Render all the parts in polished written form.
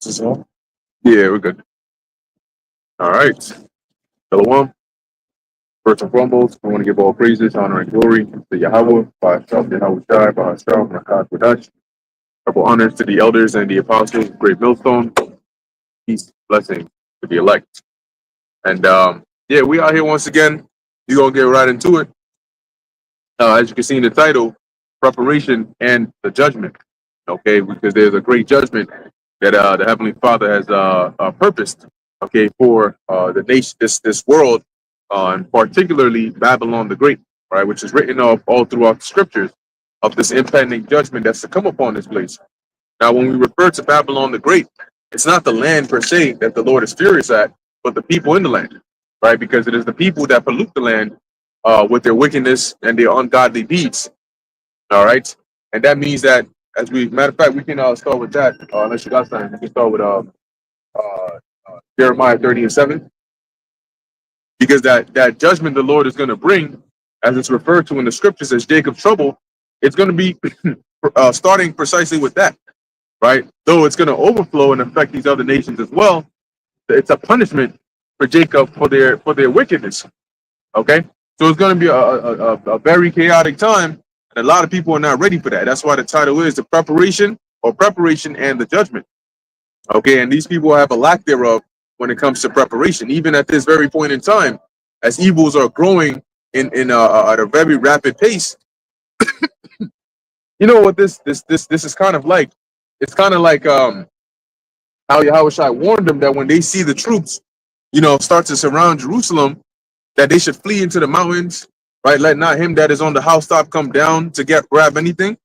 This is all. Yeah, we're good. All right. Shalom. First and foremost, we want to give all praises, honor, and glory to Yahweh, by himself, Yahweh Shai, by himself, Rakat Kodash. Double honors to the elders and the apostles, great millstone, peace, blessing to the elect. And yeah, we out here once again. We're going to get right into it. As you can see in the title, preparation and the judgment. Okay, because there's a great judgment that the Heavenly Father has purposed. Okay, for the nation, this world, and particularly Babylon the Great, right, which is written of all throughout the scriptures of this impending judgment that's to come upon this place. Now, when we refer to Babylon the Great, it's not the land per se that the Lord is furious at, but the people in the land, right? Because it is the people that pollute the land with their wickedness and their ungodly deeds. All right, and that means that, as we matter of fact, we can start with that. Unless you got something, we can start with Jeremiah 30:7, because that judgment the Lord is going to bring, as it's referred to in the scriptures as Jacob's trouble, it's going to be starting precisely with that, right? Though it's going to overflow and affect these other nations as well. It's a punishment for Jacob for their wickedness. Okay, so it's going to be a very chaotic time, and a lot of people are not ready for that. That's why the title is the preparation and the judgment. Okay, and these people have a lack thereof when it comes to preparation, even at this very point in time, as evils are growing in at a very rapid pace. You know what this is kind of like? It's kind of like how Yahushua warned them that when they see the troops, start to surround Jerusalem, that they should flee into the mountains, right? Let not him that is on the housetop come down to grab anything.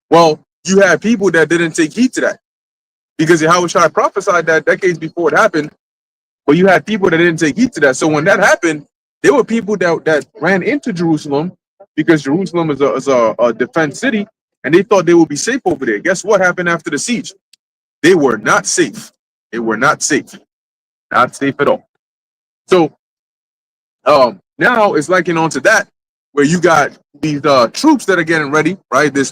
Well, you had people that didn't take heed to that, because Yahushua prophesied that decades before it happened. But you had people that didn't take heed to that. So when that happened, there were people that ran into Jerusalem, because Jerusalem is a defense city, and they thought they would be safe over there. Guess what happened after the siege? They were not safe. They were not safe. Not safe at all. So now it's likened on to that, where you got these troops that are getting ready, right? This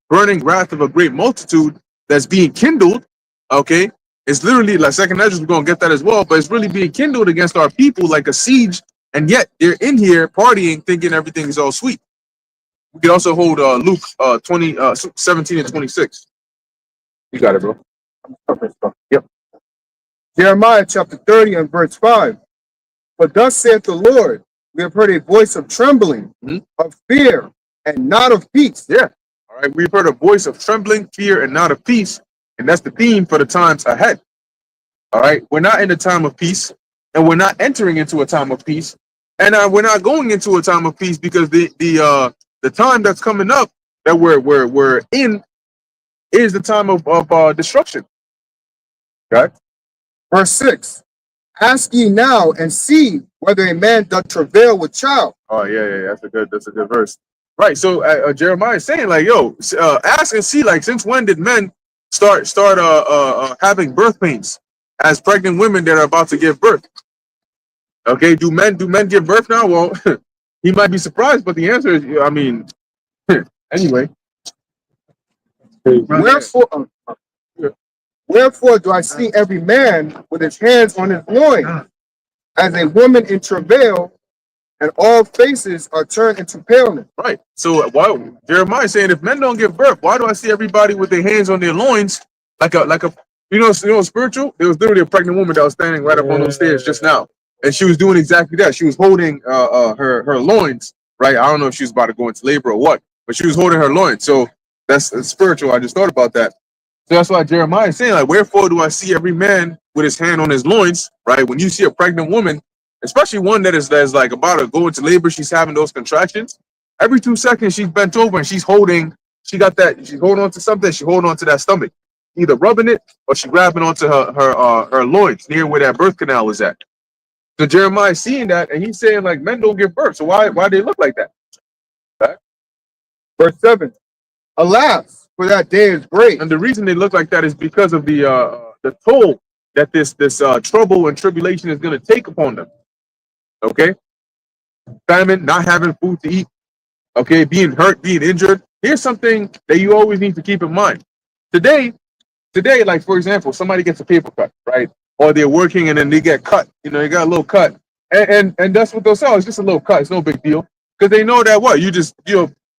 burning wrath of a great multitude that's being kindled. Okay, it's literally like second Ezra. We're gonna get that as well, but it's really being kindled against our people like a siege, and yet they're in here partying, thinking everything is all sweet. We can also hold Luke 17 and 26. You got it, bro. Yep. Jeremiah chapter 30 and verse 5. But thus saith the Lord, we have heard a voice of trembling, of fear, and not of peace. Yeah. All right. We've heard a voice of trembling, fear, and not of peace. And that's the theme for the times ahead. All right. We're not in a time of peace, and we're not entering into a time of peace. And we're not going into a time of peace, because the time that's coming up that we're in is the time of destruction. Okay. Verse 6. Ask ye now and see whether a man doth travail with child. Oh yeah. That's a good verse. Right. So Jeremiah is saying, like, yo, ask and see, like, since when did men start having birth pains as pregnant women that are about to give birth? Okay. Do men give birth now? Well, he might be surprised, but the answer is, I mean, anyway. Wherefore do I see every man with his hands on his loins, as a woman in travail, and all faces are turned into paleness. Right. So why Jeremiah is saying, if men don't give birth, why do I see everybody with their hands on their loins like a spiritual? There was literally a pregnant woman that was standing right up on those stairs just now, and she was doing exactly that. She was holding her loins. Right. I don't know if she was about to go into labor or what, but she was holding her loins. So that's spiritual. I just thought about that. So that's why Jeremiah is saying, like, wherefore do I see every man with his hand on his loins, right? When you see a pregnant woman, especially one that is like about to go into labor, she's having those contractions. Every 2 seconds, she's bent over and she's holding on to something. She's holding on to that stomach, either rubbing it or she's grabbing onto her loins near where that birth canal is at. So Jeremiah is seeing that, and he's saying, like, men don't give birth. So why they look like that? Okay. Verse 7. Alas, for that day is great. And the reason they look like that is because of the toll that this trouble and tribulation is going to take upon them. Okay, famine, not having food to eat. Okay, being hurt, being injured. Here's something that you always need to keep in mind. Today, today, like for example, somebody gets a paper cut, right? Or they're working and then they get cut. You know, they got a little cut, and that's what they'll sell. It's just a little cut. It's no big deal because they know that what you just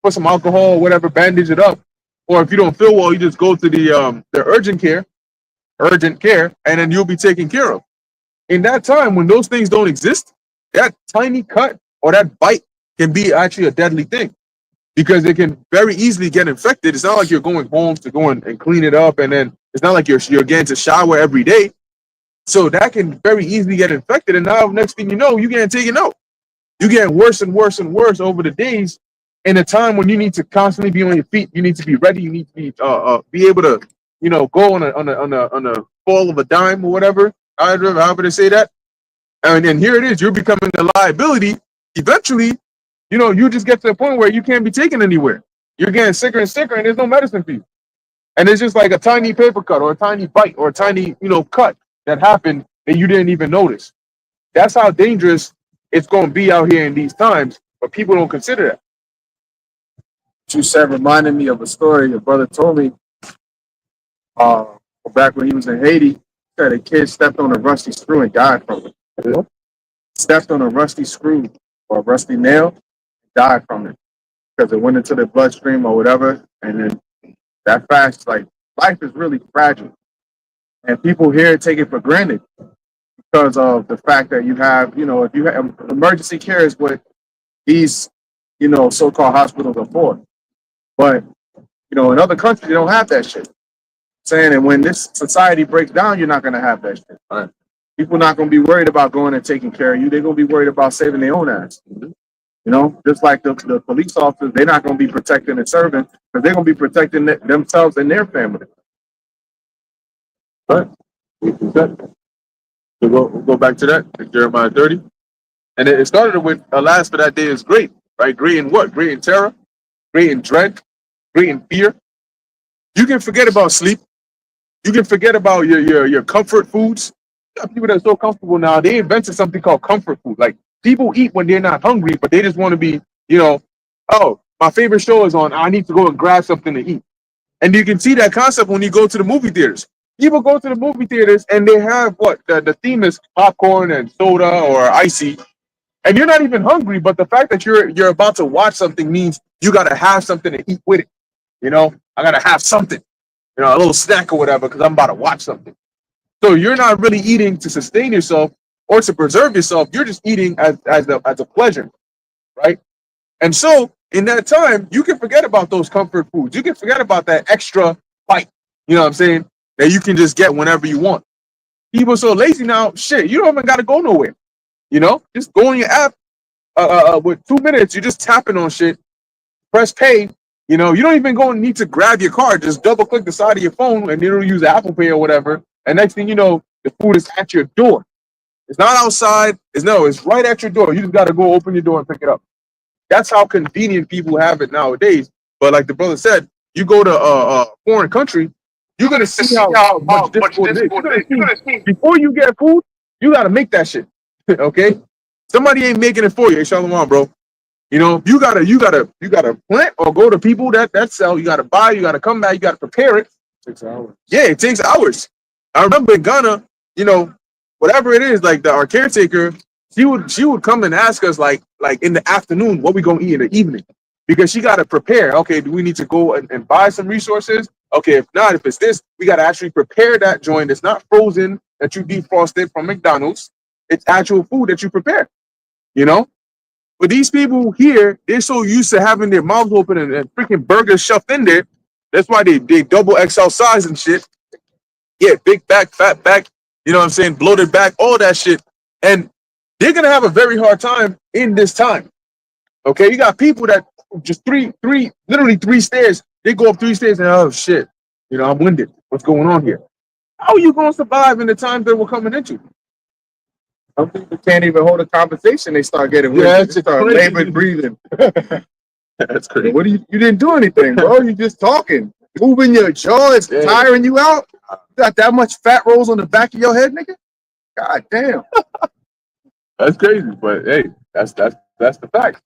put some alcohol or whatever, bandage it up, or if you don't feel well, you just go to the urgent care, and then you'll be taken care of. In that time when those things don't exist, that tiny cut or that bite can be actually a deadly thing because it can very easily get infected. It's not like you're going home to go and clean it up, and then it's not like you're getting to shower every day. So that can very easily get infected, and now next thing you know, you getting taken out. You getting worse and worse and worse over the days. In a time when you need to constantly be on your feet, you need to be ready. You need to be able to go on a fall of a dime or whatever. However they say that. And then here it is, you're becoming a liability. Eventually, you just get to the point where you can't be taken anywhere. You're getting sicker and sicker, and there's no medicine for you. And it's just like a tiny paper cut or a tiny bite or a tiny, cut that happened that you didn't even notice. That's how dangerous it's going to be out here in these times, but people don't consider that. What you said reminded me of a story your brother told me uh, back when he was in Haiti. He said a kid stepped on a rusty screw and died from it. Yeah. Stepped on a rusty screw or a rusty nail, died from it because it went into the bloodstream or whatever. And then that fast, like, life is really fragile. And people here take it for granted because of the fact that you have, if you have emergency care is what these, so-called hospitals are for. But, in other countries, they don't have that shit. Saying that when this society breaks down, you're not going to have that shit. Right. People not going to be worried about going and taking care of you. They're going to be worried about saving their own ass. Just like the police officers, they're not going to be protecting and serving because they're going to be protecting themselves and their family. Right. So we'll go back to that, Jeremiah 30. And it started with, alas, for that day is great, right? Great in what? Great in terror, great in dread, great in fear. You can forget about sleep. You can forget about your comfort foods. People that are so comfortable now, they invented something called comfort food. Like, people eat when they're not hungry, but they just want to be, oh, my favorite show is on. I need to go and grab something to eat. And you can see that concept when you go to the movie theaters. People go to the movie theaters and they have what? The theme is popcorn and soda or icy. And you're not even hungry, but the fact that you're about to watch something means you gotta have something to eat with it. I gotta have something, a little snack or whatever, because I'm about to watch something. So you're not really eating to sustain yourself or to preserve yourself. You're just eating as a pleasure, right? And so in that time, you can forget about those comfort foods. You can forget about that extra bite, you know what I'm saying, that you can just get whenever you want. People are so lazy now, shit, you don't even got to go nowhere. Just go on your app with 2 minutes. You're just tapping on shit, press pay. You don't even go and need to grab your card. Just double click the side of your phone and it'll use Apple Pay or whatever. And next thing you know, the food is at your door. It's not outside. It's right at your door. You just got to go open your door and pick it up. That's how convenient people have it nowadays. But like the brother said, you go to a foreign country, you're gonna see how much difficult it is. You're gonna see, before you get food, you gotta make that shit. Okay, somebody ain't making it for you. Hey, Shalom, bro. You gotta plant or go to people that sell. You gotta buy. You gotta come back. You gotta prepare it. 6 hours. Yeah, it takes hours. I remember in Ghana, whatever it is, like our caretaker, she would come and ask us like in the afternoon what we gonna eat in the evening, because she gotta prepare. Okay, do we need to go and buy some resources? Okay, if not, if it's this, we gotta actually prepare that joint. It's not frozen that you defrosted from McDonald's. It's actual food that you prepare. But these people here, they're so used to having their mouths open and freaking burgers shoved in there. That's why they double XL size and shit. Yeah, big back, fat back, you know what I'm saying? Bloated back, all that shit. And they're going to have a very hard time in this time. Okay, you got people that just literally three stairs. They go up 3 stairs and, oh shit, I'm winded. What's going on here? How are you going to survive in the times that we're coming into? Some people can't even hold a conversation. They start getting weird. They start labored breathing. That's crazy. What you didn't do anything, bro. You just talking. Moving your jaw. It's tiring you out. You got that much fat rolls on the back of your head, nigga? God damn. That's crazy. But hey, that's the fact.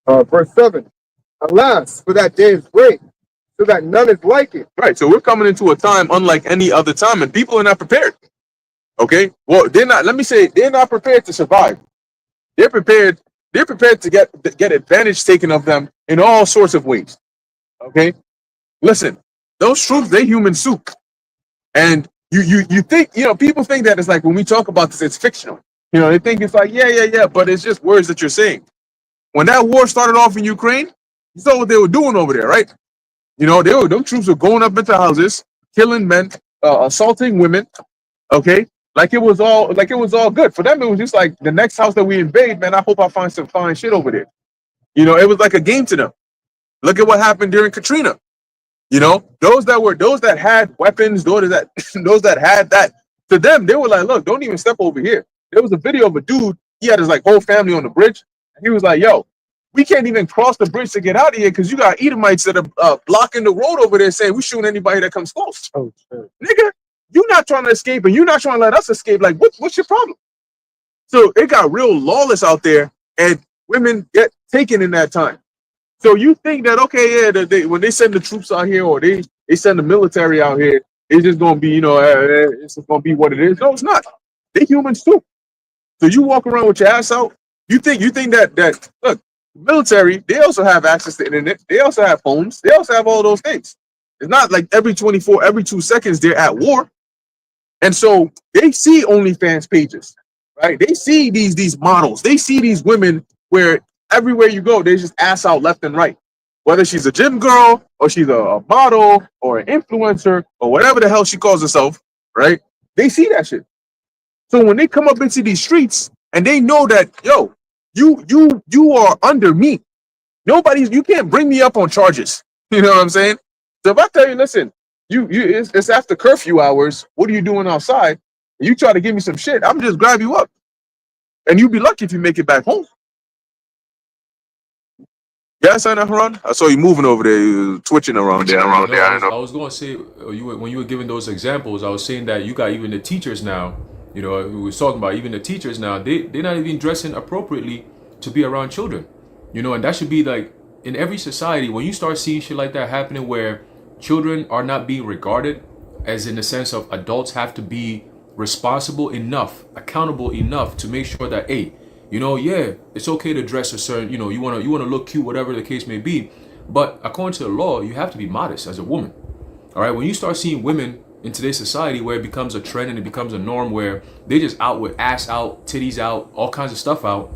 Verse 7. Alas, for that day is great. so that none is like it. Right. So we're coming into a time unlike any other time, and people are not prepared. Okay. Well, they're not. Let me say, they're not prepared to survive. They're prepared. They're prepared to get advantage taken of them in all sorts of ways. Okay. Listen, those troops, they human soup, and you think, people think that it's like when we talk about this, it's fictional. They think it's like yeah, but it's just words that you're saying. When that war started off in Ukraine, you saw what they were doing over there, right? Them troops were going up into houses, killing men, assaulting women. Okay, like it was all good for them. It was just like the next house that we invade, man. I hope I find some fine shit over there. It was like a game to them. Look at what happened during Katrina. Those that had weapons, those that those that had that, to them, they were like, look, don't even step over here. There was a video of a dude, he had his like whole family on the bridge. And he was like, yo, we can't even cross the bridge to get out of here because you got Edomites that are blocking the road over there saying we shooting anybody that comes close. Oh shit. Nigga, you not trying to escape and you not trying to let us escape. Like, what's your problem? So it got real lawless out there, and women get taken in that time. So you think that, okay, yeah, when they send the troops out here or they send the military out here, it's just gonna be, it's just gonna be what it is. No, it's not. They humans too. So you walk around with your ass out. You think that look, military, they also have access to internet. They also have phones. They also have all those things. It's not like every 2 seconds they're at war. And so they see OnlyFans pages, right? They see these models. They see these women where everywhere you go, they just ass out left and right. Whether she's a gym girl or she's a model or an influencer or whatever the hell she calls herself, right? They see that shit. So when they come up into these streets and they know that, yo, you are under me. You can't bring me up on charges. You know what I'm saying? So if I tell you, listen, it's after curfew hours. What are you doing outside? And you try to give me some shit, I'm just grab you up. And you'll be lucky if you make it back home. Yeah, son, Haran? I saw you moving over there, you twitching around there. I was going to say, when you were giving those examples, I was saying that you got even the teachers now, we were talking about even the teachers now, they're not even dressing appropriately to be around children, and that should be like in every society. When you start seeing shit like that happening where children are not being regarded as in the sense of adults have to be responsible enough, accountable enough to make sure that, hey, yeah, it's okay to dress a certain, you want to look cute, whatever the case may be. But according to the law, you have to be modest as a woman. All right. When you start seeing women in today's society where it becomes a trend and it becomes a norm where they just out with ass out, titties out, all kinds of stuff out.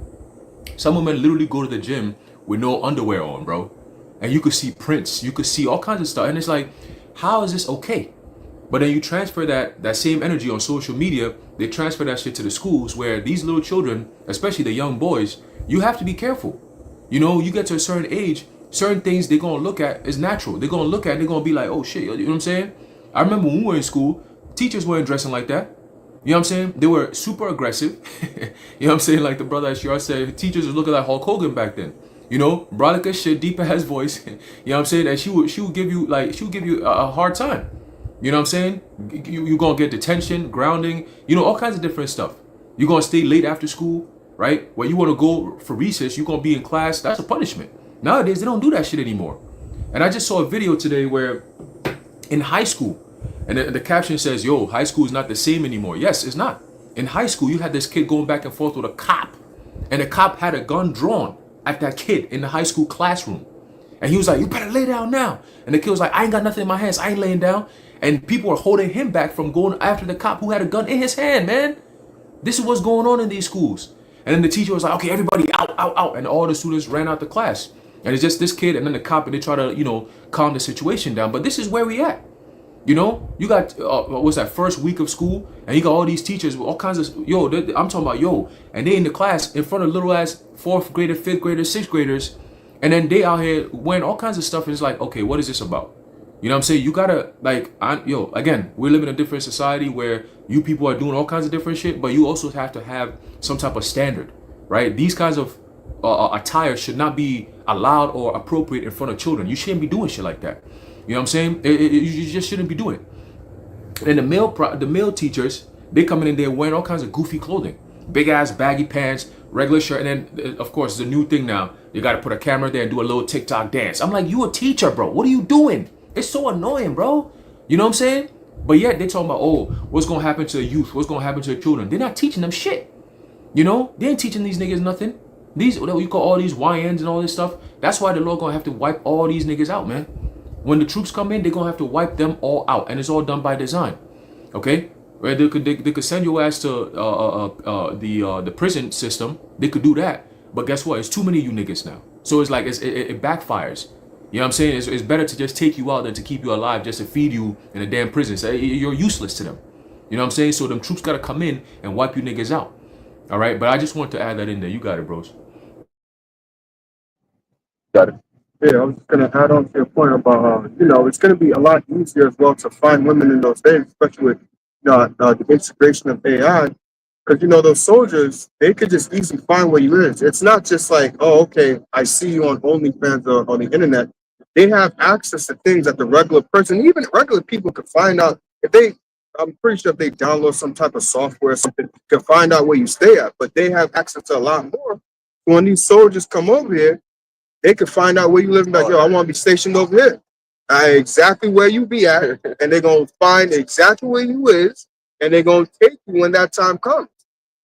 Some women literally go to the gym with no underwear on, bro. And you could see prints, you could see all kinds of stuff. And it's like, how is this okay? But then you transfer that same energy on social media. They transfer that shit to the schools where these little children, especially the young boys, you have to be careful. You get to a certain age, certain things they're going to look at is natural. They're going to look at it, they're going to be like, oh shit, you know what I'm saying? I remember when we were in school, teachers weren't dressing like that. You know what I'm saying? They were super aggressive. You know what I'm saying? Like the brother at SR said, teachers was looking like Hulk Hogan back then. Brolica shit, deep ass voice. You know what I'm saying? And she would give you a hard time. You know what I'm saying? You're going to get detention, grounding, all kinds of different stuff. You're going to stay late after school, right? When you want to go for recess, you're going to be in class. That's a punishment. Nowadays, they don't do that shit anymore. And I just saw a video today where in high school, and the caption says, yo, high school is not the same anymore. Yes, it's not. In high school, you had this kid going back and forth with a cop. And the cop had a gun drawn at that kid in the high school classroom. And he was like, you better lay down now. And the kid was like, I ain't got nothing in my hands. I ain't laying down. And people are holding him back from going after the cop who had a gun in his hand, man. This is what's going on in these schools. And then the teacher was like, okay, everybody out, out, out. And all the students ran out the class. And it's just this kid and then the cop, and they try to, calm the situation down. But this is where we at. You got, what's that, first week of school, and you got all these teachers with all kinds of, I'm talking about, and they in the class in front of little ass 4th grader, 5th graders, 6th graders, and then they out here wearing all kinds of stuff, and it's like, okay, what is this about? You know what I'm saying? You gotta, again, we live in a different society where you people are doing all kinds of different shit, but you also have to have some type of standard, right? These kinds of attire should not be allowed or appropriate in front of children. You shouldn't be doing shit like that. You know what I'm saying? You just shouldn't be doing it. And the male teachers, they coming in there wearing all kinds of goofy clothing, big ass baggy pants, regular shirt, and then of course the new thing now, you got to put a camera there and do a little TikTok dance. I'm like, you a teacher, bro? What are you doing? It's so annoying, bro. You know what I'm saying? But yet they talking about, oh, what's gonna happen to the youth? What's gonna happen to the children? They're not teaching them shit. You know, they ain't teaching these niggas nothing. These what you call all these YNs and all this stuff. That's why the Lord gonna have to wipe all these niggas out, man. When the troops come in, they're gonna have to wipe them all out, and it's all done by design. Okay, right? They could send your ass to the prison system. They could do that, but guess what? It's too many of you niggas now. So it's like it backfires. You know what I'm saying? It's better to just take you out than to keep you alive, just to feed you in a damn prison. So you're useless to them. You know what I'm saying? So them troops gotta come in and wipe you niggas out. All right, but I just want to add that in there. You got it, bros. Got it. Yeah, I was just gonna add on to your point about it's gonna be a lot easier as well to find women in those days, especially with the integration of AI. Because those soldiers, they could just easily find where you is. It's not just like, oh, okay, I see you on OnlyFans or on the internet. They have access to things that the regular person, even regular people, could find out if they. I'm pretty sure if they download some type of software or something, can find out where you stay at. But they have access to a lot more. When these soldiers come over here, they could find out where you live and be like, yo, I want to be stationed over here. Exactly where you be at, and they're gonna find exactly where you is, and they're gonna take you when that time comes.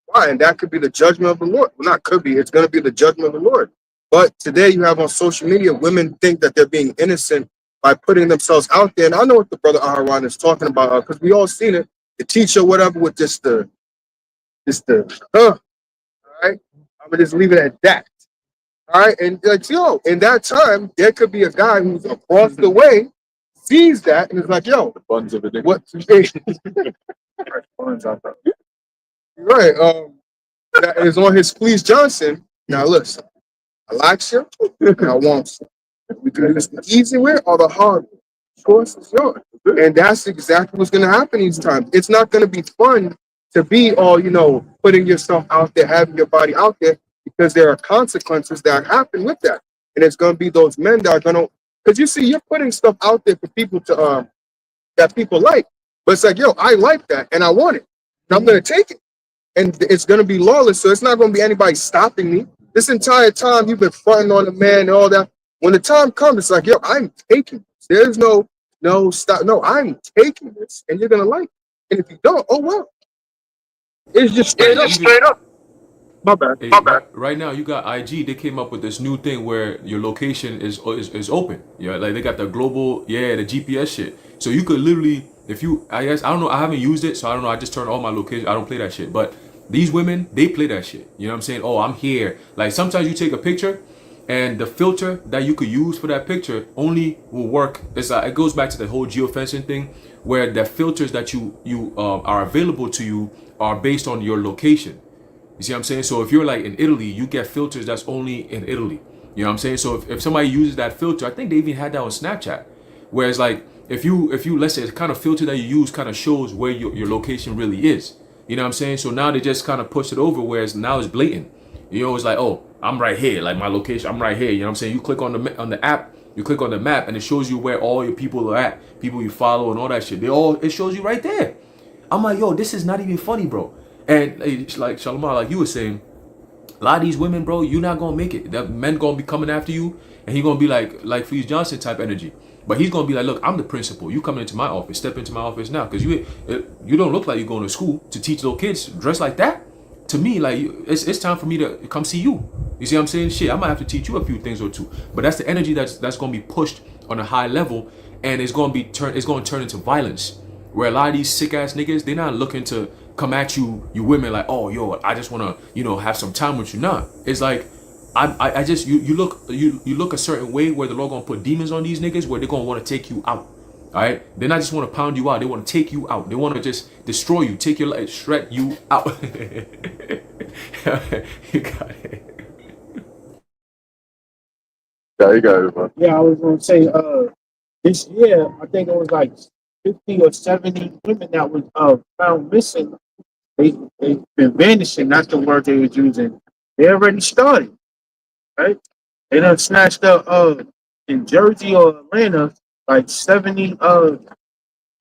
Why? And that could be the judgment of the Lord. Well, not could be, it's gonna be the judgment of the Lord. But today you have on social media, women think that they're being innocent by putting themselves out there. And I know what the brother Aharon is talking about, because we all seen it, the teacher, whatever, with all right. I'm gonna just leave it at that. All right, and like, yo, in that time, there could be a guy who's across the way, sees that, and is like, yo, The buns of addiction. what? Buns, I thought. Right. That is on his Please Johnson. Now listen, I like you, and I want you. We can use the easy way or the hard way. Choice is yours. And that's exactly what's gonna happen these times. It's not gonna be fun to be all, putting yourself out there, having your body out there, because there are consequences that happen with that. And it's gonna be those men that are gonna, because you see, you're putting stuff out there for people to that people like. But it's like, yo, I like that and I want it. And I'm gonna take it. And it's gonna be lawless, so it's not gonna be anybody stopping me. This entire time you've been fronting on the man and all that. When the time comes, it's like, yo, I'm taking this. There's no stop. No, I'm taking this, and you're gonna like it. And if you don't, oh well. It's just straight Hey, up, even straight up. My bad. hey, My bad. right now you got IG. They came up with this new thing where your location is open. Yeah, like they got the global, the GPS shit. So you could literally, if you, I guess I don't know. I haven't used it, so I don't know. I just turned all my location. I don't play that shit. But these women, they play that shit. You know what I'm saying? Oh, I'm here. Like sometimes you take a picture, and the filter that you could use for that picture only will work. It goes back to the whole geofencing thing, where the filters that you are available to you are based on your location. You see what I'm saying? So if you're like in Italy, you get filters that's only in Italy. You know what I'm saying? So if somebody uses that filter, I think they even had that on Snapchat. Whereas like if you let's say the kind of filter that you use kind of shows where your location really is. You know what I'm saying? So now they just kind of push it over, whereas now it's blatant. You know, it's like, oh, I'm right here, like my location, I'm right here. You know what I'm saying? You click on the app, you click on the map, and it shows you where all your people are at, people you follow, and all that shit. It shows you right there. I'm like, yo, this is not even funny, bro. And it's like Shalomar, like you were saying, a lot of these women, bro, you're not gonna make it. That men gonna be coming after you, and he gonna be like Fleece Johnson type energy. But he's gonna be like, look, I'm the principal. You coming into my office? Step into my office now, because you don't look like you're going to school to teach little kids dress like that. To me, like it's time for me to come see you. You see what I'm saying? Shit, I might have to teach you a few things or two. But that's the energy that's gonna be pushed on a high level, and it's gonna turn into violence. Where a lot of these sick ass niggas, they're not looking to come at you women like, oh yo, I just wanna, have some time with you. Nah. It's like I just you look a certain way where the Lord gonna put demons on these niggas where they're gonna want to take you out. Alright? They not just want to pound you out, they want to take you out. They want to just destroy you, take your life, shred you out. You got it. Yeah, you got it, man. Yeah, I was gonna say, this year I think it was like 50 or 70 women that was found missing. They've been vanishing. That's the word they was using. They already started, right? They done snatched up in Jersey or Atlanta like 70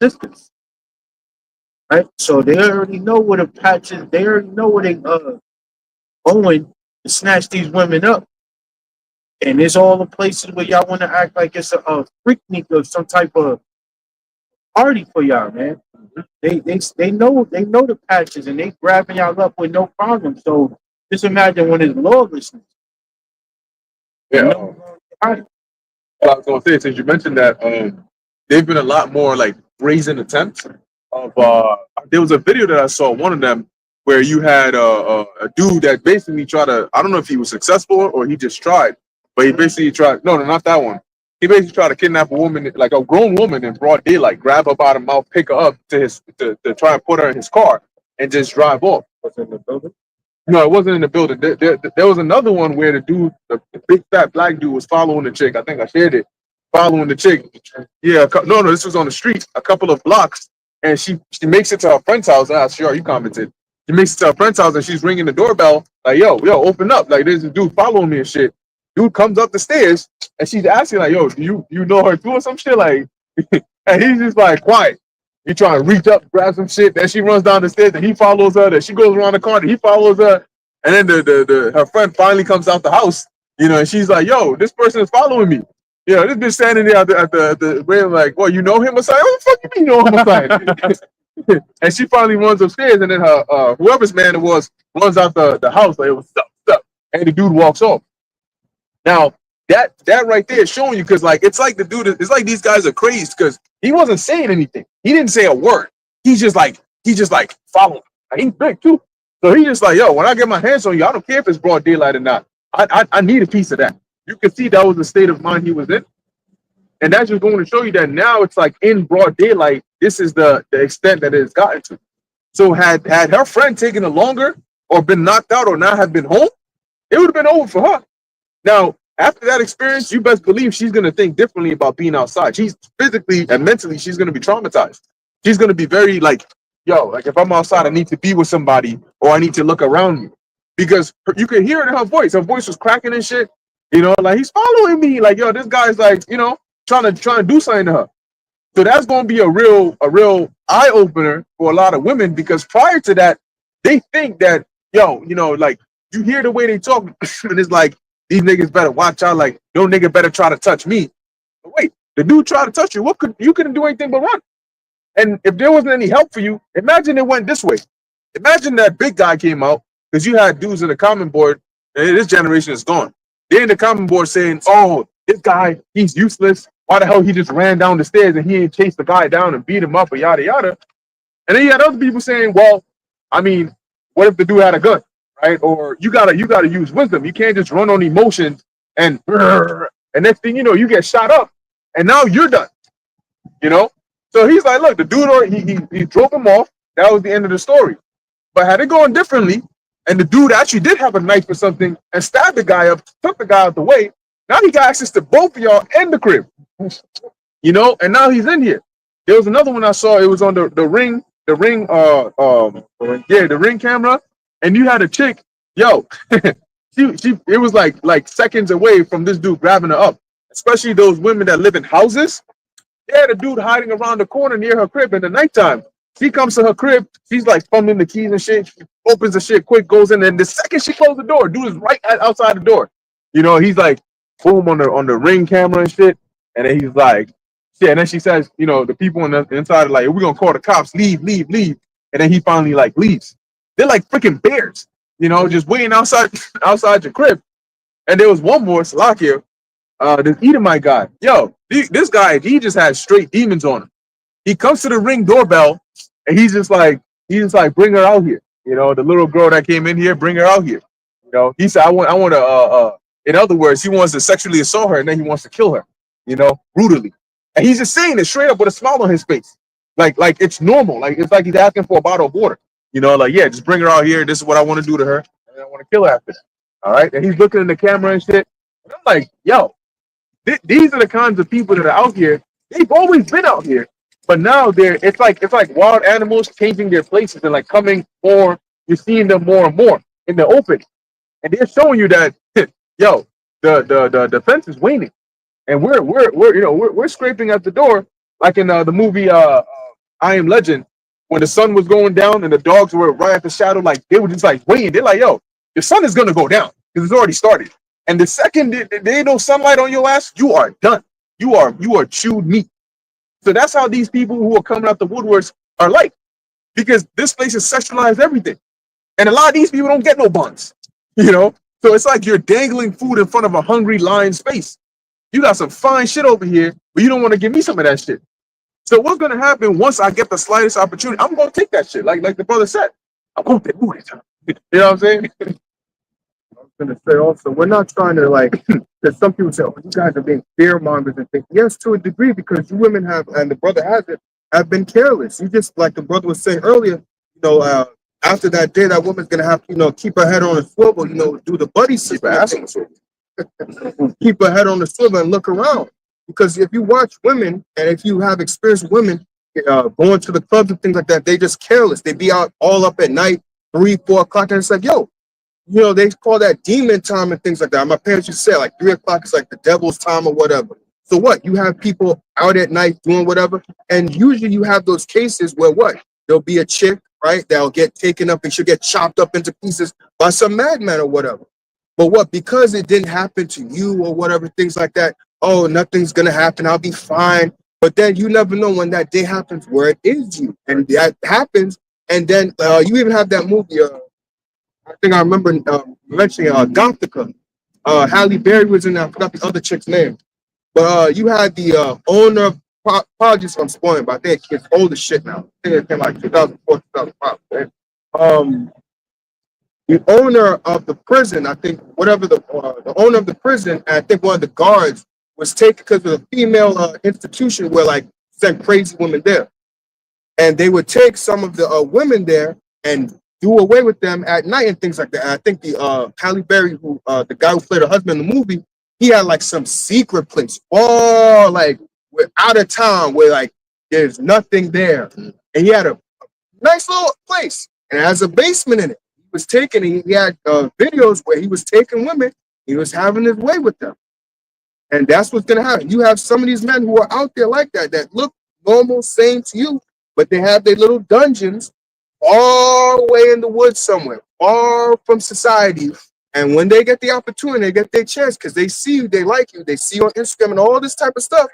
sisters, right? So they already know what the patches. They already know where they going to snatch these women up. And it's all the places where y'all want to act like it's a picnic or some type of party for y'all, man. They know the patches and they grabbing y'all up with no problem. So just imagine when it's lawlessness and Yeah. no party. I was gonna say, since you mentioned that, there've been a lot more like brazen attempts of. There was a video that I saw, one of them, where you had a dude that basically tried to. I don't know if he was successful or he just tried, but he basically tried. No, not that one. He basically tried to kidnap a woman, like a grown woman, in broad daylight, grab her by the mouth, pick her up to try and put her in his car, and just drive off. What's in the building? No, it wasn't in the building. There was another one where the dude, the big fat black dude, was following the chick. I think I shared it. Following the chick. Yeah, no, this was on the street, a couple of blocks, and she makes it to her friend's house. Ah, sure, you commented. She makes it to her friend's house, and she's ringing the doorbell, like, yo, open up. Like, there's a dude following me and shit. Dude comes up the stairs, and she's asking, like, yo, do you know her too or some shit? Like, and he's just like, quiet. He trying to reach up, grab some shit. Then she runs down the stairs, and he follows her. Then she goes around the corner. He follows her, and then her friend finally comes out the house. And she's like, "Yo, this person is following me. This bitch standing there at the way, like, well, you know him or something? What the fuck you mean you know him or something?" And she finally runs upstairs, and then her whoever's man it was runs out the house like, "What's up?" And the dude walks off. Now that right there is showing you, because like it's like the dude, it's like these guys are crazed because he wasn't saying anything. He didn't say a word. He's just like following. He's big too, so he just like, yo, when I get my hands on you, I don't care if it's broad daylight or not. I need a piece of that. You can see that was the state of mind he was in, and that's just going to show you that now it's like in broad daylight. This is the extent that it's gotten to. So had her friend taken it longer, or been knocked out, or not have been home, it would have been over for her. Now, after that experience, you best believe she's going to think differently about being outside. She's physically and mentally, she's going to be traumatized. She's going to be very like, yo, like if I'm outside, I need to be with somebody, or I need to look around me. Because you could hear it in her voice. Her voice was cracking and shit. Like, he's following me. Like, yo, this guy's like, trying to do something to her. So that's going to be a real eye opener for a lot of women, because prior to that, they think that, yo, like, you hear the way they talk, and it's like, these niggas better watch out. Like, no nigga better try to touch me. But wait, the dude tried to touch you. You couldn't do anything but run. And if there wasn't any help for you, imagine it went this way. Imagine that big guy came out, because you had dudes in the comment board, and this generation is gone. They're in the comment board saying, oh, this guy, he's useless. Why the hell he just ran down the stairs and he ain't chased the guy down and beat him up, or yada yada. And then you had other people saying, well, I mean, what if the dude had a gun? Right? Or you gotta use wisdom. You can't just run on emotions and next thing you know, you get shot up, and now you're done. So he's like, look, the dude, he drove him off. That was the end of the story. But had it gone differently, and the dude actually did have a knife or something and stabbed the guy up, took the guy out the way, now he got access to both of y'all and the crib. And now he's in here. There was another one I saw. It was on the ring camera. And you had a chick, yo, it was like seconds away from this dude grabbing her up. Especially those women that live in houses. They had a dude hiding around the corner near her crib in the nighttime. She comes to her crib, she's like fumbling the keys and shit. She opens the shit quick, goes in, and the second she closed the door, dude is right outside the door. He's like, boom, on the ring camera and shit. And then he's like, shit. And then she says, the people on the inside are like, we're gonna call the cops, leave. And then he finally like leaves. They're like freaking bears, just waiting outside your crib. And there was one more, Salakia, this Edomite guy. Yo, this guy, he just has straight demons on him. He comes to the ring doorbell, and he's just like, bring her out here. The little girl that came in here, bring her out here. He said, I want to, in other words, he wants to sexually assault her, and then he wants to kill her, brutally. And he's just saying it straight up with a smile on his face. Like it's normal. Like, it's like he's asking for a bottle of water. Like, yeah, just bring her out here. This is what I want to do to her. And I want to kill her after that. All right. And he's looking in the camera and shit. And I'm like, yo, these are the kinds of people that are out here. They've always been out here. But now it's like wild animals changing their places and like coming more. You're seeing them more and more in the open. And they're showing you that, yo, the fence is waning. And we're scraping at the door, like in the movie I Am Legend. When the sun was going down and the dogs were right at the shadow, like they were just like waiting. They're like, yo, the sun is gonna go down because it's already started. And the second there ain't no sunlight on your ass, you are done. You are chewed meat. So that's how these people who are coming out the woodworks are like, because this place has sexualized everything. And a lot of these people don't get no buns, you know? So it's like you're dangling food in front of a hungry lion's face. You got some fine shit over here, but you don't want to give me some of that shit. So what's gonna happen once I get the slightest opportunity? I'm gonna take that shit. Like the brother said, I'm gonna take booty time. You know what I'm saying? I was going to say also, we're not trying to like, because some people say, oh, you guys are being fear mongers and things. Yes, to a degree, because you women have, and the brother has it, have been careless. You just, like the brother was saying earlier, after that day, that woman's going to have to, keep her head on a swivel, do the buddy system. Keep her head on the swivel and look around. Because if you watch women, and if you have experienced women going to the clubs and things like that, they just careless. They be out all up at night, 3, 4 o'clock, and it's like, yo, they call that demon time and things like that. My parents used to say like 3 o'clock is like the devil's time or whatever. So what? You have people out at night doing whatever. And usually you have those cases where what? There'll be a chick, right? That'll get taken up and she'll get chopped up into pieces by some madman or whatever. But what? Because it didn't happen to you or whatever, things like that. Oh, nothing's going to happen. I'll be fine. But then you never know when that day happens where it is you. And that happens. And then you even have that movie, I think I remember mentioning Gothica. Halle Berry was in there. I forgot the other chick's name. But you had the owner, apologies if I'm spoiling, but I think it's old as shit now. I think it came like 2004, 2005. Right? The owner of the prison, I think, whatever the owner of the prison, and I think one of the guards was taken because of a female institution where like sent crazy women there. And they would take some of the women there and do away with them at night and things like that. And I think the Halle Berry, who the guy who played her husband in the movie, he had like some secret place, like we're out of town where like there's nothing there, and he had a nice little place and it has a basement in it. He was taking, he had videos where he was taking women, he was having his way with them, and that's what's gonna happen. You have some of these men who are out there like that look normal, same to you, but they have their little dungeons all the way in the woods somewhere, far from society. And when they get the opportunity, they get their chance because they see you, they like you, they see you on Instagram and all this type of stuff.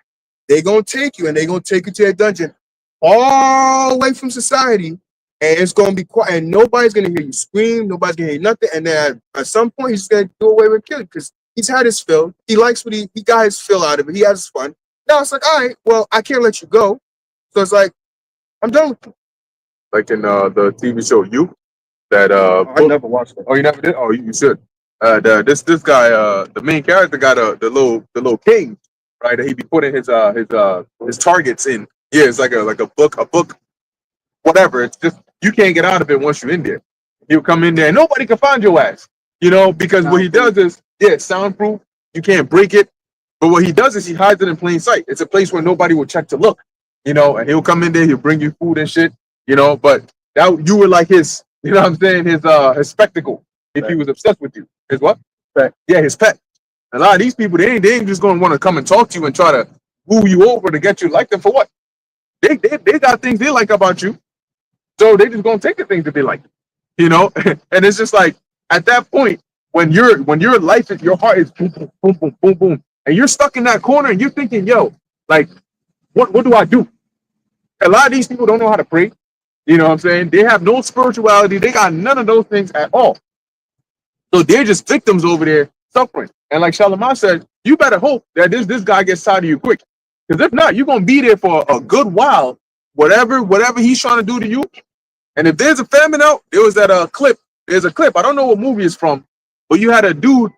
They're going to take you and they're going to take you to their dungeon all the way from society. And it's going to be quiet. And nobody's going to hear you scream. Nobody's going to hear nothing. And then at some point, he's going to do away with killing because he's had his fill. He likes what he got his fill out of it. He has his fun. Now it's like, all right, well, I can't let you go. So it's like, I'm done with you. Like in the TV show You, that I never watched it. Oh, you never did? Oh, you should. This guy, the main character, got the little king, right? That he be putting his targets in. Yeah, it's like a book, whatever. It's just you can't get out of it once you're in there. He'll come in there and nobody can find your ass, because what he does is soundproof. You can't break it. But what he does is he hides it in plain sight. It's a place where nobody will check to look, and he'll come in there. He'll bring you food and shit, But that you were like his. You know what I'm saying? His spectacle. If he was obsessed with you. His what? Pet. Yeah, his pet. A lot of these people, they ain't just gonna want to come and talk to you and try to woo you over to get you like them for what? They got things they like about you. So they just gonna take the things that they like. And it's just like at that point, when your life is your heart is boom, boom, boom, boom, boom, boom, and you're stuck in that corner and you're thinking, yo, like, what do I do? A lot of these people don't know how to pray. You know what I'm saying? They have no spirituality. They got none of those things at all. So they're just victims over there suffering. And like Shalimar said, you better hope that this guy gets tired of you quick. Because if not, you're going to be there for a good while, whatever he's trying to do to you. And if there's a famine out, there was that clip. There's a clip. I don't know what movie it's from, but you had a dude,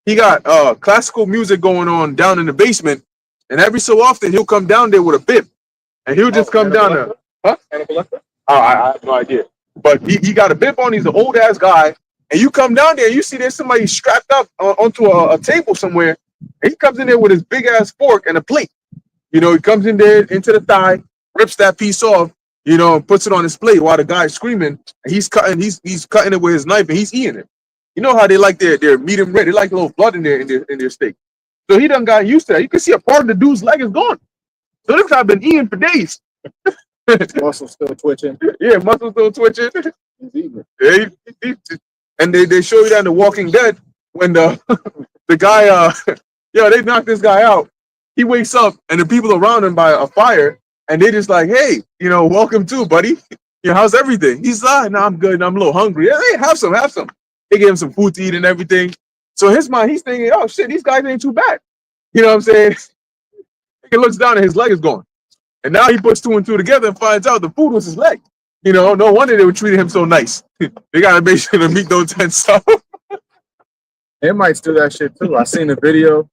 he got classical music going on down in the basement. And every so often, he'll come down there with a bib. And he'll just come down there. Huh? I have no idea. But he got a bib on. He's an old ass guy. And you come down there and you see there's somebody strapped up onto a table somewhere. And he comes in there with his big ass fork and a plate. He comes in there into the thigh, rips that piece off, and puts it on his plate while the guy's screaming. And he's cutting it with his knife and he's eating it. You know how they like their medium rare. They like a little blood in their steak. So he done got used to that. You can see a part of the dude's leg is gone. So this guy's been eating for days. Muscle still twitching. Yeah, muscle still twitching. He's eating. Yeah, and they show you that in The Walking Dead when the guy they knocked this guy out. He wakes up and the people around him by a fire, and they just like, hey, welcome to, buddy. How's everything? He's no, I'm good. I'm a little hungry. Hey, have some. They gave him some food to eat and everything. So in his mind, he's thinking, oh shit, these guys ain't too bad. You know what I'm saying? He looks down and his leg is gone. And now he puts 2 and 2 together and finds out the food was his leg. No wonder they were treating him so nice. They gotta make sure the meat don't tense up. They might do that shit too. I seen a video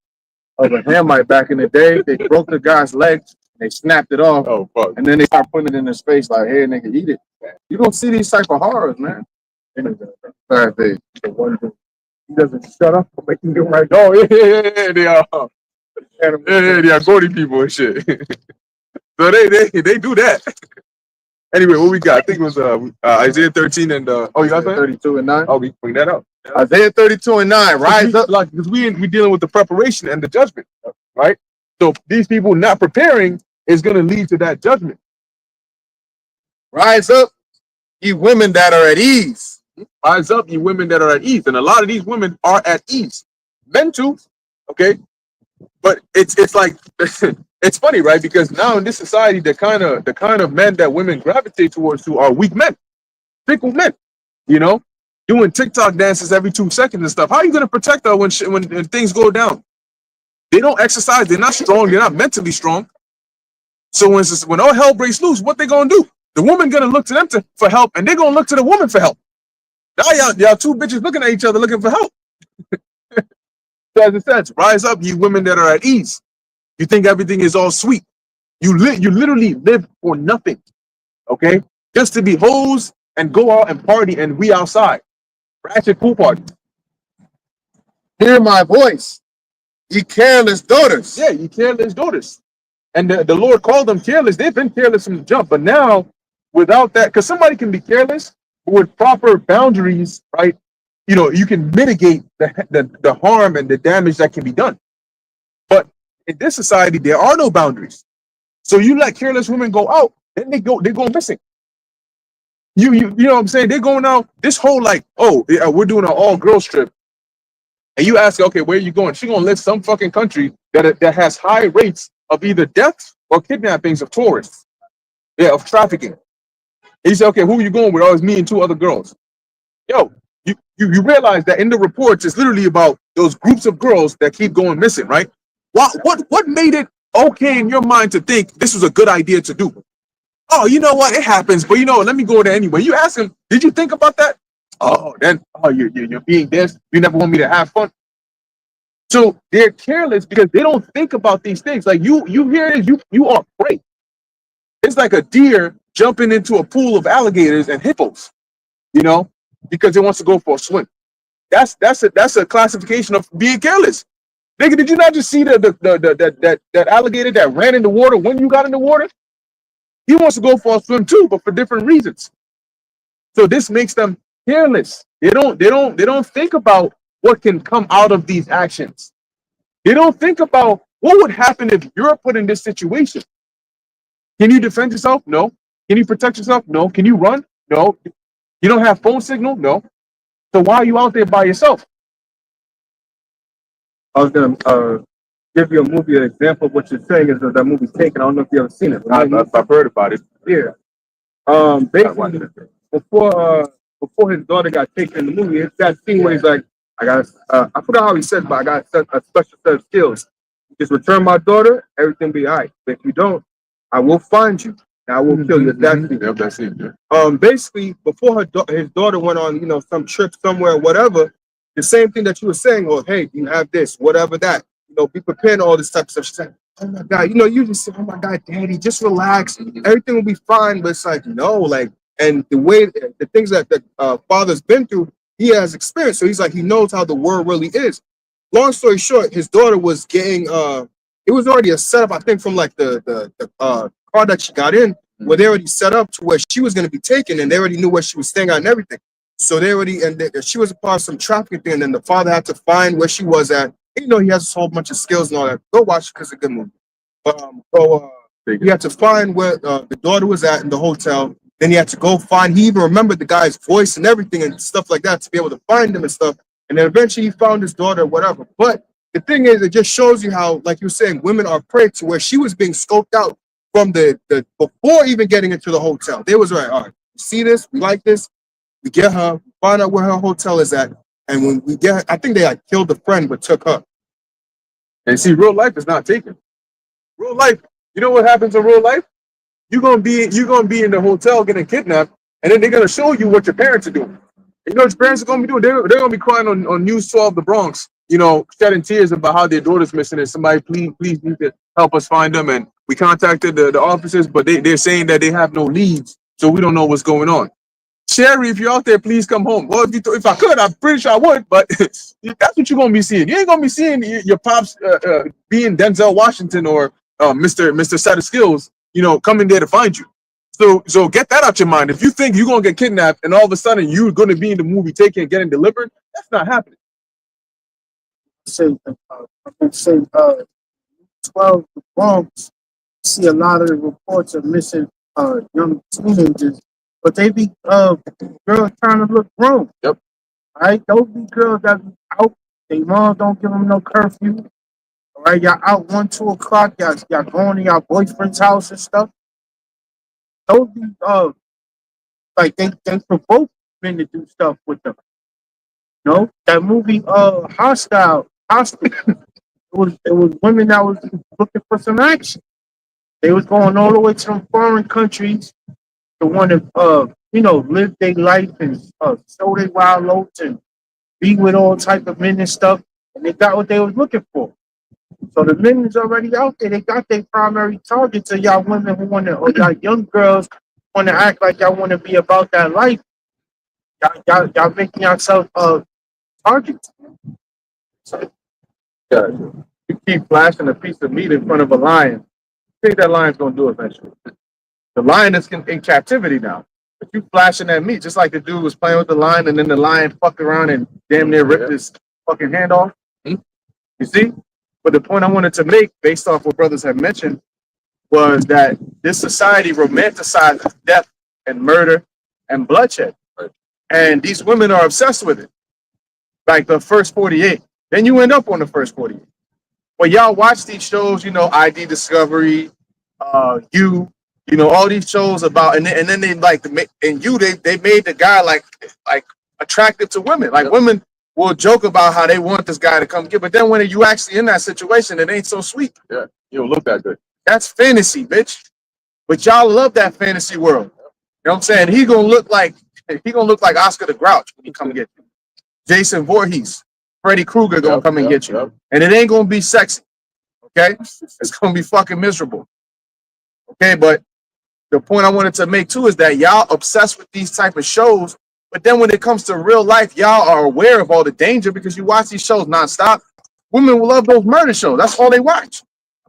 of a Hamite back in the day. They broke the guy's legs, they snapped it off, Oh fuck. and then they start putting it in his face like, hey, nigga, eat it. You don't see these type of horrors, man. Bad day. The one dude, he doesn't shut up. Make him do right. Oh yeah, they are. Yeah, they are Gordy people and shit. So they do that. Anyway, what we got? I think it was Isaiah 13 and you got that? 32 and 9. Oh, we bring that up. Isaiah 32 and 9. Rise up. Like, because we dealing with the preparation and the judgment, right? So these people not preparing is going to lead to that judgment. Rise up, ye women that are at ease. Rise up, you women that are at ease. And a lot of these women are at ease. Men too, okay? But it's like it's funny, right? Because now in this society, the kind of men that women gravitate towards are weak men, fickle men, doing TikTok dances every 2 seconds and stuff. How are you gonna protect her when things go down? They don't exercise, they're not strong, they're not mentally strong. So when all hell breaks loose, what they gonna do? The woman gonna look to them for help, and they're gonna look to the woman for help. Now y'all 2 bitches looking at each other looking for help. So as it says, rise up, you women that are at ease. You think everything is all sweet. You literally live for nothing, okay? Just to be hoes and go out and party and we outside. Ratchet pool party. Hear my voice, ye careless daughters. Yeah, you careless daughters. And the Lord called them careless. They've been careless from the jump. But now, without that, because somebody can be careless, but with proper boundaries, right? You can mitigate the harm and the damage that can be done. But in this society, there are no boundaries. So you let careless women go out, then they go missing. You know what I'm saying? They're going out, this whole like, oh, yeah, we're doing an all-girls trip. And you ask, okay, where are you going? She's going to list some fucking country that has high rates of either deaths or kidnappings of tourists. Yeah, of trafficking. And you say, okay, who are you going with? Oh, it's me and 2 other girls. Yo, you realize that in the reports, it's literally about those groups of girls that keep going missing, right? What made it okay in your mind to think this was a good idea to do? Oh, you know what? It happens, but let me go there anyway. You ask him, did you think about that? Oh, then you're being this. You never want me to have fun. So they're careless because they don't think about these things. Like you hear this, you are prey. It's like a deer jumping into a pool of alligators and hippos, because it wants to go for a swim. That's a classification of being careless. Nigga, did you not just see that alligator that ran in the water when you got in the water? He wants to go for a swim too, but for different reasons. So this makes them careless. They don't think about what can come out of these actions. They don't think about what would happen if you're put in this situation. Can you defend yourself? No. Can you protect yourself? No. Can you run? No. You don't have phone signal? No. So why are you out there by yourself? I was gonna give you a movie, an example of what you're saying is that movie Taken. I don't know if you ever seen it. I've heard about it. Yeah. Basically, before his daughter got taken in the movie, it's that scene where he's like, I forgot how he said, but I got a special set of skills. Just return my daughter, everything be all right. But if you don't, I will find you and I will kill you. That's it. Basically, before his daughter went on, some trip somewhere, whatever, the same thing that you were saying, or hey, you have this, whatever that, be prepared, all this type of stuff. She's like, oh my God, you just say, oh my God, daddy, just relax. Everything will be fine. But it's like, no, like, and the way, the things that the father's been through, he has experience. So he's like, he knows how the world really is. Long story short, his daughter was getting, it was already a setup, I think, from like the car that she got in, where they already set up to where she was going to be taken, and they already knew where she was staying at and everything. So they already, she was a part of some trafficking thing, and then the father had to find where she was at. He has a whole bunch of skills and all that. Go watch it because it's a good movie. He had to find where the daughter was at in the hotel. Then he had to go find, he even remembered the guy's voice and everything and stuff like that to be able to find him and stuff. And then eventually he found his daughter, whatever. But the thing is, it just shows you how, like you were saying, women are prey to where she was being scoped out from the before even getting into the hotel. They was right, all right, we see this, we like this, we get her, find out where her hotel is at. And when we get her, I think they like killed the friend but took her. And see, real life is not taken. Real life, you know what happens in real life? You're gonna be in the hotel getting kidnapped, and then they're gonna show you what your parents are doing. You know what your parents are gonna be doing? They're gonna be crying on News 12 the Bronx, you know, shedding tears about how their daughter's missing and somebody please need to help us find them. And we contacted the officers, but they're saying that they have no leads, so we don't know what's going on. Sherry, if you're out there, please come home. Well, if I could, I'm pretty sure I would, but that's what you're gonna be seeing. You ain't gonna be seeing your pops being Denzel Washington or Mr. Set of Skills, you know, coming there to find you. So get that out your mind. If you think you're gonna get kidnapped and all of a sudden you're gonna be in the movie taken and getting delivered, that's not happening. Say, I say, 12, the Bronx. See a lot of the reports of missing young teenagers, but they be girls trying to look grown. Yep. Right? Those be girls that be out. They mom don't give them no curfew. All right, y'all out 1, 2 o'clock. Y'all going to your boyfriend's house and stuff. Those be like they provoke men to do stuff with them. You know that movie Hostile. It was women that was looking for some action. They was going all the way to some foreign countries to want to, live their life and show their wild oats and be with all type of men and stuff. And they got what they was looking for. So the men is already out there. They got their primary targets of y'all women who want to, or y'all young girls want to act like y'all want to be about that life. Y'all making yourself targets. So, Yeah. You keep flashing a piece of meat in front of a lion. I think that lion's gonna do it eventually. The lion is in captivity now. But you flashing that meat, just like the dude was playing with the lion, and then the lion fucked around and damn near ripped his fucking hand off. You see? But the point I wanted to make, based off what brothers have mentioned, was that this society romanticizes death and murder and bloodshed. Right. And these women are obsessed with it. Like the first 48. Then you end up on the first 48. When y'all watch these shows, ID Discovery, all these shows about, and then they like they made the guy like attractive to women. Like women will joke about how they want this guy to come get, but then when you actually in that situation, it ain't so sweet. Yeah, you don't look that good. That's fantasy, bitch. But y'all love that fantasy world. You know what I'm saying? He gonna look like Oscar the Grouch when he come get you. Jason Voorhees, Freddy Krueger gonna come and get you. And it ain't gonna be sexy. Okay? It's gonna be fucking miserable. Okay, but the point I wanted to make too is that y'all obsessed with these type of shows, but then when it comes to real life, y'all are aware of all the danger because you watch these shows nonstop. Women will love those murder shows. That's all they watch.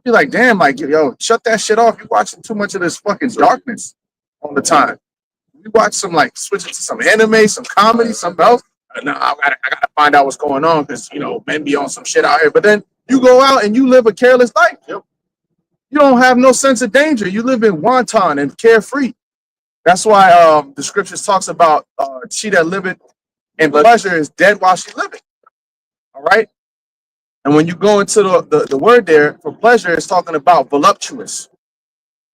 Be like, damn, like, yo, shut that shit off. You're watching too much of this fucking darkness all the time. We watch some, like, switch it to some anime, some comedy, something else. No, I gotta find out what's going on because, men be on some shit out here. But then you go out and you live a careless life. Yep. You don't have no sense of danger. You live in wanton and carefree. That's why the scriptures talks about she that liveth in pleasure is dead while she living. All right? And when you go into the word there for pleasure, it's talking about voluptuous.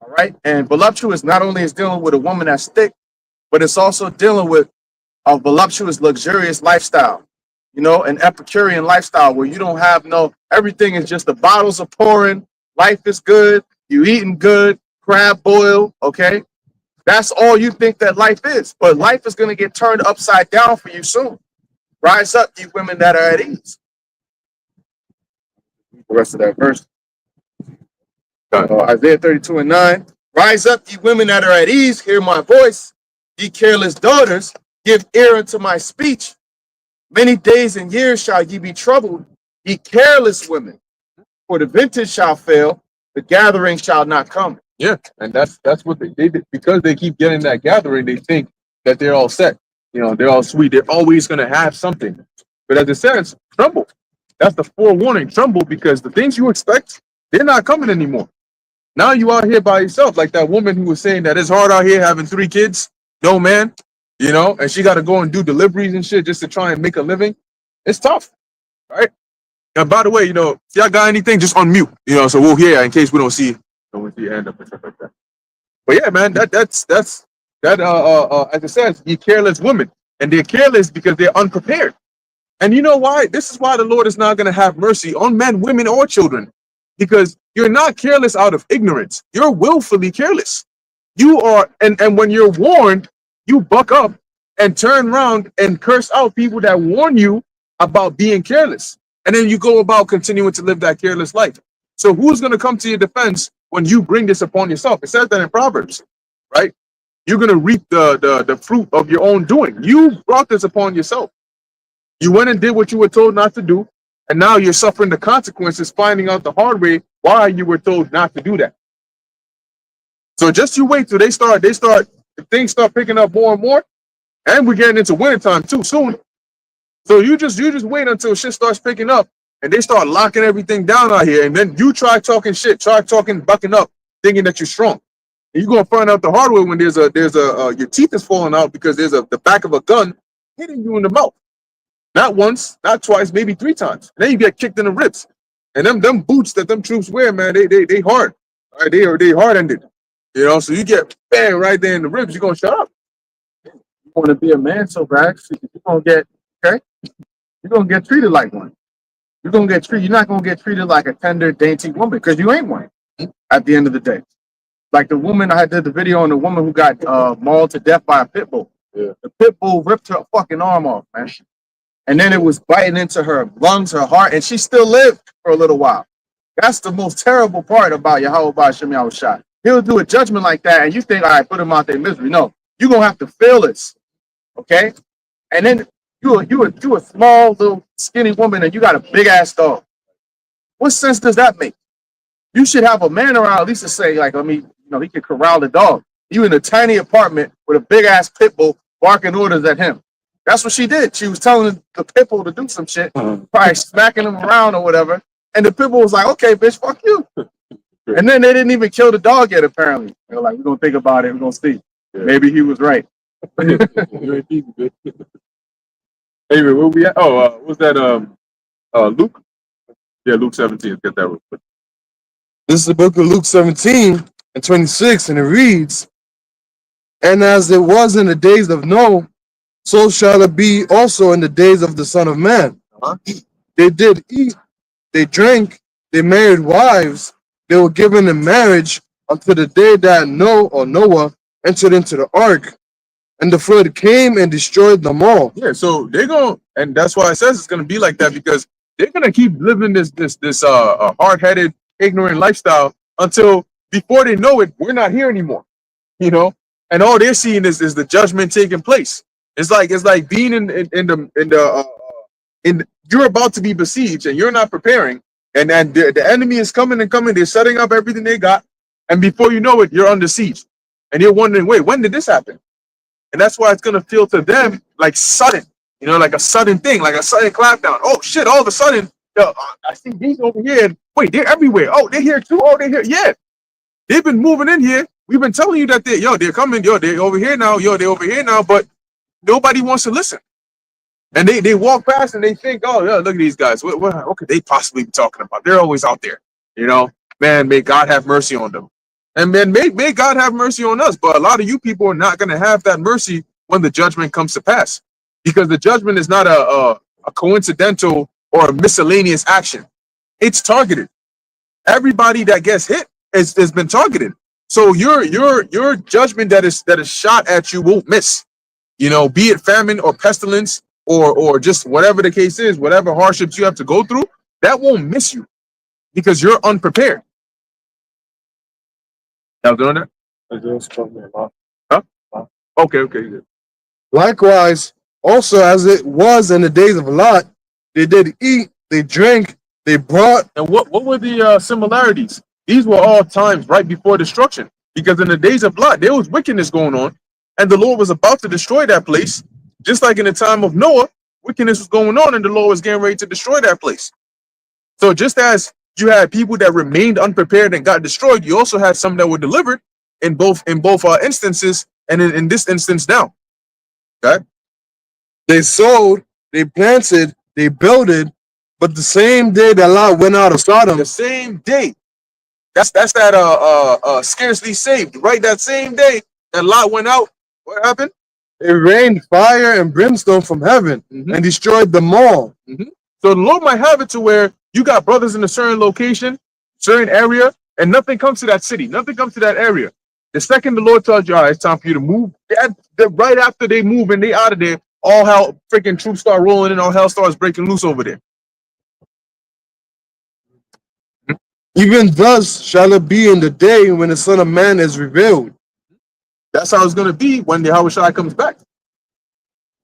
All right? And voluptuous not only is dealing with a woman that's thick, but it's also dealing with a voluptuous, luxurious lifestyle, an Epicurean lifestyle where you don't have everything is just the bottles are pouring, life is good, you eating good, crab boil, okay? That's all you think that life is. But life is going to get turned upside down for you soon. Rise up, you women that are at ease. The rest of that verse. Isaiah 32:9. Rise up, ye women that are at ease, hear my voice. Ye careless daughters, give ear unto my speech. Many days and years shall ye be troubled, ye careless women. For the vintage shall fail, the gathering shall not come. Yeah, and that's what they did. Because they keep getting that gathering, they think that they're all set. They're all sweet. They're always going to have something. But as it says, tremble. That's the forewarning. Tremble because the things you expect, they're not coming anymore. Now you out here by yourself, like that woman who was saying that it's hard out here having 3 kids, no man, and she got to go and do deliveries and shit just to try and make a living. It's tough, right? And by the way, if y'all got anything, just unmute. So we'll hear in case we don't see your hand up and stuff like that. But yeah, man, that's as it says, you careless women, and they're careless because they're unprepared. And you know why? This is why the Lord is not going to have mercy on men, women, or children, because you're not careless out of ignorance. You're willfully careless. You are, and when you're warned, you buck up and turn around and curse out people that warn you about being careless. And then you go about continuing to live that careless life. So who's going to come to your defense when you bring this upon yourself? It says that in Proverbs, right? You're going to reap the fruit of your own doing. You brought this upon yourself. You went and did what you were told not to do, and now you're suffering the consequences, finding out the hard way why you were told not to do that. So just you wait till things start picking up more and more, and we're getting into wintertime too soon. So you just wait until shit starts picking up, and they start locking everything down out here, and then you try talking shit, bucking up, thinking that you're strong. And you're gonna find out the hard way when there's a your teeth is falling out because there's the back of a gun hitting you in the mouth. Not once, not twice, maybe 3 times. And then you get kicked in the ribs. And them boots that them troops wear, man, they hard. All right, they hard ended. So you get bang right there in the ribs, you're gonna shut up. You want to be a man so bad, you're gonna get you're gonna get treated like one. You're not gonna get treated like a tender, dainty woman, because you ain't one at the end of the day. Like the woman, I did the video on the woman who got mauled to death by a pit bull. Yeah. The pit bull ripped her fucking arm off, man. And then it was biting into her lungs, her heart, and she still lived for a little while. That's the most terrible part about Yahweh Shem Yahushua. He'll do a judgment like that, and you think, all right, put them out their misery. No, you're gonna have to feel this, okay? And then you a small little skinny woman, and you got a big ass dog. What sense does that make? You should have a man around at least to say, like, he can corral the dog. You in a tiny apartment with a big ass pit bull barking orders at him. That's what she did. She was telling the pit bull to do some shit, probably smacking him around or whatever. And the pit bull was like, okay, bitch, fuck you. And then they didn't even kill the dog yet, apparently. They're like, we're going to think about it. We're going to see. Yeah. Maybe he was right. Hey, where we at? Oh, was that Luke? Yeah, Luke 17. Let's get that real quick. This is the book of Luke 17 and 26, and it reads, "And as it was in the days of Noah, so shall it be also in the days of the Son of Man. They did eat, they drank, they married wives, they were given in marriage until the day that Noah entered into the ark, and the flood came and destroyed them all." Yeah, so they're going, and that's why it says it's going to be like that, because they're going to keep living this hard-headed, ignorant lifestyle until before they know it, we're not here anymore, and all they're seeing is the judgment taking place. It's like being you're about to be besieged and you're not preparing, and then the enemy is coming and coming. They're setting up everything they got, and before you know it, you're under siege, and you're wondering, wait, when did this happen? And that's why it's gonna feel to them like sudden, like a sudden thing, like a sudden clapdown. Oh shit! All of a sudden, I see these over here. And wait, they're everywhere. Oh, they're here too. Oh, they're here. Yeah, they've been moving in here. We've been telling you that they're coming. They're over here now. They're over here now. But nobody wants to listen, and they walk past and they think, oh yeah, look at these guys. What could they possibly be talking about? They're always out there, Man, may God have mercy on them, and man, may God have mercy on us. But a lot of you people are not going to have that mercy when the judgment comes to pass, because the judgment is not a coincidental or a miscellaneous action. It's targeted. Everybody that gets hit has been targeted. So your judgment that is shot at you won't miss. Be it famine or pestilence or just whatever the case is, whatever hardships you have to go through, that won't miss you because you're unprepared. Y'all doing that? Huh? Okay. Likewise, also as it was in the days of Lot, they did eat, they drank, they brought. And what were the similarities? These were all times right before destruction, because in the days of Lot, there was wickedness going on, and the Lord was about to destroy that place. Just like in the time of Noah, wickedness was going on, and the Lord was getting ready to destroy that place. So just as you had people that remained unprepared and got destroyed, you also had some that were delivered in both instances, and in this instance now. Okay? They sowed, they planted, they builded, but the same day that Lot went out of Sodom, The same day. That's that scarcely saved. Right, that same day that Lot went out, what happened? it rained fire and brimstone from heaven and destroyed them all. So the Lord might have it to where you got brothers in a certain location, certain area, and nothing comes to that city, nothing comes to that area. The second the Lord tells you, all right, it's time for you to move, right after they move and they out of there, all hell freaking troops start rolling in, all hell starts breaking loose over there. Even thus shall it be in the day when the Son of Man is revealed. That's how it's going to be when the Yahushua comes back.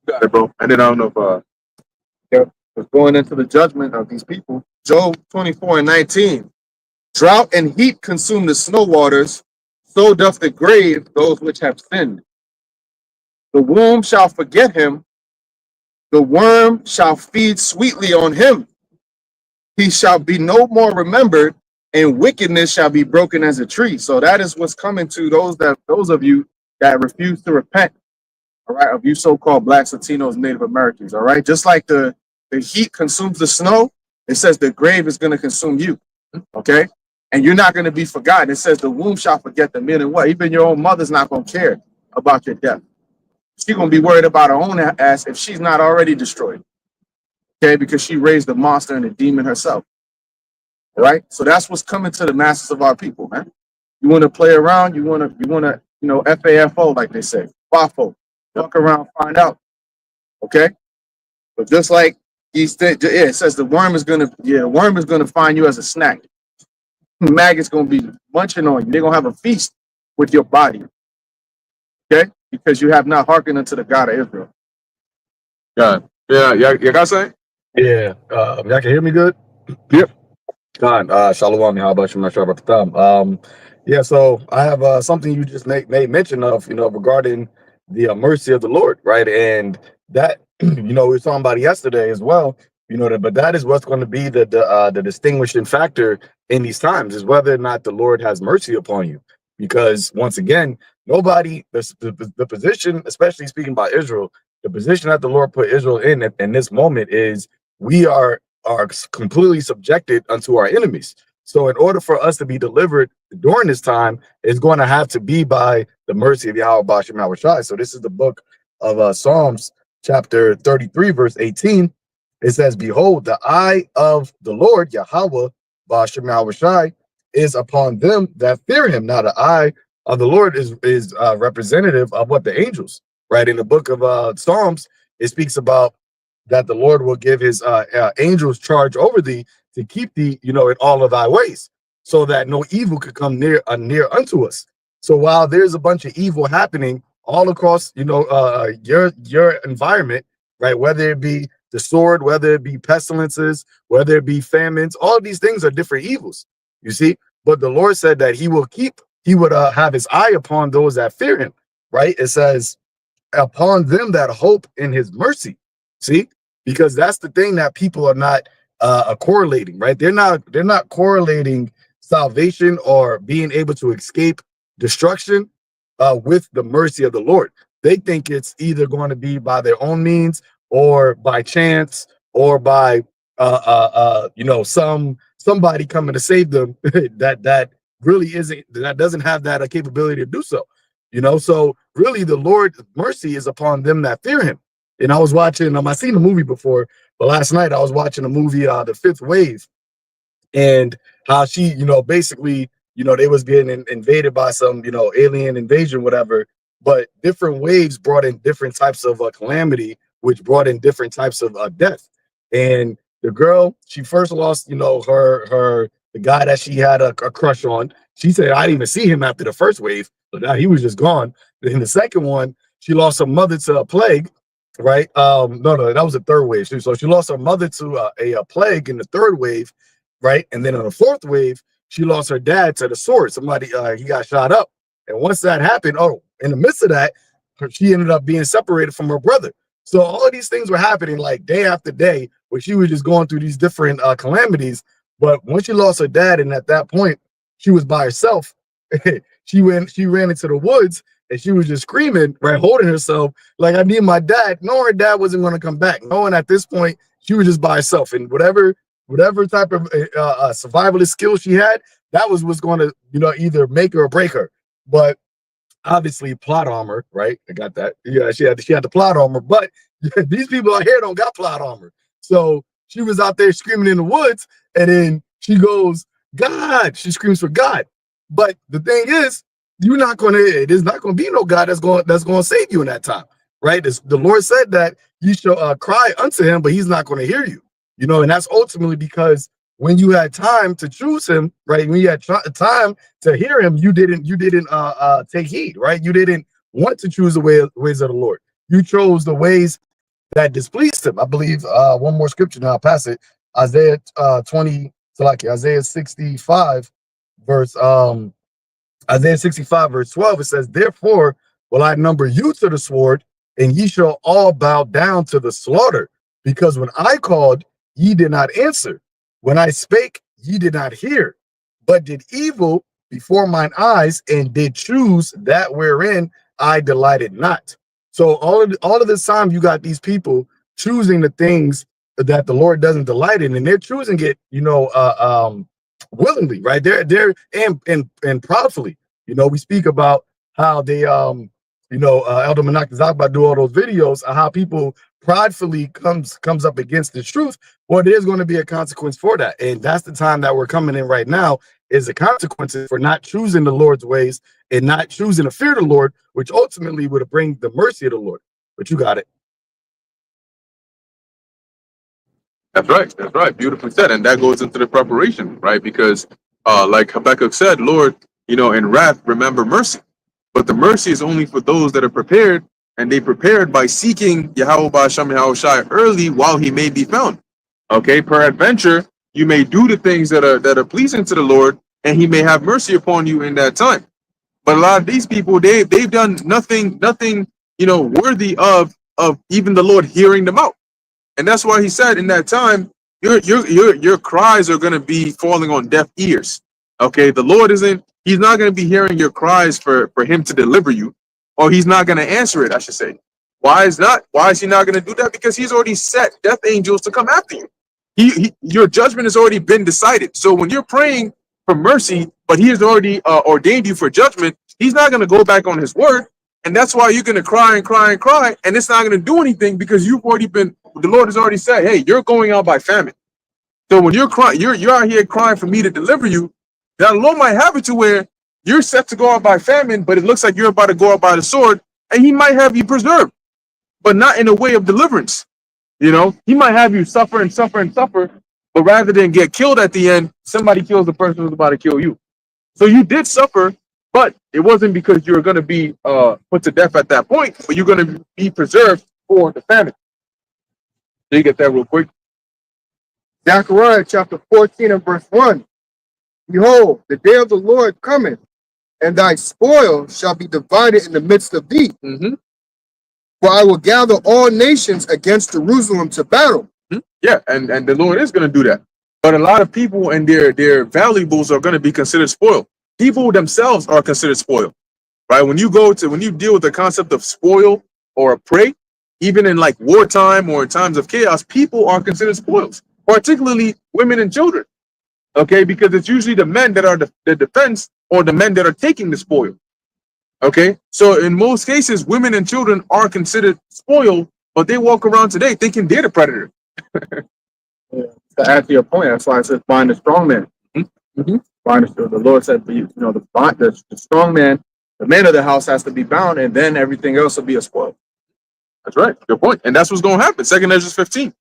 Got it, bro. And then I don't know if Going into the judgment of these people. Job 24:19. Drought and heat consume the snow waters, so doth the grave those which have sinned. The womb shall forget him, the worm shall feed sweetly on him. He shall be no more remembered, and wickedness shall be broken as a tree. So that is what's coming to those of you that refuse to repent, all right, of you so-called blacks, Latinos, Native Americans, all right? Just like the heat consumes the snow, it says the grave is going to consume you, okay? And you're not going to be forgotten. It says the womb shall forget the meaning what? Even your own mother's not going to care about your death. She's going to be worried about her own ass if she's not already destroyed, okay? Because she raised the monster and the demon herself, all right? So that's what's coming to the masses of our people, man. You want to play around, you want to, FAFO, like they say, FAFO, fuck around, find out, okay? But just like it says the worm is gonna find you as a snack. Maggots gonna be munching on you. They're gonna have a feast with your body. Okay? Because you have not hearkened unto the God of Israel. God. Yeah, you got something? Yeah, y'all can hear me good? Yep. God, Shalom, how about you? I'm not sure about the time. Yeah, so I have something you just made mention of, regarding the mercy of the Lord, right? And that, we were talking about it yesterday as well, but that is what's going to be the distinguishing factor in these times, is whether or not the Lord has mercy upon you. Because once again, nobody, the position, especially speaking about Israel, the position that the Lord put Israel in this moment is we are completely subjected unto our enemies. So in order for us to be delivered during this time, it's going to have to be by the mercy of Yahweh Ba'ashem Yahushai. So this is the book of Psalms chapter 33, verse 18. It says, behold, the eye of the Lord, Yahweh Ba'ashem Yahushai, is upon them that fear him. Now the eye of the Lord is representative of what? The angels, right? In the book of Psalms, it speaks about that the Lord will give his angels charge over thee to keep thee, in all of thy ways, so that no evil could come near unto us. So while there's a bunch of evil happening all across, your environment, right? Whether it be the sword, whether it be pestilences, whether it be famines, all of these things are different evils, you see. But the Lord said that he would have his eye upon those that fear him, right? It says, upon them that hope in his mercy. See, because that's the thing that people are not correlating, right? They're not correlating salvation or being able to escape destruction with the mercy of the Lord. They think it's either going to be by their own means or by chance or by somebody coming to save them that really doesn't have that capability to do so. So really the Lord's mercy is upon them that fear him. And I was watching, I seen the movie before, but last night I was watching a movie, The Fifth Wave, and how she, basically, they was getting invaded by some, alien invasion, whatever, but different waves brought in different types of calamity, which brought in different types of death. And the girl, she first lost, the guy that she had a crush on. She said, I didn't even see him after the first wave, but now he was just gone. In the second one, she lost her mother to a plague. Right? No, that was the third wave too. So she lost her mother to a plague in the third wave, right? And then in the fourth wave, she lost her dad to the sword. Somebody he got shot up. And once that happened, in the midst of that, she ended up being separated from her brother. So all of these things were happening like day after day, where she was just going through these different calamities. But when she lost her dad, and at that point she was by herself, she ran into the woods. And she was just screaming, right, holding herself like, I need my dad, knowing her dad wasn't going to come back, knowing at this point She was just by herself, and whatever type of survivalist skill she had, that was what's going to either make her or break her. But obviously plot armor, right? I got that. Yeah, she had the plot armor, but these people out here don't got plot armor. So she was out there screaming in the woods, and then she goes, God, she screams for God. But the thing is, it is not gonna be no God that's gonna save you in that time, right? The Lord said that you shall cry unto him, but he's not gonna hear you, and that's ultimately because when you had time to choose him, right? When you had time to hear him, you didn't take heed, right? You didn't want to choose the ways of the Lord. You chose the ways that displeased him. I believe one more scripture, now I'll pass it. Isaiah 20 to like Isaiah 65 verse Isaiah 65 verse 12. It says, therefore will I number you to the sword, and ye shall all bow down to the slaughter, because when I called, ye did not answer. When I spake, ye did not hear, but did evil before mine eyes, and did choose that wherein I delighted not. So all of this time, you got these people choosing the things that the Lord doesn't delight in, and they're choosing it, willingly, right? They're and proudly. We speak about how they Elder Menachizakba do all those videos of how people pridefully comes up against the truth. Well, there's going to be a consequence for that, and that's the time that we're coming in right now, is the consequences for not choosing the Lord's ways and not choosing to fear the Lord, which ultimately would bring the mercy of the Lord. But you got it. That's right. That's right. Beautifully said. And that goes into the preparation, right? Because like Habakkuk said, Lord, in wrath, remember mercy. But the mercy is only for those that are prepared, and they prepared by seeking Yahweh Ba'Shem Yahushai early while he may be found. Okay, peradventure, you may do the things that are pleasing to the Lord, and he may have mercy upon you in that time. But a lot of these people, they've done nothing, worthy of even the Lord hearing them out. And that's why he said in that time, your cries are going to be falling on deaf ears. Okay, the Lord he's not going to be hearing your cries for him to deliver you, or he's not going to answer it, I should say. Why is he not going to do that? Because he's already set death angels to come after you. Your judgment has already been decided. So when you're praying for mercy, but he has already ordained you for judgment, he's not going to go back on his word. And that's why you're going to cry and cry and cry, and it's not going to do anything, because the Lord has already said, hey, you're going out by famine. So when you're crying, you're out here crying for me to deliver you, the Lord might have it to where you're set to go out by famine, but it looks like you're about to go out by the sword, and he might have you preserved, but not in a way of deliverance. He might have you suffer and suffer and suffer, but rather than get killed at the end, somebody kills the person who's about to kill you. So you did suffer, but it wasn't because you were going to be put to death at that point, but you're going to be preserved for the famine. So you get that real quick. Zechariah chapter 14 and verse 1. Behold, the day of the Lord cometh, and thy spoil shall be divided in the midst of thee. Mm-hmm. For I will gather all nations against Jerusalem to battle. Mm-hmm. Yeah, and the Lord is going to do that. But a lot of people and their valuables are going to be considered spoiled. People themselves are considered spoiled, right? When you deal with the concept of spoil or prey, even in like wartime or in times of chaos, people are considered spoils, particularly women and children. Okay, because it's usually the men that are the defense, or the men that are taking the spoil. Okay, so in most cases, women and children are considered spoiled, but they walk around today thinking they're the predator. Yeah. To add to your point, that's why it says bind the strong man. Mm-hmm. Bind the Lord said, the strong man, the man of the house has to be bound, and then everything else will be a spoil. That's right, good point. And that's what's going to happen. 2 Ezra 15.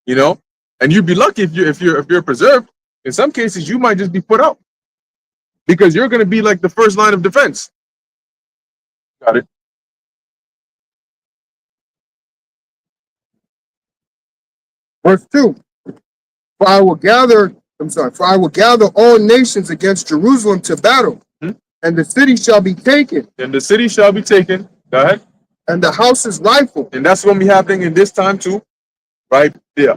And you'd be lucky if you're preserved. In some cases, you might just be put out, because you're going to be like the first line of defense. Got it. Verse 2. For I will gather all nations against Jerusalem to battle, and the city shall be taken. And the city shall be taken. Go ahead. And the houses rifled. And that's going to be happening in this time too, right?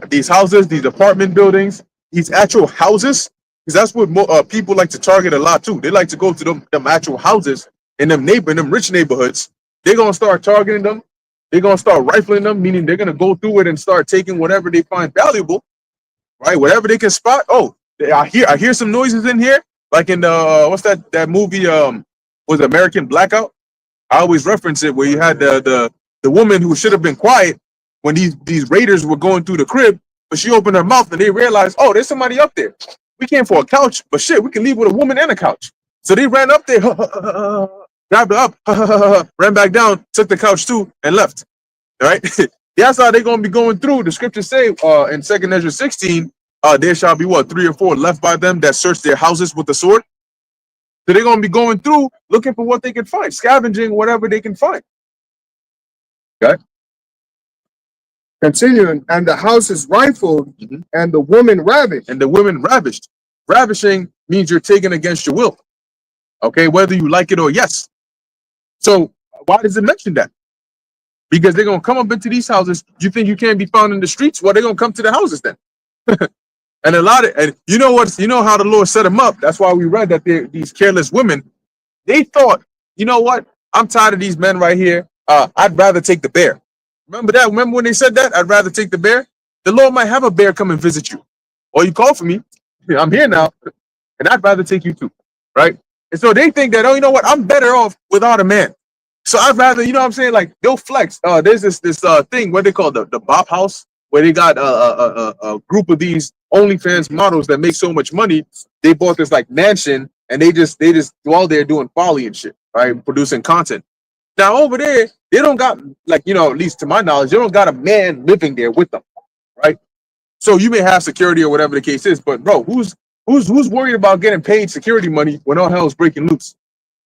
These houses, these apartment buildings, these actual houses, because that's what people like to target a lot too. They like to go to them actual houses in them rich neighborhoods. They're going to start targeting them, they're gonna start rifling them, meaning they're gonna go through it and start taking whatever they find valuable, right? Whatever they can spot. Oh, I hear some noises in here, like in the what's that movie? Was American Blackout? I always reference it where you had the woman who should have been quiet when these raiders were going through the crib, but she opened her mouth and they realized, oh, there's somebody up there. We came for a couch, but shit, we can leave with a woman and a couch. So they ran up there, grabbed her up, ran back down, took the couch too, and left. All right. That's how they're gonna be going through. The scriptures say in 2 Ezra 16, there shall be what 3 or 4 left by them that search their houses with the sword. So they're gonna be going through looking for what they can find, scavenging whatever they can find. Okay. Continuing, and the house is rifled, Mhm. and the woman ravished. And the women ravished. Ravishing means you're taken against your will. Okay, whether you like it or yes. So why does it mention that? Because they're gonna come up into these houses. You think you can't be found in the streets? Well, they're gonna come to the houses then. And you know how the Lord set them up. That's why we read that these careless women, they thought, you know what? I'm tired of these men right here. I'd rather take the bear. Remember that? Remember when they said that? I'd rather take the bear. The Lord might have a bear come and visit you, or you call for me. I'm here now, and I'd rather take you too, right? And so they think that, oh, you know what? I'm better off without a man. So I'd rather, you know what I'm saying? Like they'll flex. There's this thing, what they call the Bop House, where they got a group of these OnlyFans models that make so much money. They bought this like mansion, and they just dwell there doing folly and shit, right? Producing content. Now over there, they don't got, like, you know, at least to my knowledge, they don't got a man living there with them, right? So you may have security or whatever the case is, but bro, who's worried about getting paid security money when all hell's breaking loose?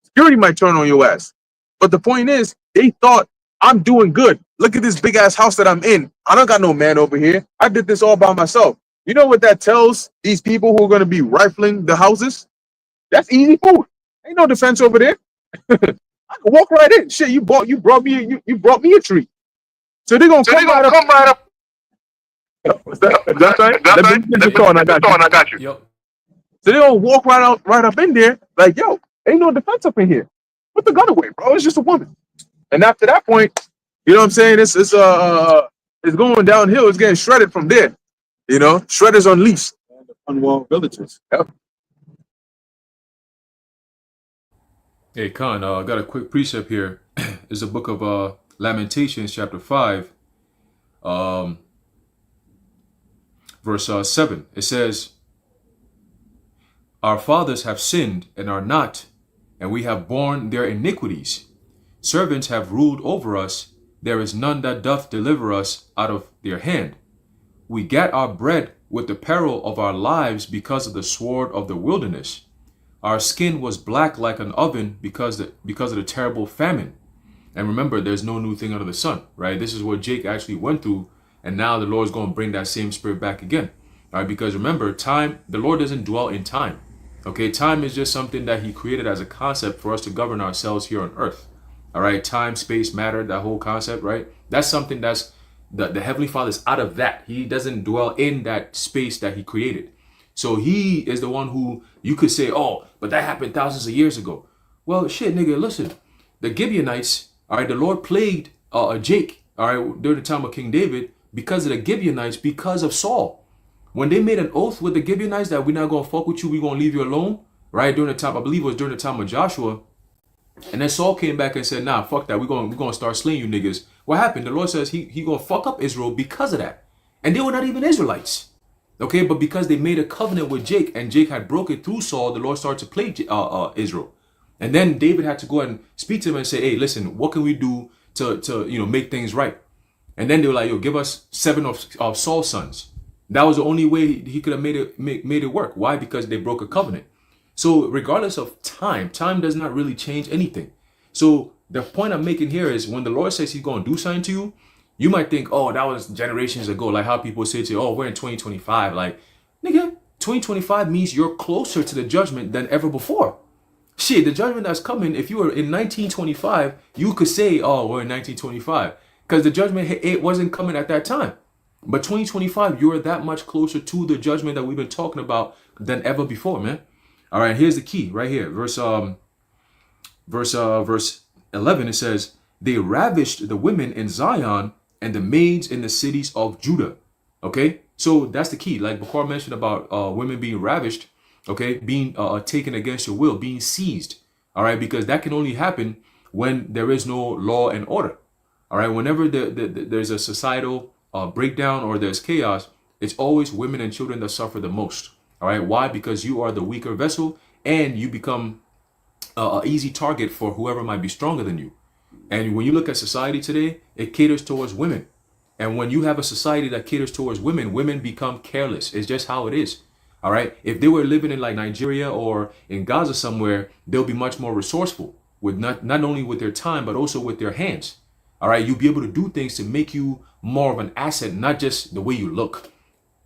Security might turn on your ass. But the point is, they thought, I'm doing good. Look at this big ass house that I'm in. I don't got no man over here. I did this all by myself. You know what that tells these people who are going to be rifling the houses? That's easy food. Ain't no defense over there. I can walk right in. Shit, you brought me a treat. So they're gonna come right up. Is that right? I got you. Yep. So they're gonna walk right up in there, like, yo, ain't no defense up in here. Put the gun away, bro. It's just a woman. And after that point, you know what I'm saying? It's going downhill. It's getting shredded from there. You know, shredders unleashed. Unwalled villages. Yep. Hey, Khan, I got a quick precept here. It's the book of Lamentations, chapter 5, verse 7. It says, our fathers have sinned and are not, and we have borne their iniquities. Servants have ruled over us. There is none that doth deliver us out of their hand. We get our bread with the peril of our lives because of the sword of the wilderness. Our skin was black like an oven because of the terrible famine. And remember, there's no new thing under the sun, right? This is what Jake actually went through. And now the Lord's going to bring that same spirit back again. All right, because remember, time, the Lord doesn't dwell in time. Okay, time is just something that he created as a concept for us to govern ourselves here on earth. All right, time, space, matter, that whole concept, right? That's something that's, the Heavenly Father is out of that. He doesn't dwell in that space that he created. So he is the one who you could say, oh, but that happened thousands of years ago. Well, shit, nigga, listen. The Gibeonites, all right, the Lord plagued Jake, all right, during the time of King David because of the Gibeonites, because of Saul. When they made an oath with the Gibeonites that we're not going to fuck with you, we're going to leave you alone, right? During the time, I believe it was during the time of Joshua. And then Saul came back and said, nah, fuck that. We're going to start slaying you niggas. What happened? The Lord says he going to fuck up Israel because of that. And they were not even Israelites. Okay, but because they made a covenant with Jake and Jake had broken through Saul, the Lord started to plague Israel. And then David had to go and speak to him and say, hey, listen, what can we do to make things right? And then they were like, yo, give us 7 of Saul's sons. That was the only way he could have made it work. Why? Because they broke a covenant. So regardless of time does not really change anything. So the point I'm making here is when the Lord says he's going to do something to you, you might think, oh, that was generations ago. Like how people say to you, oh, we're in 2025. Like, nigga, 2025 means you're closer to the judgment than ever before. Shit, the judgment that's coming, if you were in 1925, you could say, oh, we're in 1925. Because the judgment, it wasn't coming at that time. But 2025, you're that much closer to the judgment that we've been talking about than ever before, man. All right, here's the key right here. Verse 11, it says, they ravished the women in Zion and the maids in the cities of Judah. Okay, so that's the key. Like Bakar mentioned about women being ravished, okay, being taken against your will, being seized. All right, because that can only happen when there is no law and order. All right, whenever there's a societal breakdown or there's chaos, it's always women and children that suffer the most. All right, why? Because you are the weaker vessel and you become an easy target for whoever might be stronger than you. And when you look at society today, it caters towards women. And when you have a society that caters towards women, women become careless. It's just how it is. All right. If they were living in like Nigeria or in Gaza somewhere, they'll be much more resourceful with not only with their time, but also with their hands. All right. You'll be able to do things to make you more of an asset, not just the way you look.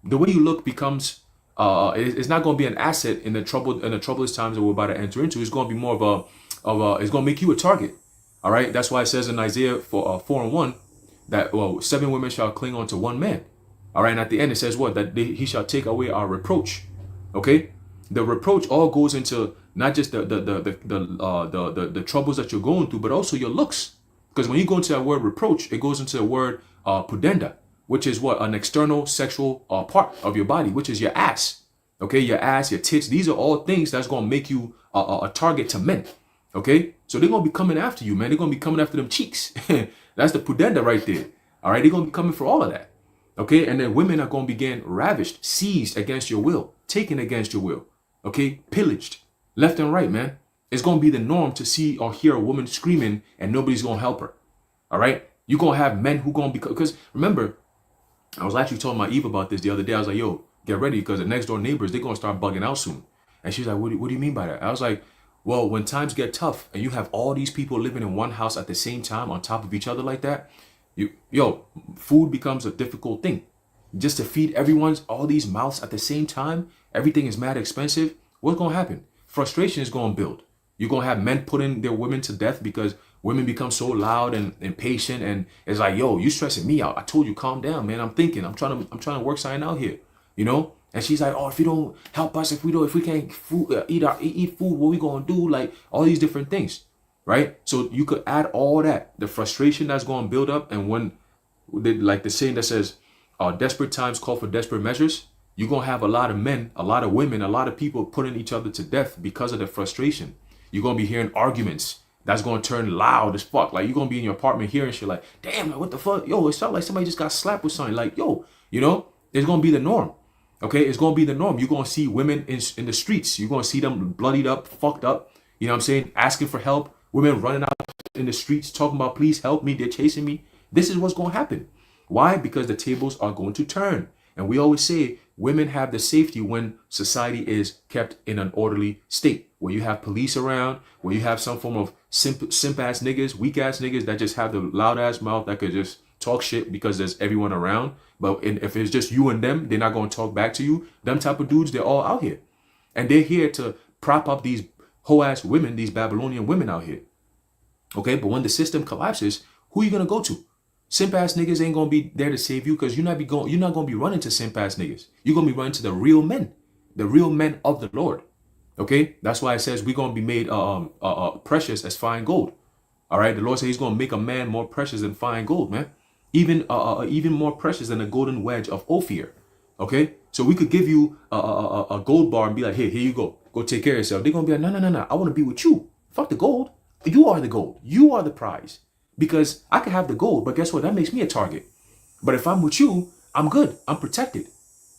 The way you look becomes it's not going to be an asset in the troublous times that we're about to enter into. It's going to be more of a it's going to make you a target. All right. That's why it says in Isaiah 4:1 that 7 women shall cling on to one man. All right. And at the end it says what? That he shall take away our reproach. Okay. The reproach all goes into not just the troubles that you're going through, but also your looks. Because when you go into that word reproach, it goes into the word pudenda, which is what? An external sexual part of your body, which is your ass. Okay, your ass, your tits. These are all things that's going to make you a target to men. Okay, so they're going to be coming after you, man. They're going to be coming after them cheeks. That's the pudenda right there. All right, they're going to be coming for all of that. Okay, and then women are going to begin ravished, seized against your will, taken against your will. Okay, pillaged left and right, man. It's going to be the norm to see or hear a woman screaming and nobody's going to help her. All right, you're going to have men who going to be, because remember, I was actually talking my Eve about this the other day. I was like, yo, get ready because the next door neighbors, they're going to start bugging out soon. And she's like, what do you mean by that? I was like, well, when times get tough and you have all these people living in one house at the same time on top of each other like that, food becomes a difficult thing. Just to feed all these mouths at the same time, everything is mad expensive. What's going to happen? Frustration is going to build. You're going to have men putting their women to death because women become so loud and impatient, and it's like, yo, you stressing me out. I told you, calm down, man. I'm trying to work something out here, And she's like, oh, if you don't help us, if we can't eat food, what we gonna do? Like all these different things, right? So you could add all that, the frustration that's going to build up, and when, like the saying that says, desperate times call for desperate measures. You're gonna have a lot of men, a lot of women, a lot of people putting each other to death because of the frustration. You're gonna be hearing arguments that's gonna turn loud as fuck. Like you're gonna be in your apartment hearing shit like, damn, like what the fuck? Yo, it sounds like somebody just got slapped with something. Like, yo, it's gonna be the norm. Okay, it's gonna be the norm. You're gonna see women in the streets. You're gonna see them bloodied up, fucked up, you know what I'm saying, asking for help. Women running out in the streets talking about, please help me, they're chasing me. This is what's gonna happen. Why? Because the tables are going to turn. And we always say women have the safety when society is kept in an orderly state, where you have police around, where you have some form of simp ass niggas, weak ass niggas that just have the loud ass mouth that could just talk shit because there's everyone around. But if it's just you and them, they're not going to talk back to you. Them type of dudes, they're all out here. And they're here to prop up these whole ass women, these Babylonian women out here. Okay, but when the system collapses, who are you going to go to? Simp ass niggas ain't gonna be there to save you, because you're not gonna be running to simp ass niggas. You're gonna be running to the real men of the Lord. Okay, that's why it says we're gonna be made precious as fine gold. All right, the Lord says He's gonna make a man more precious than fine gold, man. Even more precious than a golden wedge of Ophir. Okay, so we could give you a gold bar and be like, here you go take care of yourself. They're gonna be like, no, I want to be with you. Fuck the gold. You are the gold. You are the prize. Because I can have the gold, but guess what? That makes me a target. But if I'm with you, I'm good. I'm protected.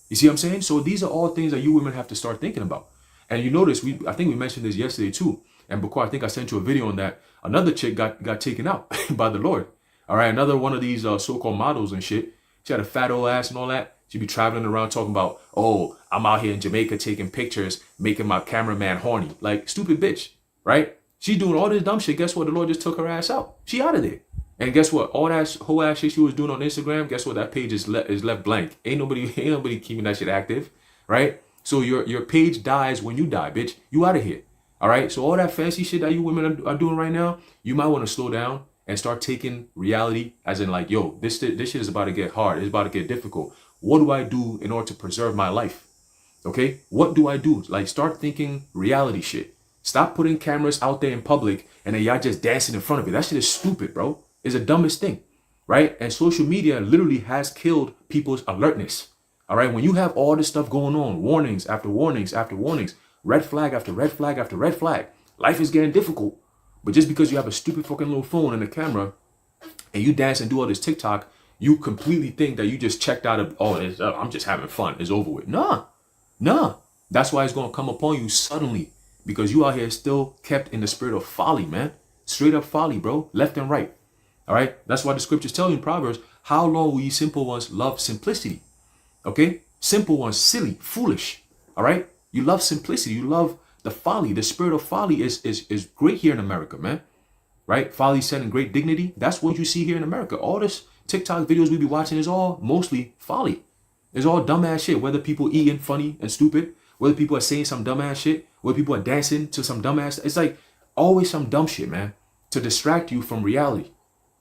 You see what I'm saying? So these are all things that you women have to start thinking about. And you notice, I think we mentioned this yesterday too. And before, I think I sent you a video on that. Another chick got taken out by the Lord. All right, another one of these so-called models and shit. She had a fat old ass and all that. She'd be traveling around talking about, oh, I'm out here in Jamaica taking pictures, making my cameraman horny. Like, stupid bitch, right? She's doing all this dumb shit. Guess what? The Lord just took her ass out. She out of there. And guess what? All that whole ass shit she was doing on Instagram, guess what? That page is left blank. Ain't nobody keeping that shit active, right? So your page dies when you die, bitch. You out of here. All right? So all that fancy shit that you women are doing right now, you might want to slow down and start taking reality as in like, yo, this shit is about to get hard. It's about to get difficult. What do I do in order to preserve my life? Okay? What do I do? Like, start thinking reality shit. Stop putting cameras out there in public and then y'all just dancing in front of it. That shit is stupid, bro. It's the dumbest thing, right? And social media literally has killed people's alertness. All right, when you have all this stuff going on, warnings after warnings after warnings, red flag after red flag after red flag, life is getting difficult. But just because you have a stupid fucking little phone and a camera and you dance and do all this TikTok, you completely think that you just checked out of, I'm just having fun. It's over with. Nah. That's why it's going to come upon you suddenly, because you out here still kept in the spirit of folly, man. Straight up folly, bro. Left and right. All right. That's why the scriptures tell you in Proverbs, how long will ye simple ones love simplicity? Okay. Simple ones, silly, foolish. All right. You love simplicity. You love the folly. The spirit of folly is great here in America, man. Right? Folly said in great dignity. That's what you see here in America. All this TikTok videos we be watching is all mostly folly. It's all dumbass shit. Whether people eating funny and stupid, whether people are saying some dumbass shit, whether people are dancing to some dumbass, it's like always some dumb shit, man, to distract you from reality.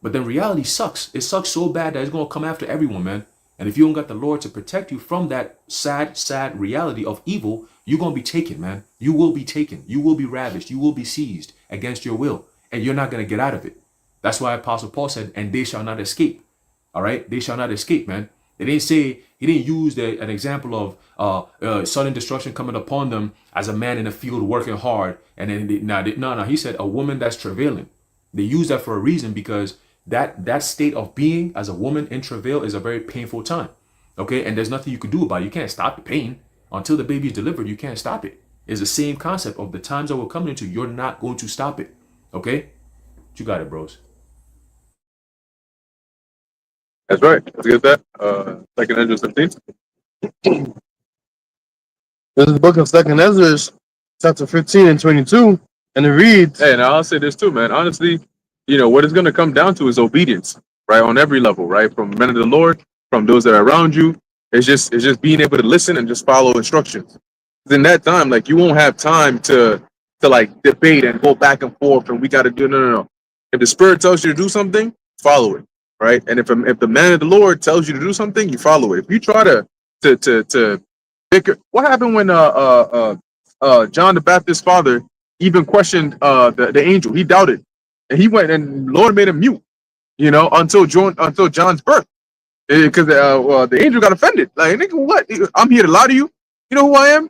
But then reality sucks. It sucks so bad that it's gonna come after everyone, man. And if you don't got the Lord to protect you from that sad reality of evil, you're gonna be taken, man. You will be taken. You will be ravished. You will be seized against your will, and you're not gonna get out of it. That's why Apostle Paul said, "And they shall not escape." All right, they shall not escape, man. They didn't say, he didn't use an example of sudden destruction coming upon them as a man in a field working hard. And then he said a woman that's travailing. They use that for a reason, because that state of being as a woman in travail is a very painful time. Okay, and there's nothing you can do about it. You can't stop the pain until the baby is delivered. You can't stop it. It's the same concept of the times that we're coming into. You're not going to stop it. Okay, you got it, bros. That's right. Let's get that. Second Ezra 17. This is the book of Second Ezra, chapter 15 and 22, and it reads. Hey, and I'll say this too, man. Honestly, what it's going to come down to is obedience, right? On every level, right? From men of the Lord, from those that are around you. It's just being able to listen and just follow instructions. In that time, like, you won't have time to like debate and go back and forth, and we got to do no. If the Spirit tells you to do something, follow it, right? And if the man of the Lord tells you to do something, you follow it. If you try to bicker, what happened when John the Baptist's father even questioned the angel? He doubted, and he went, and Lord made him mute, until John's birth, because the angel got offended. Like, nigga, what? I'm here to lie to you. You know who I am?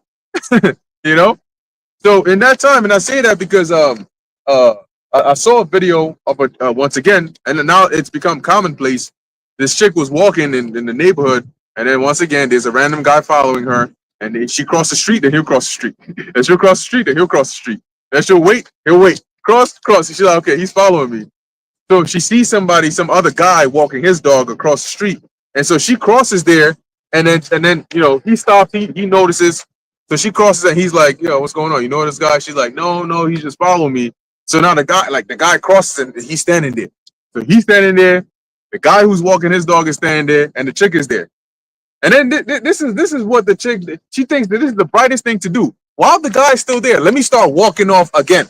So in that time, and I say that because I saw a video of once again, and now it's become commonplace. This chick was walking in the neighborhood, and then once again, there's a random guy following her, and then she crossed the street, then he'll cross the street. And she'll cross the street, then he'll cross the street. Then she'll wait, he'll wait. Cross. And she's like, okay, he's following me. So she sees some other guy walking his dog across the street. And so she crosses there, and then he stops, he notices. So she crosses and he's like, what's going on? You know this guy? She's like, no, he's just following me. So now the guy crosses and he's standing there. So he's standing there, the guy who's walking his dog is standing there, and the chick is there. And then this is what the chick, she thinks that this is the brightest thing to do. While the guy's still there, let me start walking off again.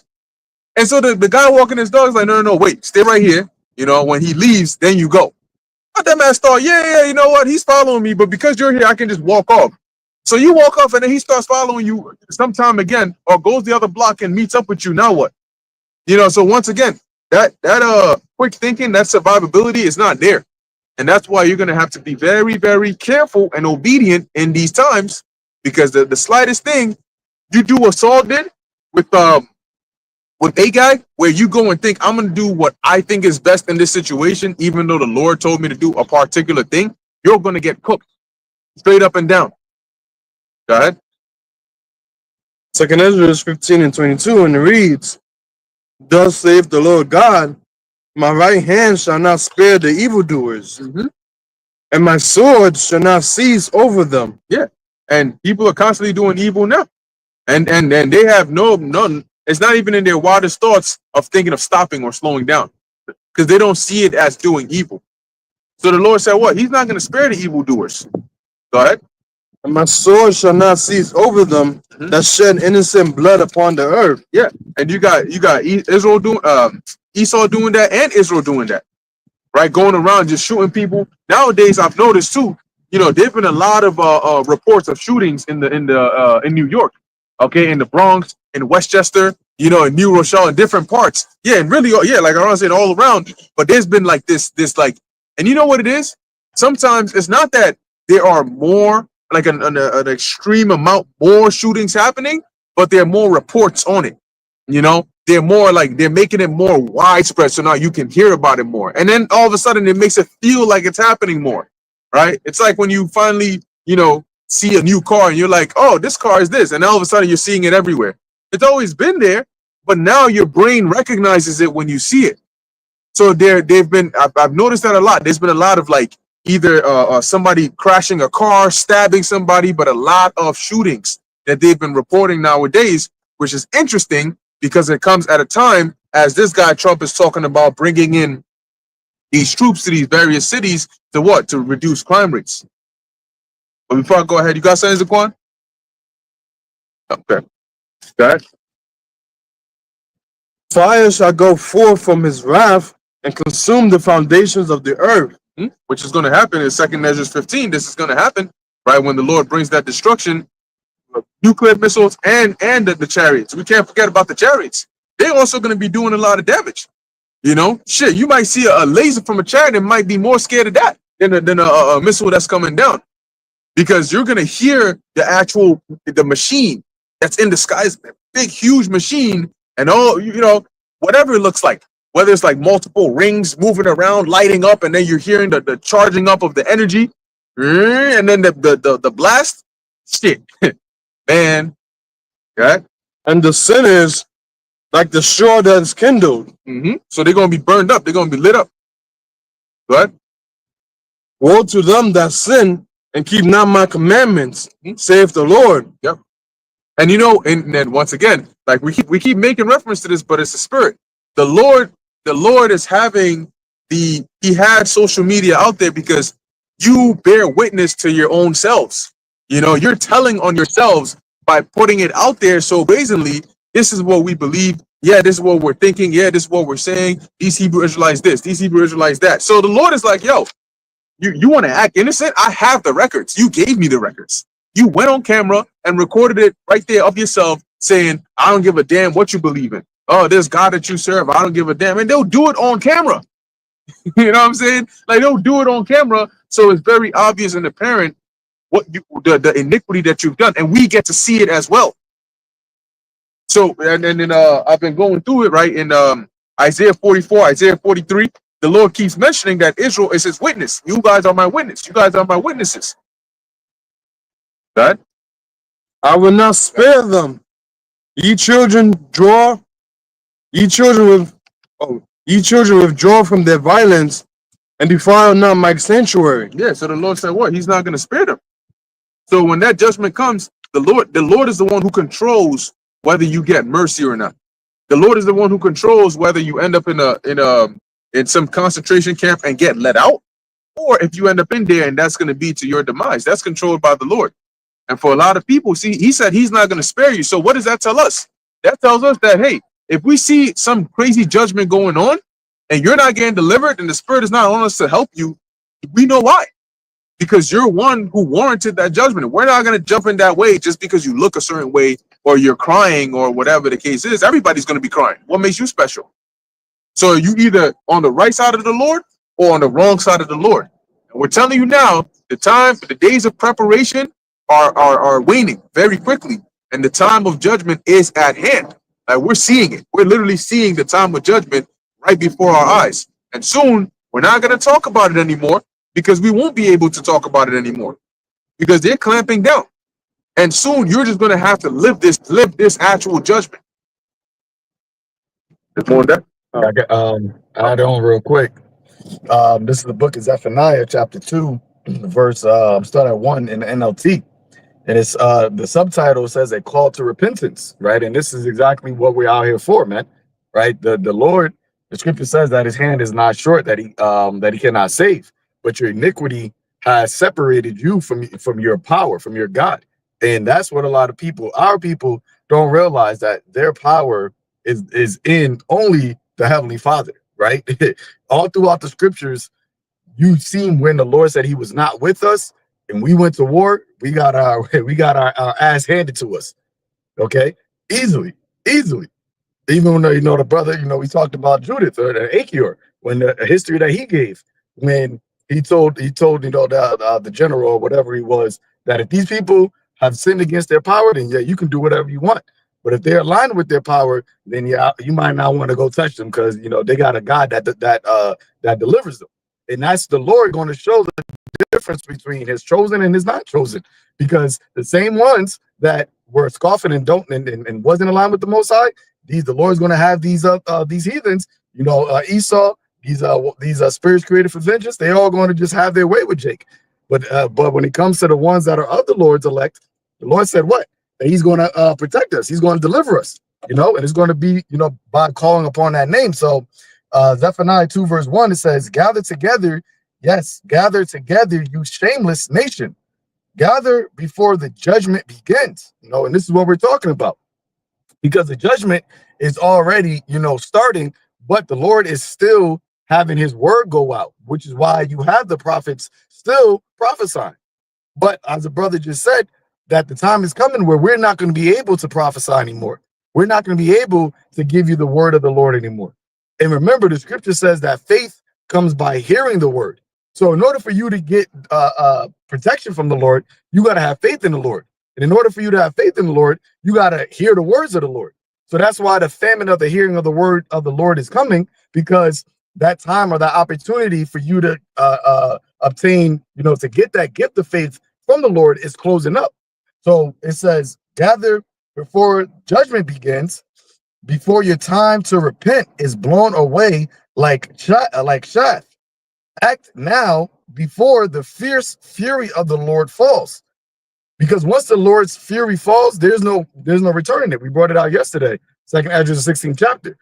And so the guy walking his dog is like, no, wait, stay right here. When he leaves, then you go. But that man thought, yeah, you know what? He's following me, but because you're here, I can just walk off. So you walk off, and then he starts following you sometime again, or goes the other block and meets up with you. Now what? So once again, that quick thinking, that survivability is not there. And that's why you're going to have to be very, very careful and obedient in these times, because the slightest thing you do what Saul did with Agag, where you go and think, I'm going to do what I think is best in this situation, even though the Lord told me to do a particular thing, you're going to get cooked straight up and down. Go ahead. Second Ezra 15 and 22, and it reads, thus saith the Lord God, my right hand shall not spare the evildoers, and my sword shall not cease over them. Yeah, and people are constantly doing evil now, and they have none. It's not even in their wildest thoughts of thinking of stopping or slowing down, because they don't see it as doing evil. So the Lord said, what? He's not going to spare the evildoers. Go ahead. And my sword shall not cease over them that shed innocent blood upon the earth. Yeah, and you got Israel doing Esau doing that, and Israel doing that, right? Going around just shooting people. Nowadays, I've noticed too. There've been a lot of reports of shootings in New York, okay, in the Bronx, in Westchester, you know, in New Rochelle, in different parts. Yeah, and really, yeah, like I was saying, all around. But there's been like this like, and you know what it is? Sometimes it's not that there are more, like an extreme amount more shootings happening, but there are more reports on it. You know, they're more like they're making it more widespread, so now you can hear about it more. And then all of a sudden, it makes it feel like it's happening more, right? It's like when you finally, you know, see a new car and you're like, oh, this car is this, and all of a sudden you're seeing it everywhere. It's always been there, but now your brain recognizes it when you see it. So they've been. I've noticed that a lot. There's been a lot of like either somebody crashing a car, stabbing somebody, but a lot of shootings that they've been reporting nowadays, which is interesting because it comes at a time as this guy Trump is talking about bringing in these troops to these various cities to what? To reduce crime rates. But before I go ahead, you got something, Zaquan? Okay. Go ahead. Fire shall go forth from his wrath and consume the foundations of the earth. Which is going to happen in 2 Measures 15. This is going to happen, right, when the Lord brings that destruction of nuclear missiles and the chariots. We can't forget about the chariots. They're also going to be doing a lot of damage. You know, shit, you might see a laser from a chariot and might be more scared of that than a missile that's coming down. Because you're going to hear the machine that's in the skies, big, huge machine, and all, you know, whatever it looks like, whether it's like multiple rings moving around, lighting up, and then you're hearing the charging up of the energy, and then the blast, shit, man, right? And the sin is like the straw that is kindled. So they're going to be burned up. They're going to be lit up. Go ahead. Woe to them that sin and keep not my commandments, saith the Lord. Yep. And you know, and then once again, like we keep making reference to this, but it's the Spirit. The Lord is having he had social media out there because you bear witness to your own selves. You know, you're telling on yourselves by putting it out there so brazenly. This is what we believe. Yeah, this is what we're thinking. Yeah, this is what we're saying. These Hebrew Israelites this, these Hebrew Israelites that. So the Lord is like, yo, you want to act innocent? I have the records. You gave me the records. You went on camera and recorded it right there of yourself saying, I don't give a damn what you believe in. Oh, this God that you serve, I don't give a damn. And they'll do it on camera. You know what I'm saying? Like, they'll do it on camera. So it's very obvious and apparent what the iniquity that you've done. And we get to see it as well. So, and then I've been going through it, right? In Isaiah 44, Isaiah 43, the Lord keeps mentioning that Israel is his witness. You guys are my witness. You guys are my witnesses. God? I will not spare them. Ye children withdraw from their violence and defile not my sanctuary. Yeah, so the Lord said what? He's not going to spare them. So when that judgment comes, the Lord is the one who controls whether you get mercy or not. The Lord is the one who controls whether you end up in some concentration camp and get let out, or if you end up in there and that's going to be to your demise. That's controlled by the Lord. And for a lot of people, see, he said he's not going to spare you. So what does that tell us? That tells us that, hey, if we see some crazy judgment going on and you're not getting delivered and the Spirit is not on us to help you, we know why. Because you're one who warranted that judgment. We're not going to jump in that way just because you look a certain way or you're crying or whatever the case is. Everybody's going to be crying. What makes you special? So are you either on the right side of the Lord or on the wrong side of the Lord? And we're telling you now, the days of preparation are waning very quickly, and the time of judgment is at hand. Like, we're seeing it. We're literally seeing the time of judgment right before our eyes. And soon we're not going to talk about it anymore because we won't be able to talk about it anymore because they're clamping down. And soon you're just going to have to live this actual judgment. There's more than that. Add on real quick. This is the book of Zephaniah, chapter 2, verse start at 1 in the NLT. And it's the subtitle says a call to repentance, right? And this is exactly what we're out here for, man. Right? The Lord, the scripture says that his hand is not short, that he cannot save, but your iniquity has separated you from your power, from your God. And that's what a lot of people, our people, don't realize, that their power is in only the Heavenly Father, right? All throughout the scriptures, you've seen when the Lord said he was not with us and we went to war, we got our ass handed to us, okay? Easily. easily. Even when the brother, we talked about Judith or Achior, when the history that he gave, when he told the general or whatever he was, that if these people have sinned against their power, then yeah, you can do whatever you want. But if they're aligned with their power, then yeah, you might not want to go touch them, because they got a God that delivers them, and that's the Lord going to show the difference between his chosen and his not chosen, because the same ones that were scoffing and don't and wasn't aligned with the Most High, the Lord's going to have these heathens, Esau, these spirits created for vengeance. They all going to just have their way with Jake. But when it comes to the ones that are of the Lord's elect, the Lord said what? That he's going to protect us. He's going to deliver us. And it's going to be by calling upon that name. So Zephaniah 2 verse 1, it says, gather together, yes, gather together, you shameless nation. Gather before the judgment begins. And this is what we're talking about, because the judgment is already starting, but the Lord is still having his word go out, which is why you have the prophets still prophesying. But as the brother just said, that the time is coming where we're not going to be able to prophesy anymore. We're not going to be able to give you the word of the Lord anymore. And remember, the scripture says that faith comes by hearing the word. So in order for you to get protection from the Lord, you got to have faith in the Lord. And in order for you to have faith in the Lord, you got to hear the words of the Lord. So that's why the famine of the hearing of the word of the Lord is coming, because that time or that opportunity for you to obtain, to get that gift of faith from the Lord is closing up. So it says, gather before judgment begins, before your time to repent is blown away like chaff. Act now before the fierce fury of the Lord falls. Because once the Lord's fury falls, there's no returning it. We brought it out yesterday, 2nd Ezra 16th chapter.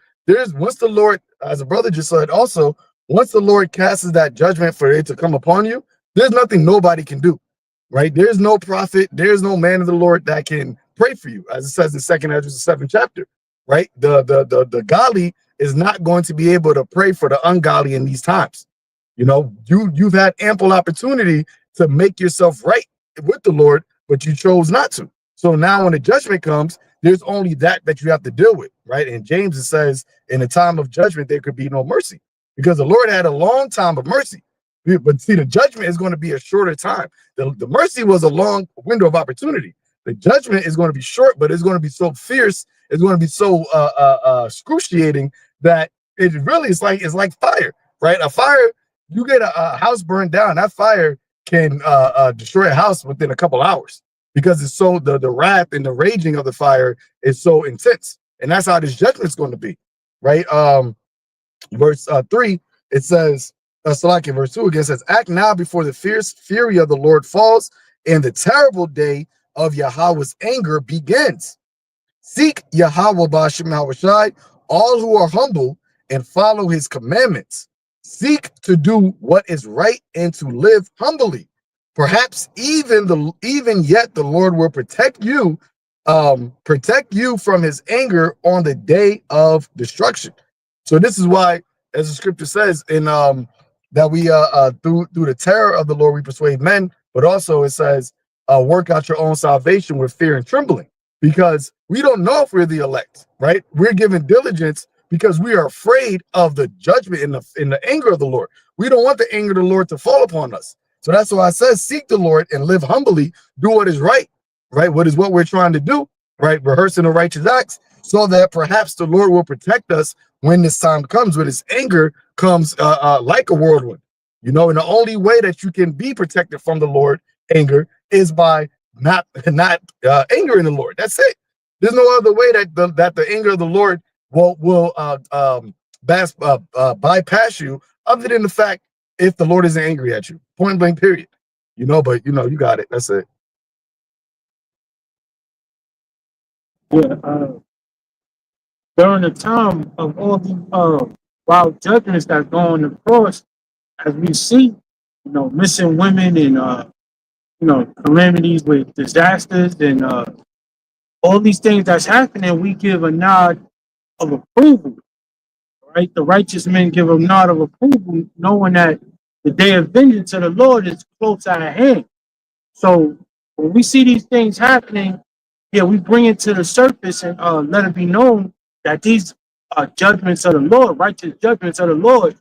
Once the Lord, as a brother just said also, once the Lord casts that judgment for it to come upon you, there's nothing nobody can do, right? There's no prophet, there's no man of the Lord that can pray for you, as it says in 2nd Ezra 7th chapter, right? The godly is not going to be able to pray for the ungodly in these times. You've had ample opportunity to make yourself right with the Lord, but you chose not to. So now when the judgment comes, there's only that you have to deal with, right? In James, it says, in the time of judgment, there could be no mercy, because the Lord had a long time of mercy. But see, the judgment is going to be a shorter time. The mercy was a long window of opportunity. The judgment is going to be short, but it's going to be so fierce. It's going to be so excruciating that it really is like fire, right? A fire, you get a house burned down, that fire can destroy a house within a couple hours, because it's so the wrath and the raging of the fire is so intense. And that's how this judgment is going to be, right? Verse 3, it says, verse 2 again says, act now before the fierce fury of the Lord falls and the terrible day of Yahweh's anger begins. Seek Yahweh B'Hashem Hawashai, all who are humble, and follow his commandments. Seek to do what is right and to live humbly. Perhaps even yet the Lord will protect you from his anger on the day of destruction. So this is why, as the scripture says, in that we through the terror of the Lord we persuade men, but also it says, work out your own salvation with fear and trembling, because we don't know if we're the elect, right? We're given diligence because we are afraid of the judgment in the anger of the Lord. We don't want the anger of the Lord to fall upon us. So that's why I says, seek the Lord and live humbly, do what is right, what we're trying to do, right? Rehearsing the righteous acts, so that perhaps the Lord will protect us when this time comes, when his anger comes like a whirlwind. And the only way that you can be protected from the Lord anger is by not angering the Lord. That's it. There's no other way that the anger of the Lord will bypass you, other than the fact if the Lord isn't angry at you. Point blank, period. But you got it. That's it. Yeah, during the time of all the wild judgments that's going across, as we see, missing women and calamities with disasters and all these things that's happening, we give a nod of approval, right? The righteous men give a nod of approval, knowing that the day of vengeance of the Lord is close at hand. So when we see these things happening, yeah, we bring it to the surface and let it be known that these are judgments of the Lord, righteous judgments of the Lord.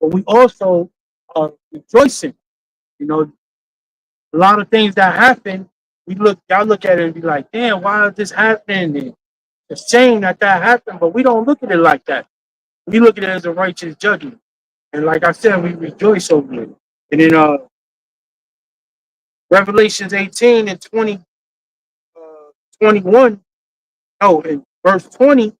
But we also are rejoicing. You know, a lot of things that happen, y'all look at it and be like, damn, why is this happening? And it's a shame that that happened, but we don't look at it like that. We look at it as a righteous judgment. And like I said, we rejoice over it. And in Revelations 18 and 21, oh, in verse 20,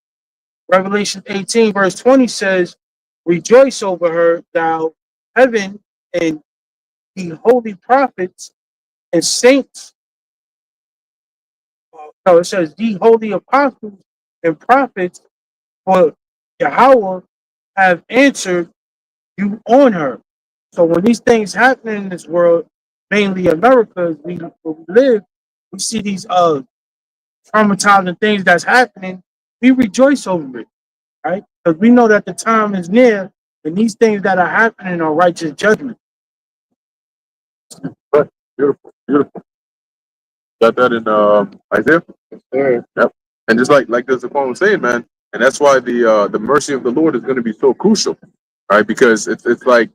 Revelation 18, verse 20 says, rejoice over her, thou heaven, and the holy prophets and saints. No, it says, the holy apostles and prophets, for Yahweh have answered you on her. So when these things happen in this world, mainly America, where we live, we see these traumatizing things that's happening. We rejoice over it, right? Because we know that the time is near, and these things that are happening are righteous judgment. Right. Beautiful. Beautiful. Got that in Isaiah? Yeah. Yep. And just like the Zaquan was saying, man, and that's why the mercy of the Lord is going to be so crucial, right? Because it's like,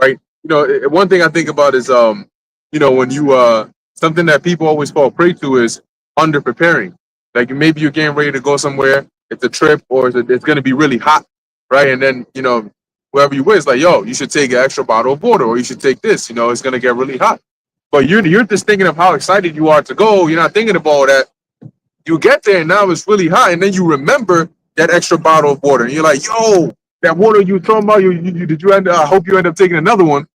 right, one thing I think about is when you something that people always fall prey to is under preparing. Like maybe you're getting ready to go somewhere, it's a trip, or it's going to be really hot, right? And then whoever you with is like, yo, you should take an extra bottle of water, or you should take this. It's going to get really hot. But you're just thinking of how excited you are to go. You're not thinking about all that. You get there and now it's really hot, and then you remember that extra bottle of water, and you're like, yo, that water you were talking about, I hope you end up taking another one.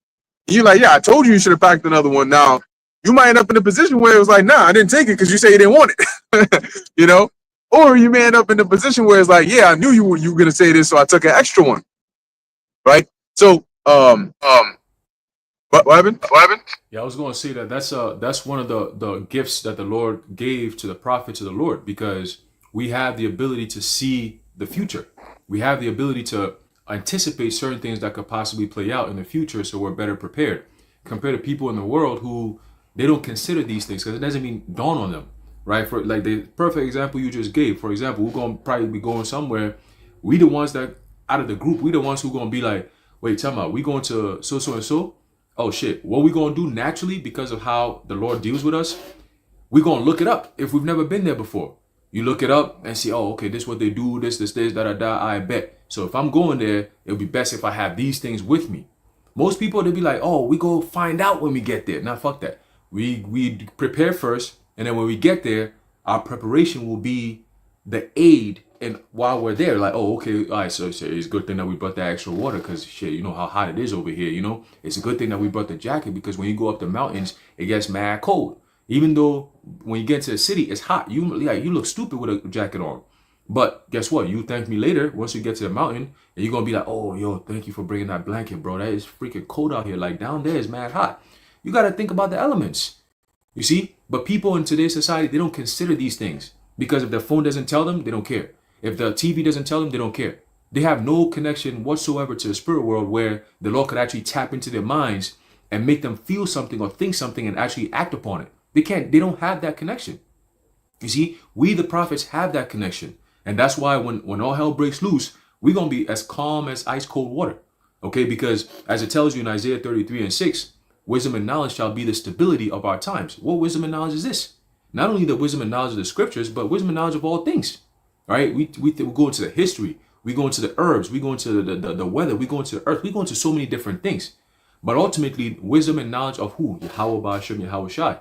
And you're like, yeah, I told you should have packed another one. Now you might end up in a position where it was like, nah, I didn't take it because you say you didn't want it. Or you may end up in a position where it's like, yeah, I knew you were gonna say this, so I took an extra one, right? So what happened? Yeah, I was going to say that's one of the gifts that the Lord gave to the prophets of the Lord, because we have the ability to see the future. We have the ability to anticipate certain things that could possibly play out in the future, so we're better prepared compared to people in the world who they don't consider these things because it doesn't even dawn on them, right? For like the perfect example you just gave, for example, we're going to probably be going somewhere. We the ones that out of the group, we the ones who going to be like, wait, tell me, we going to so and so. Oh shit, what we gonna do naturally because of how the Lord deals with us? We gonna look it up if we've never been there before. You look it up and see, oh, okay, this is what they do, this, I bet. So if I'm going there, it'll be best if I have these things with me. Most people, they'll be like, oh, we go find out when we get there. Nah, fuck that. We prepare first, and then when we get there, our preparation will be the aid. And while we're there, like, oh, okay, all right, so it's a good thing that we brought that extra water because shit, you know how hot it is over here, It's a good thing that we brought the jacket because when you go up the mountains, it gets mad cold. Even though when you get to the city, it's hot. You look stupid with a jacket on. But guess what? You thank me later once you get to the mountain, and you're gonna be like, oh, yo, thank you for bringing that blanket, bro. That is freaking cold out here. Like down there is mad hot. You gotta think about the elements. You see? But people in today's society, they don't consider these things because if their phone doesn't tell them, they don't care. If the TV doesn't tell them, they don't care. They have no connection whatsoever to the spirit world where the Lord could actually tap into their minds and make them feel something or think something and actually act upon it. They don't have that connection. You see, we the prophets have that connection. And that's why when all hell breaks loose, we're going to be as calm as ice cold water. Okay, because as it tells you in Isaiah 33:6, wisdom and knowledge shall be the stability of our times. What wisdom and knowledge is this? Not only the wisdom and knowledge of the scriptures, but wisdom and knowledge of all things. Right? We go into the history, we go into the herbs, we go into the weather, we go into the earth, we go into so many different things. But ultimately, wisdom and knowledge of who? Yahweh Ba'ashem Yahweh Shai.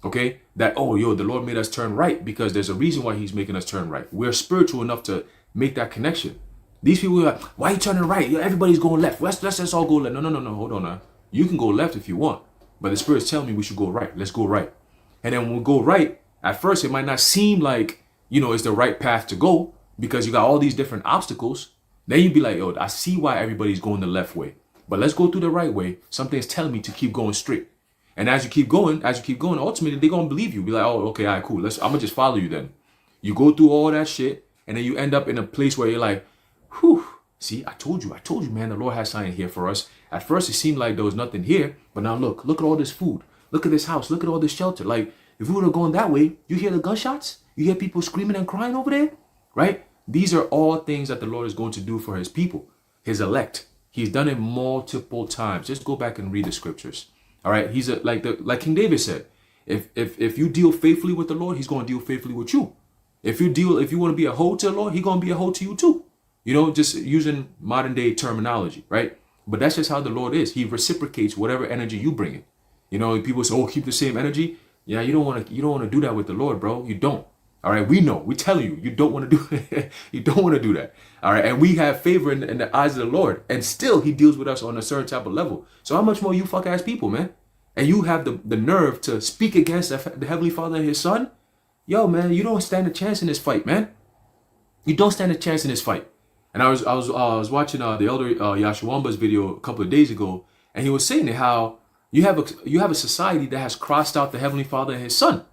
Okay? That, oh, yo, the Lord made us turn right because there's a reason why he's making us turn right. We're spiritual enough to make that connection. These people are like, why are you turning right? Yo, everybody's going left. Let's all go left. No. Hold on now. You can go left if you want. But the Spirit's telling me we should go right. Let's go right. And then when we go right, at first it might not seem like, it's the right path to go because you got all these different obstacles. Then you'd be like, yo, I see why everybody's going the left way. But let's go through the right way. Something's telling me to keep going straight. And as you keep going, ultimately they're gonna believe you. Be like, oh, okay, all right, cool. I'm gonna just follow you then. You go through all that shit, and then you end up in a place where you're like, whew, see, I told you, man, the Lord has something here for us. At first it seemed like there was nothing here, but now look at all this food. Look at this house, look at all this shelter. Like, if we would have gone that way, you hear the gunshots, you hear people screaming and crying over there, right? These are all things that the Lord is going to do for his people, his elect. He's done it multiple times. Just go back and read the scriptures. All right. He's like King David said, if you deal faithfully with the Lord, he's going to deal faithfully with you. If you want to be a hoe to the Lord, he's going to be a hoe to you too. You know, just using modern day terminology, right? But that's just how the Lord is. He reciprocates whatever energy you bring in. You know, people say, "Oh, keep the same energy." Yeah, you don't want to do that with the Lord, bro. You don't. All right, we know. We tell you, you don't want to do it. You don't want to do that. All right, and we have favor in the eyes of the Lord, and still He deals with us on a certain type of level. So how much more you fuck ass people, man? And you have the nerve to speak against the Heavenly Father and His Son? Yo, man, you don't stand a chance in this fight, man. You don't stand a chance in this fight. And I was watching the elder Yashuamba's video a couple of days ago, and he was saying how you have a society that has crossed out the Heavenly Father and His Son,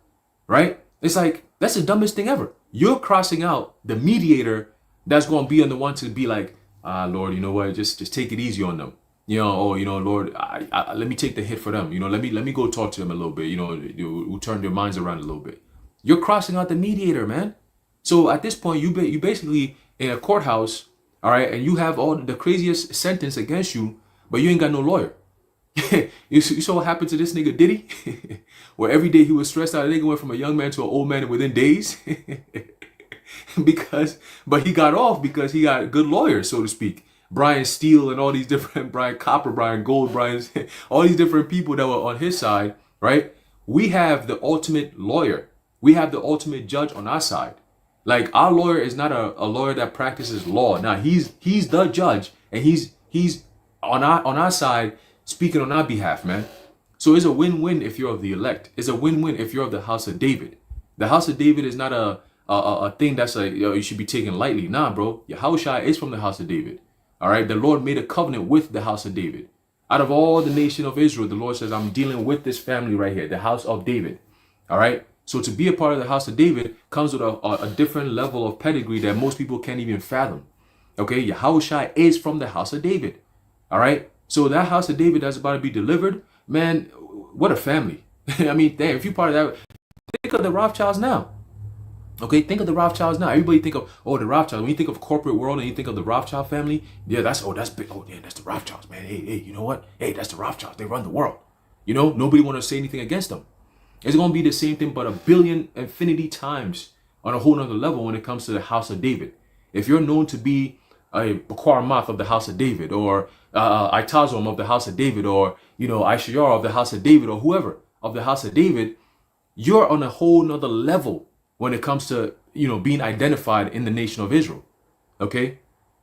right? It's like, that's the dumbest thing ever. You're crossing out the mediator that's going to be on the one to be like, Lord, you know what? Just take it easy on them. You know, oh, you know, Lord, let me take the hit for them. You know, let me go talk to them a little bit. You know, we'll turn their minds around a little bit. You're crossing out the mediator, man. So at this point, you basically in a courthouse, all right, and you have all the craziest sentence against you, but you ain't got no lawyer. You saw what happened to this nigga Diddy? Where every day he was stressed out. The nigga went from a young man to an old man within days. But he got off because he got good lawyers, so to speak. Brian Steele and all these different, Brian Copper, Brian Gold, all these different people that were on his side, right? We have the ultimate lawyer. We have the ultimate judge on our side. Like, our lawyer is not a lawyer that practices law. Now, he's the judge, and he's on our side speaking on our behalf, man. So it's a win-win if you're of the elect. It's a win-win if you're of the house of David. The house of David is not a thing that's you should be taken lightly. Nah, bro. Yahushua is from the house of David. All right. The Lord made a covenant with the house of David. Out of all the nation of Israel, the Lord says, I'm dealing with this family right here, the house of David. All right. So to be a part of the house of David comes with a different level of pedigree that most people can't even fathom. Okay. Yahushua is from the house of David. All right. So that house of David that's about to be delivered, man, what a family. I mean, damn, if you're part of that, think of the Rothschilds now. Okay, think of the Rothschilds now. Everybody think of, oh, the Rothschilds. When you think of corporate world and you think of the Rothschild family, yeah, that's big. Oh, yeah, that's the Rothschilds, man. Hey, you know what? Hey, that's the Rothschilds. They run the world. You know, nobody want to say anything against them. It's going to be the same thing, but a billion infinity times on a whole nother level when it comes to the house of David. If you're known to be a Bakar Math of the house of David, or Itazom of the house of David, or, you know, Aishayar of the house of David, or whoever of the house of David, you're on a whole nother level when it comes to, you know, being identified in the nation of Israel. Okay.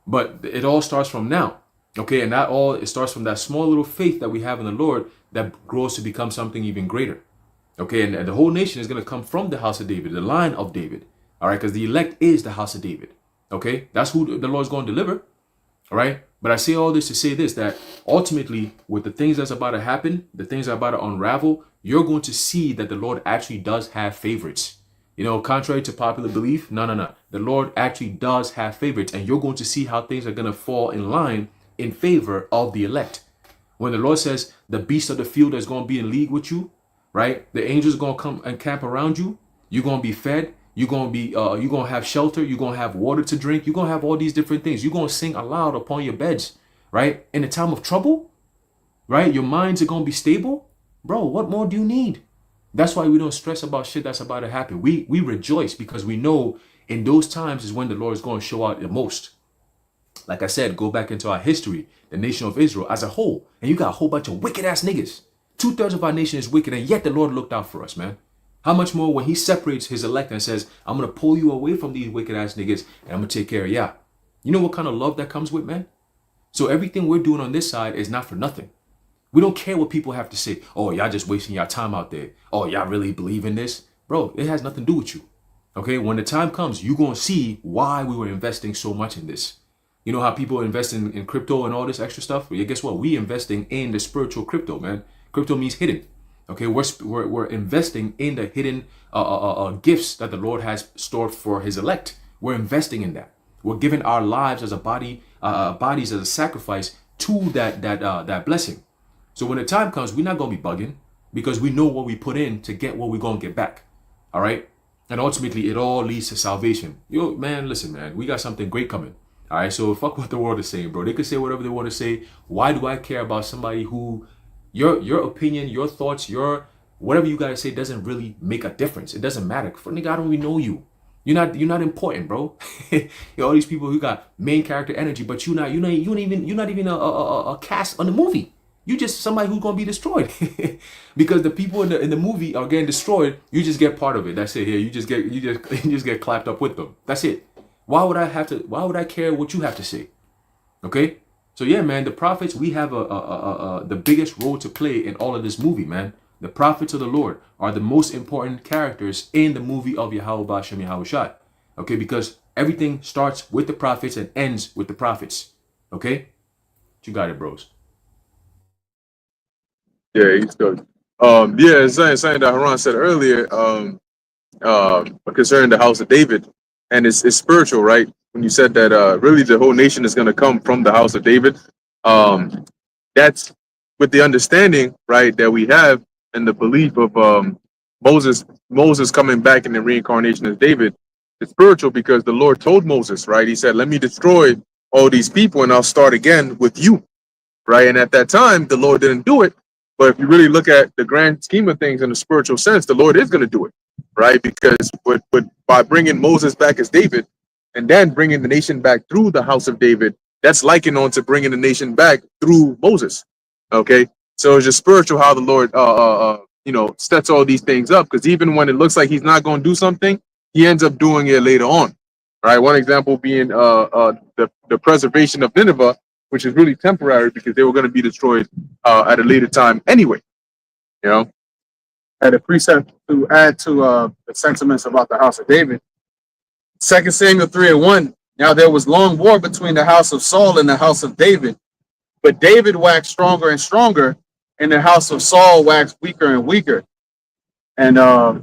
But it all starts from now. Okay. And it starts from that small little faith that we have in the Lord that grows to become something even greater. Okay. And the whole nation is going to come from the house of David, the line of David. All right. Because the elect is the house of David. Okay. That's who the Lord's going to deliver. All right. But I say all this to say this, that ultimately with the things that's about to happen, the things that are about to unravel, you're going to see that the Lord actually does have favorites. You know, contrary to popular belief, no. The Lord actually does have favorites, and you're going to see how things are going to fall in line in favor of the elect. When the Lord says the beast of the field is going to be in league with you, right? The angels are going to come and camp around you. You're going to be fed. You're going to have shelter. You're going to have water to drink. You're going to have all these different things. You're going to sing aloud upon your beds, right? In a time of trouble, right? Your minds are going to be stable. Bro, what more do you need? That's why we don't stress about shit that's about to happen. We rejoice because we know in those times is when the Lord is going to show out the most. Like I said, go back into our history, the nation of Israel as a whole, and you got a whole bunch of wicked ass niggas. 2/3 of our nation is wicked, and yet the Lord looked out for us, man. How much more when He separates His elect and says, I'm going to pull you away from these wicked ass niggas and I'm going to take care of ya. You know what kind of love that comes with, man? So everything we're doing on this side is not for nothing. We don't care what people have to say. Oh, y'all just wasting your time out there. Oh, y'all really believe in this? Bro, it has nothing to do with you. Okay, when the time comes, you're going to see why we were investing so much in this. You know how people invest in crypto and all this extra stuff? Well, guess what? We investing in the spiritual crypto, man. Crypto means hidden. Okay, we're investing in the hidden gifts that the Lord has stored for His elect. We're investing in that. We're giving our lives as a bodies as a sacrifice to that blessing. So when the time comes, we're not going to be bugging. because we know what we put in to get what we're going to get back. All right. And ultimately, it all leads to salvation. Yo, man, listen, man, we got something great coming. All right. So fuck what the world is saying, bro. They can say whatever they want to say. Why do I care about somebody who your opinion, your thoughts, your whatever you guys say doesn't really make a difference? It doesn't matter. For nigga, I don't even know you. You're not important, bro. Yo, all these people who got main character energy, but you're not even a cast on the movie. You just somebody who's gonna be destroyed. Because the people in the movie are getting destroyed. You just get part of it. That's it. Here, you just get clapped up with them. That's it. Why would I care what you have to say? Okay. So yeah, man, the prophets, we have the biggest role to play in all of this movie, man. The prophets of the Lord are the most important characters in the movie of Yahweh Bashem Yahweh Shai. Okay, because everything starts with the prophets and ends with the prophets. Okay? You got it, bros. Yeah, he's good. Yeah, something that Haran said earlier, concerning the house of David, and it's spiritual, right? When you said that really the whole nation is going to come from the house of David, that's with the understanding, right, that we have and the belief of Moses coming back in the reincarnation of David. It's spiritual because the Lord told Moses, right? He said, "Let me destroy all these people, and I'll start again with you." Right, and at that time, the Lord didn't do it. But if you really look at the grand scheme of things in the spiritual sense, the Lord is going to do it, right? Because by bringing Moses back as David, and then bringing the nation back through the house of David, that's likened on to bringing the nation back through Moses. Okay, so it's just spiritual how the Lord, sets all these things up. Because even when it looks like He's not going to do something, He ends up doing it later on. Right. One example being the preservation of Nineveh, which is really temporary because they were going to be destroyed at a later time anyway. You know, And a precept to add to the sentiments about the house of David. 2 Samuel 3:1. Now there was long war between the house of Saul and the house of David, but David waxed stronger and stronger, and the house of Saul waxed weaker and weaker. And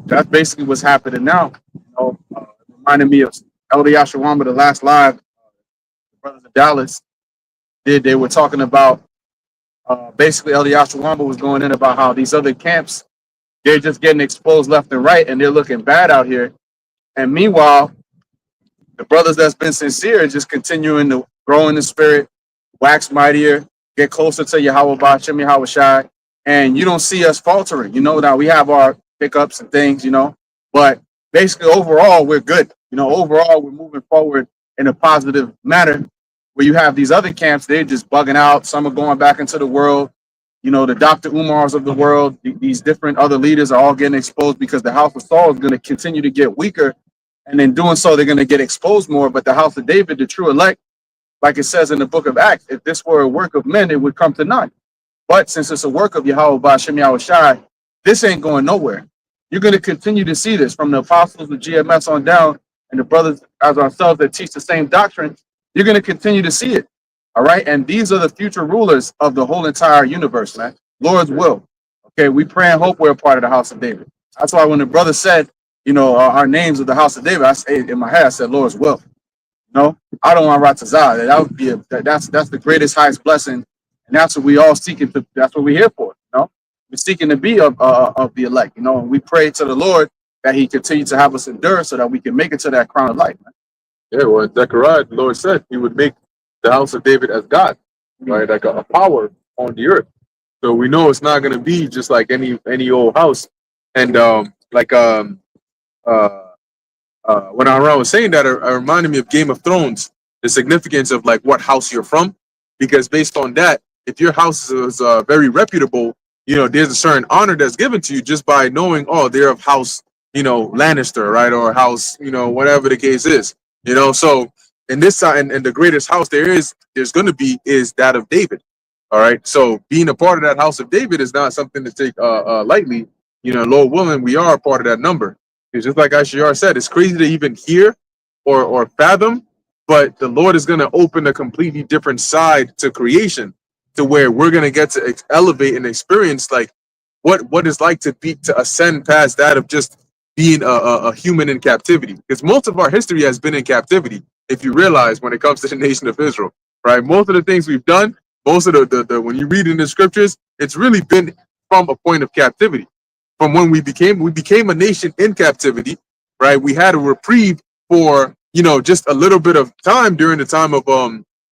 that's basically what's happening now. Reminded me of Elder Yashawamba, the last live, the brothers of Dallas did. They were talking about basically Elder Yashawamba was going in about how these other camps, they're just getting exposed left and right, and they're looking bad out here. And meanwhile, the brothers that's been sincere just continuing to grow in the spirit, wax mightier, get closer to Yahweh Ba'ashem, Yahweh Shai, and you don't see us faltering. Now we have our hiccups and things, but basically overall we're good. Overall we're moving forward in a positive manner. Where you have these other camps, they're just bugging out. Some are going back into the world. The Dr. Umars of the world, these different other leaders are all getting exposed because the house of Saul is going to continue to get weaker. And in doing so, they're going to get exposed more. But the house of David, the true elect, like it says in the book of Acts, if this were a work of men, it would come to naught. But since it's a work of Yahweh Ba'ashem Yahweh Shai, this ain't going nowhere. You're going to continue to see this from the apostles of GMS on down and the brothers as ourselves that teach the same doctrine. You're going to continue to see it. All right. And these are the future rulers of the whole entire universe, man. Lord's will. Okay. We pray and hope we're a part of the house of David. That's why when the brother said, our names of the house of David, I say in my head, I said, Lord's will. I don't want Ratazah. That would be that's the greatest, highest blessing. And that's what we all seeking to, that's what we're here for. We're seeking to be of the elect, and we pray to the Lord that He continue to have us endure so that we can make it to that crown of life, man. yeah. Well, in Zechariah, the Lord said He would make the house of David as God, right, like a power on the earth. So we know it's not going to be just like any old house. And when Aaron was saying that, it reminded me of Game of Thrones, the significance of like what house you're from, because based on that, if your house is very reputable, there's a certain honor that's given to you just by knowing, oh, they're of house, Lannister, right, or house, whatever the case is, So in this side, and the greatest house there's going to be is that of David. All right, so being a part of that house of David is not something to take lightly. Lord willing, we are a part of that number. It's just like Ashiyar said, it's crazy to even hear or fathom, but the Lord is going to open a completely different side to creation, to where we're going to get to elevate and experience like what it's like to ascend past that of just being a human in captivity. Because most of our history has been in captivity, if you realize, when it comes to the nation of Israel, right? Most of the things we've done, most of the when you read in the scriptures, it's really been from a point of captivity. From when we became a nation in captivity, right? We had a reprieve for, just a little bit of time during the time of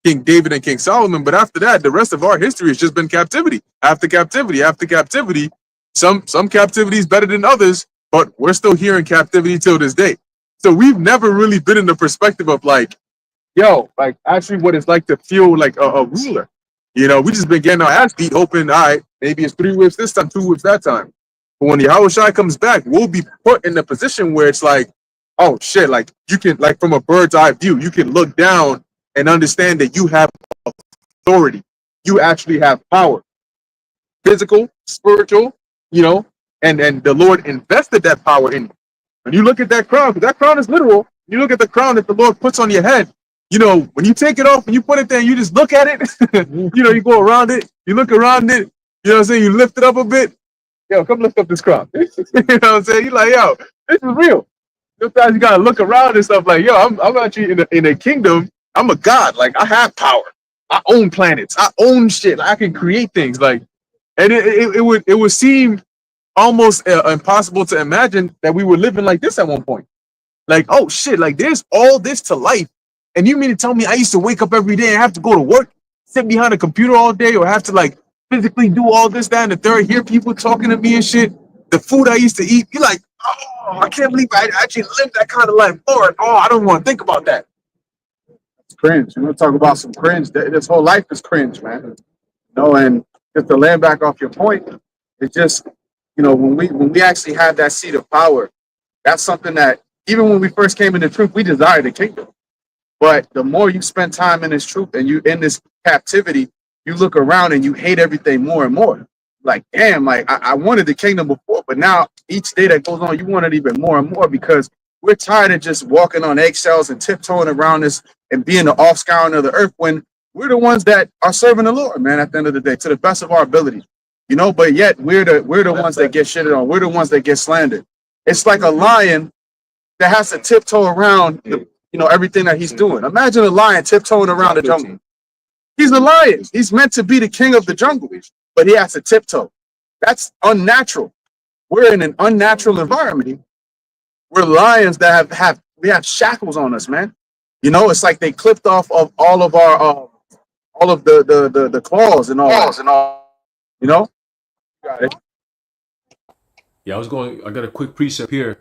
King David and King Solomon. But after that, the rest of our history has just been captivity after captivity after captivity. Some captivity is better than others, but we're still here in captivity till this day. So we've never really been in the perspective of like, yo, like actually what it's like to feel like a ruler. We just been getting our ass beat, hoping, all right, maybe it's 3 whips this time, 2 whips that time. But when Yahweh Shai comes back, we'll be put in a position where it's like, oh shit, like you can, like from a bird's eye view, you can look down and understand that you have authority. You actually have power, physical, spiritual, and the Lord invested that power in you. When you look at that crown, because that crown is literal, you look at the crown that the Lord puts on your head, when you take it off and you put it there and you just look at it, you go around it, you look around it, you know what I'm saying? You lift it up a bit. Yo, come lift up this crown. You know what I'm saying? You're like, yo, this is real. Sometimes you gotta look around and stuff like, yo, I'm actually in a kingdom. I'm a god. Like I have power. I own planets. I own shit. I can create things. Like, and it would seem almost impossible to imagine that we were living like this at one point. Like, oh shit, like there's all this to life. And you mean to tell me I used to wake up every day and have to go to work, sit behind a computer all day, or have to like physically do all this, that, and the third, hear people talking to me and shit. The food I used to eat, you're like, oh, I can't believe I actually lived that kind of life. Lord, oh, I don't want to think about that. It's cringe. You want to talk about some cringe? This whole life is cringe, man. And just to land back off your point, it's just, when we actually have that seat of power, that's something that even when we first came into truth, we desired the kingdom. But the more you spend time in this truth and you in this captivity, you look around and you hate everything more and more. Like, damn, like I wanted the kingdom before, but now each day that goes on, you want it even more and more because we're tired of just walking on eggshells and tiptoeing around this and being the offscouring of the earth when we're the ones that are serving the Lord, man, at the end of the day, to the best of our ability. But yet we're the ones that get shitted on. We're the ones that get slandered. It's like a lion that has to tiptoe around everything that he's doing. Imagine a lion tiptoeing around the jungle. He's a lion. He's meant to be the king of the jungle, but he has to tiptoe. That's unnatural. We're in an unnatural environment. We're lions that we have shackles on us, man. It's like they clipped off of all of our all of the claws and all. Got it. Yeah, I got a quick precept here.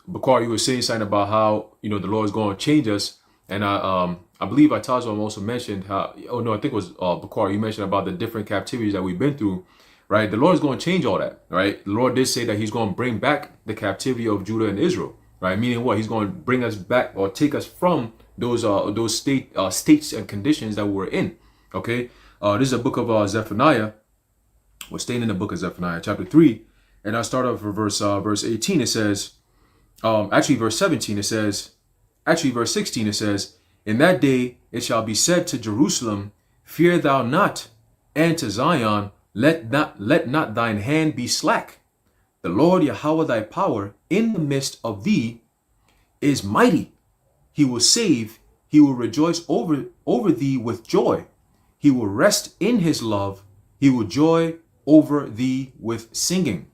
Bakar, you were saying something about how, the Lord is going to change us. And I believe Atazom also mentioned how, I think it was Bakar, you mentioned about the different captivities that we've been through, right? The Lord is going to change all that, right? The Lord did say that he's going to bring back the captivity of Judah and Israel, right? Meaning what? He's going to bring us back or take us from those states and conditions that we were in, okay? This is a book of Zephaniah. We're staying in the book of Zephaniah, chapter 3. And I'll start off for verse 18. It says, verse 17, it says, verse 16, it says, in that day it shall be said to Jerusalem, fear thou not, and to Zion, let not thine hand be slack. The Lord Yahweh thy power in the midst of thee is mighty. He will save, he will rejoice over thee with joy. He will rest in his love, he will joy over thee with singing.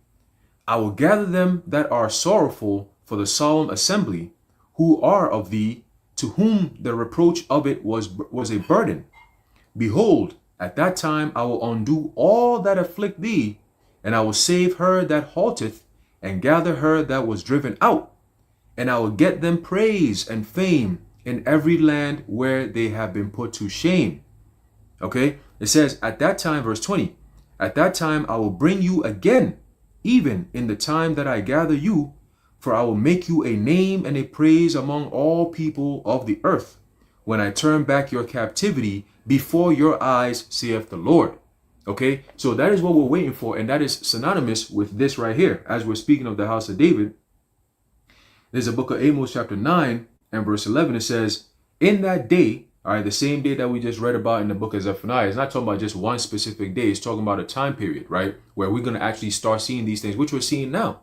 I will gather them that are sorrowful for the solemn assembly, who are of thee, to whom the reproach of it was a burden. Behold, at that time I will undo all that afflict thee, and I will save her that halteth, and gather her that was driven out. And I will get them praise and fame in every land where they have been put to shame. Okay, it says at that time, verse 20, at that time I will bring you again, even in the time that I gather you, for I will make you a name and a praise among all people of the earth, when I turn back your captivity before your eyes, saith the Lord. Okay, so that is what we're waiting for, and that is synonymous with this right here. As we're speaking of the house of David, there's a book of Amos chapter 9 and verse 11. It says, in that day, all right, the same day that we just read about in the book of Zephaniah, it's not talking about just one specific day. It's talking about a time period, right, where we're going to actually start seeing these things, which we're seeing now.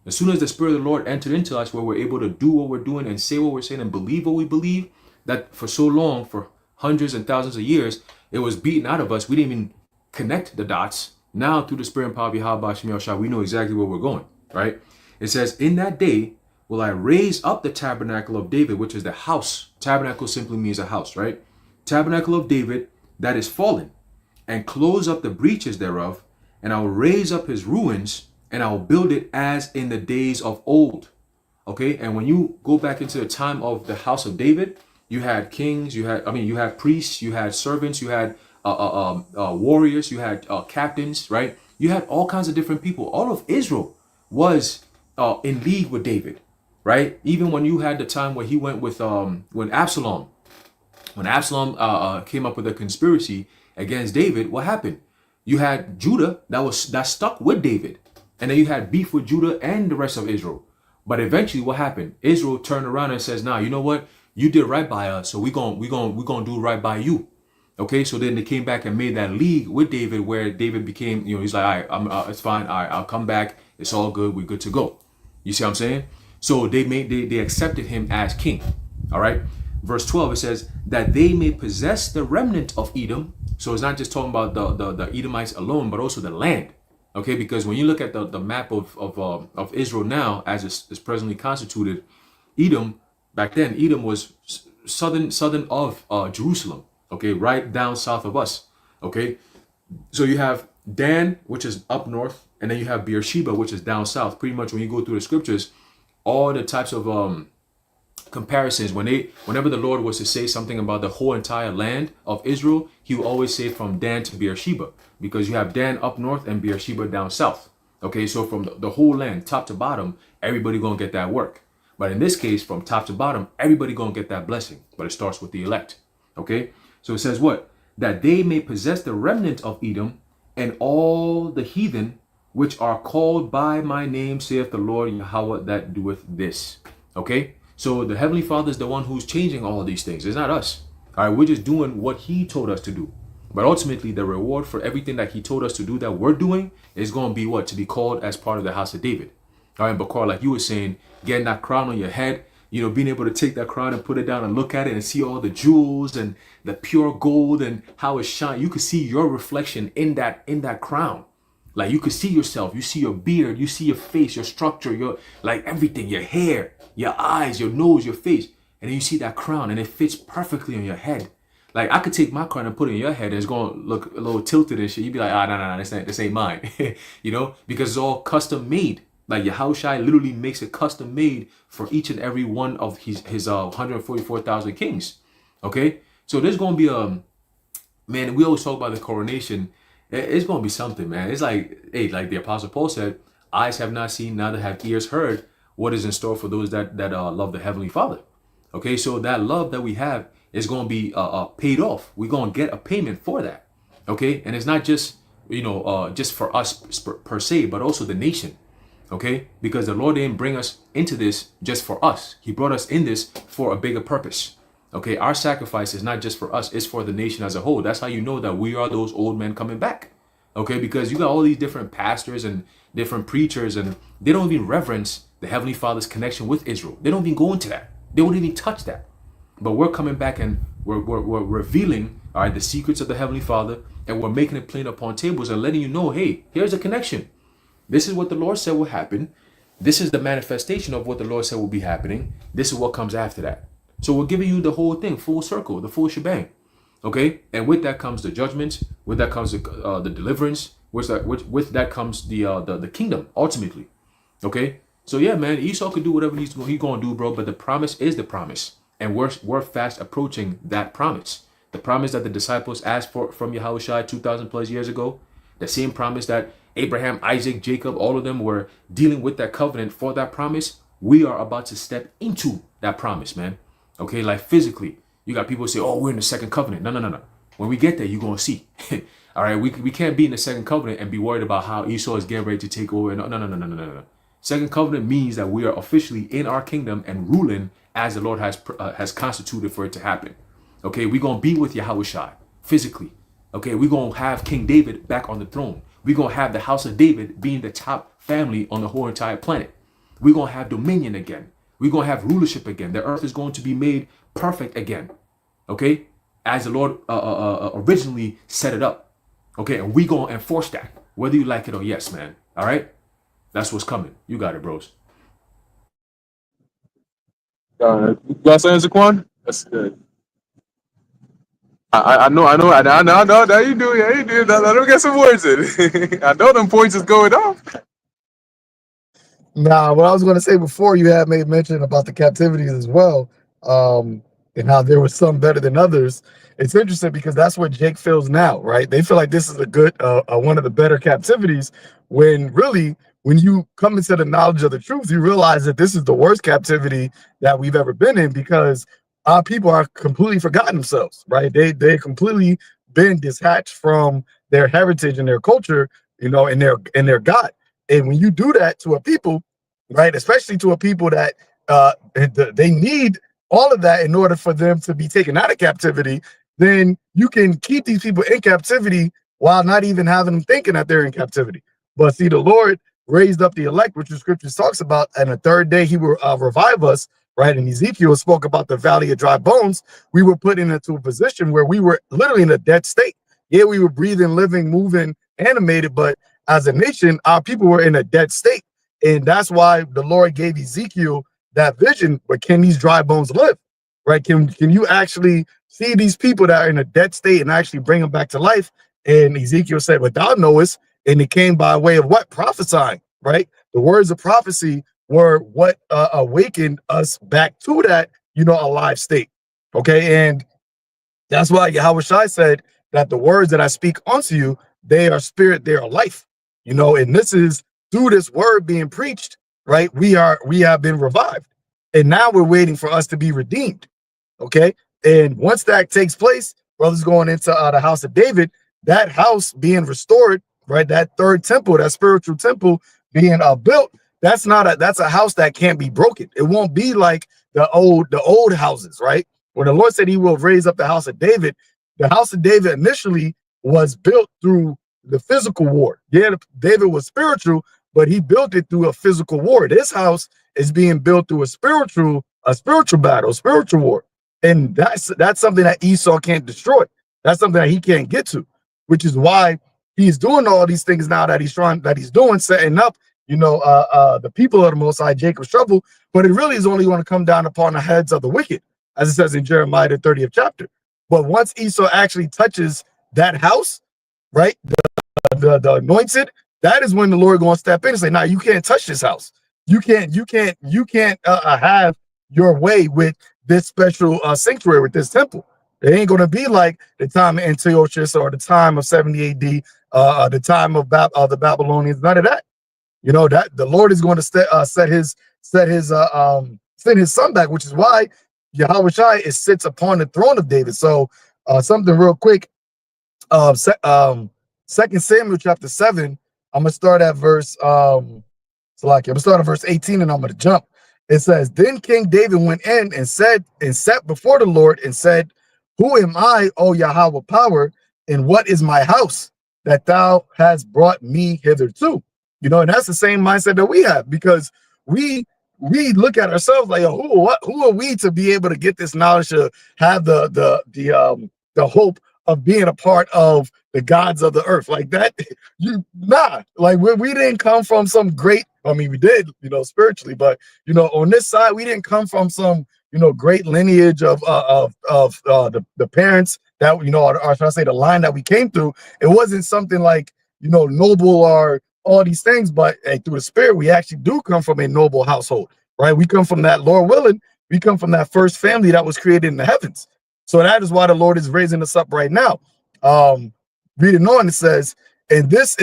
As soon as the Spirit of the Lord entered into us, where we're able to do what we're doing and say what we're saying and believe what we believe, that for so long, for hundreds and thousands of years, it was beaten out of us. We didn't even connect the dots. Now, through the Spirit and power of Yahweh Shem Shah, we know exactly where we're going, right? It says, in that day will I raise up the tabernacle of David, which is the house. Tabernacle simply means a house, right? Tabernacle of David that is fallen, and close up the breaches thereof, and I will raise up his ruins, and I will build it as in the days of old. Okay, and when you go back into the time of the house of David, you had kings, you had priests, you had servants, you had warriors, you had captains, right? You had all kinds of different people. All of Israel was in league with David, right? Even when you had the time where he went with when Absalom came up with a conspiracy against David, what happened? You had Judah that stuck with David, and then you had beef with Judah and the rest of Israel. But eventually, what happened? Israel turned around and says, "Nah, you know what? You did right by us, so we gonna do right by you." Okay, so then they came back and made that league with David, where David became, he's like, "All right, it's fine. All right, I'll come back. It's all good. We're good to go." You see what I'm saying? So they accepted him as king. All right. Verse 12, it says that they may possess the remnant of Edom. So it's not just talking about the Edomites alone, but also the land. Okay, because when you look at the map of Israel now, as it's presently constituted, Edom back then, Edom was southern of Jerusalem. Okay, right down south of us. Okay, so you have Dan, which is up north, and then you have Beersheba, which is down south. Pretty much when you go through the scriptures, all the types of comparisons, whenever the Lord was to say something about the whole entire land of Israel, he would always say from Dan to Beersheba, because you have Dan up north and Beersheba down south. Okay, so from the whole land, top to bottom, everybody gonna get that work. But in this case, from top to bottom, everybody gonna get that blessing. But it starts with the elect. Okay, so it says what? That they may possess the remnant of Edom and all the heathen which are called by my name, saith the Lord Yahweh that doeth this. Okay, so the Heavenly Father is the one who's changing all of these things. It's not us. All right, we're just doing what he told us to do. But ultimately, the reward for everything that he told us to do that we're doing is going to be what? To be called as part of the house of David. All right, but Carl, like you were saying, getting that crown on your head, being able to take that crown and put it down and look at it and see all the jewels and the pure gold and how it shines. You could see your reflection in that crown. Like you could see yourself, you see your beard, you see your face, your structure, your like everything, your hair, your eyes, your nose, your face. And then you see that crown and it fits perfectly on your head. Like I could take my crown and put it in your head and it's going to look a little tilted and shit. You'd be like, no, this ain't mine. Because it's all custom made. Like Yahushua literally makes it custom made for each and every one of his 144,000 kings. Okay? So there's going to be man, we always talk about the coronation. It's going to be something, man. It's like, hey, like the Apostle Paul said, eyes have not seen, neither have ears heard what is in store for those that love the Heavenly Father. Okay, so that love that we have is going to be paid off. We're going to get a payment for that. Okay, and it's not just, just for us per se, but also the nation. Okay, because the Lord didn't bring us into this just for us. He brought us in this for a bigger purpose. Okay, our sacrifice is not just for us, it's for the nation as a whole. That's how you know that we are those old men coming back. Okay, because you got all these different pastors and different preachers, and they don't even reverence the Heavenly Father's connection with Israel. They don't even go into that. They won't even touch that. But we're coming back and we're revealing, all right, the secrets of the Heavenly Father, and we're making it plain upon tables and letting you know, hey, here's a connection. This is what the Lord said will happen. This is the manifestation of what the Lord said will be happening. This is what comes after that. So we're giving you the whole thing, full circle, the full shebang. Okay? And with that comes the judgment. With that comes the deliverance. With that comes the kingdom, ultimately. Okay? So yeah, man, Esau could do whatever he's going to do, bro. But the promise is the promise. And we're fast approaching that promise. The promise that the disciples asked for from Yahushua 2,000 plus years ago. The same promise that Abraham, Isaac, Jacob, all of them were dealing with that covenant for that promise. We are about to step into that promise, man. Okay, like physically, you got people say, oh, we're in the second covenant. No. When we get there, you're going to see. All right, we can't be in the second covenant and be worried about how Esau is getting ready to take over. No. Second covenant means that we are officially in our kingdom and ruling as the Lord has constituted for it to happen. Okay, we're going to be with Yahushua physically. Okay, we're going to have King David back on the throne. We're going to have the house of David being the top family on the whole entire planet. We're going to have dominion again. We're going to have rulership again. The earth is going to be made perfect again. Okay, as the Lord originally set it up. Okay, and we're going to enforce that. whether you like it or yes, man. All right? That's what's coming. You got it, bros. Last answer, Quan? That's good. I know. Now you do. Yeah, you do. Now, let him get some words in. I know them points is going off. Nah, what I was going to say before, you had made mention about the captivities as well, and how there was some better than others. It's interesting because that's what Jake feels now, right? They feel like this is a good, one of the better captivities, when really, when you come into the knowledge of the truth, you realize that this is the worst captivity that we've ever been in, because our people are completely forgotten themselves, right? They completely been detached from their heritage and their culture, and their God. And when you do that to a people, right, especially to a people that they need all of that in order for them to be taken out of captivity, then you can keep these people in captivity while not even having them thinking that they're in captivity. But see, the Lord raised up the elect, which the scriptures talks about, and the third day he will revive us, right? And Ezekiel spoke about the valley of dry bones. We were put into a position where we were literally in a dead state. Yeah, we were breathing, living, moving, animated, but as a nation, our people were in a dead state. And that's why the Lord gave Ezekiel that vision. But can these dry bones live? Right? Can you actually see these people that are in a dead state and actually bring them back to life? And Ezekiel said, "But thou knowest," and it came by way of what? Prophesying, right? The words of prophecy were what awakened us back to that, alive state. Okay, and that's why Yahweh Shai said that the words that I speak unto you, they are spirit, they are life. And this is through this word being preached, right? We have been revived. And now we're waiting for us to be redeemed. Okay. And once that takes place, brothers going into the house of David, that house being restored, right? That third temple, that spiritual temple being built, that's a house that can't be broken. It won't be like the old houses, right? When the Lord said he will raise up the house of David initially was built through the physical war. Yeah, David was spiritual, but he built it through a physical war. This house is being built through a spiritual battle, a spiritual war. And that's something that Esau can't destroy. That's something that he can't get to, which is why he's doing all these things now that he's doing, setting up, the people of the Most High, Jacob's trouble. But it really is only going to come down upon the heads of the wicked, as it says in Jeremiah, the 30th chapter. But once Esau actually touches that house, right, the anointed, that is when the Lord going to step in and say, "Nah, you can't touch this house. You can't have your way with this special sanctuary, with this temple. It ain't going to be like the time of Antiochus or the time of 70 AD, the time of the Babylonians. None of that. That the Lord is going to send his son back, which is why Yahweh Shai sits upon the throne of David." So something real quick. 2 Samuel chapter 7. I'm gonna start at verse I'm gonna start at verse 18, and I'm gonna jump. It says, "Then King David went in and sat before the Lord and said, Who am I, O Yahweh power, and what is my house that thou hast brought me hitherto?" And that's the same mindset that we have, because we look at ourselves like, who are we to be able to get this knowledge, to have the hope of being a part of the gods of the earth like that? Like we didn't come from some great, we did, spiritually, but on this side, we didn't come from some great lineage of the parents that or should I say the line that we came through. It wasn't something like noble or all these things, but through the spirit, we actually do come from a noble household, right? We come from that, Lord willing, we come from that first family that was created in the heavens. So that is why the Lord is raising us up right now. Reading on, it says, and this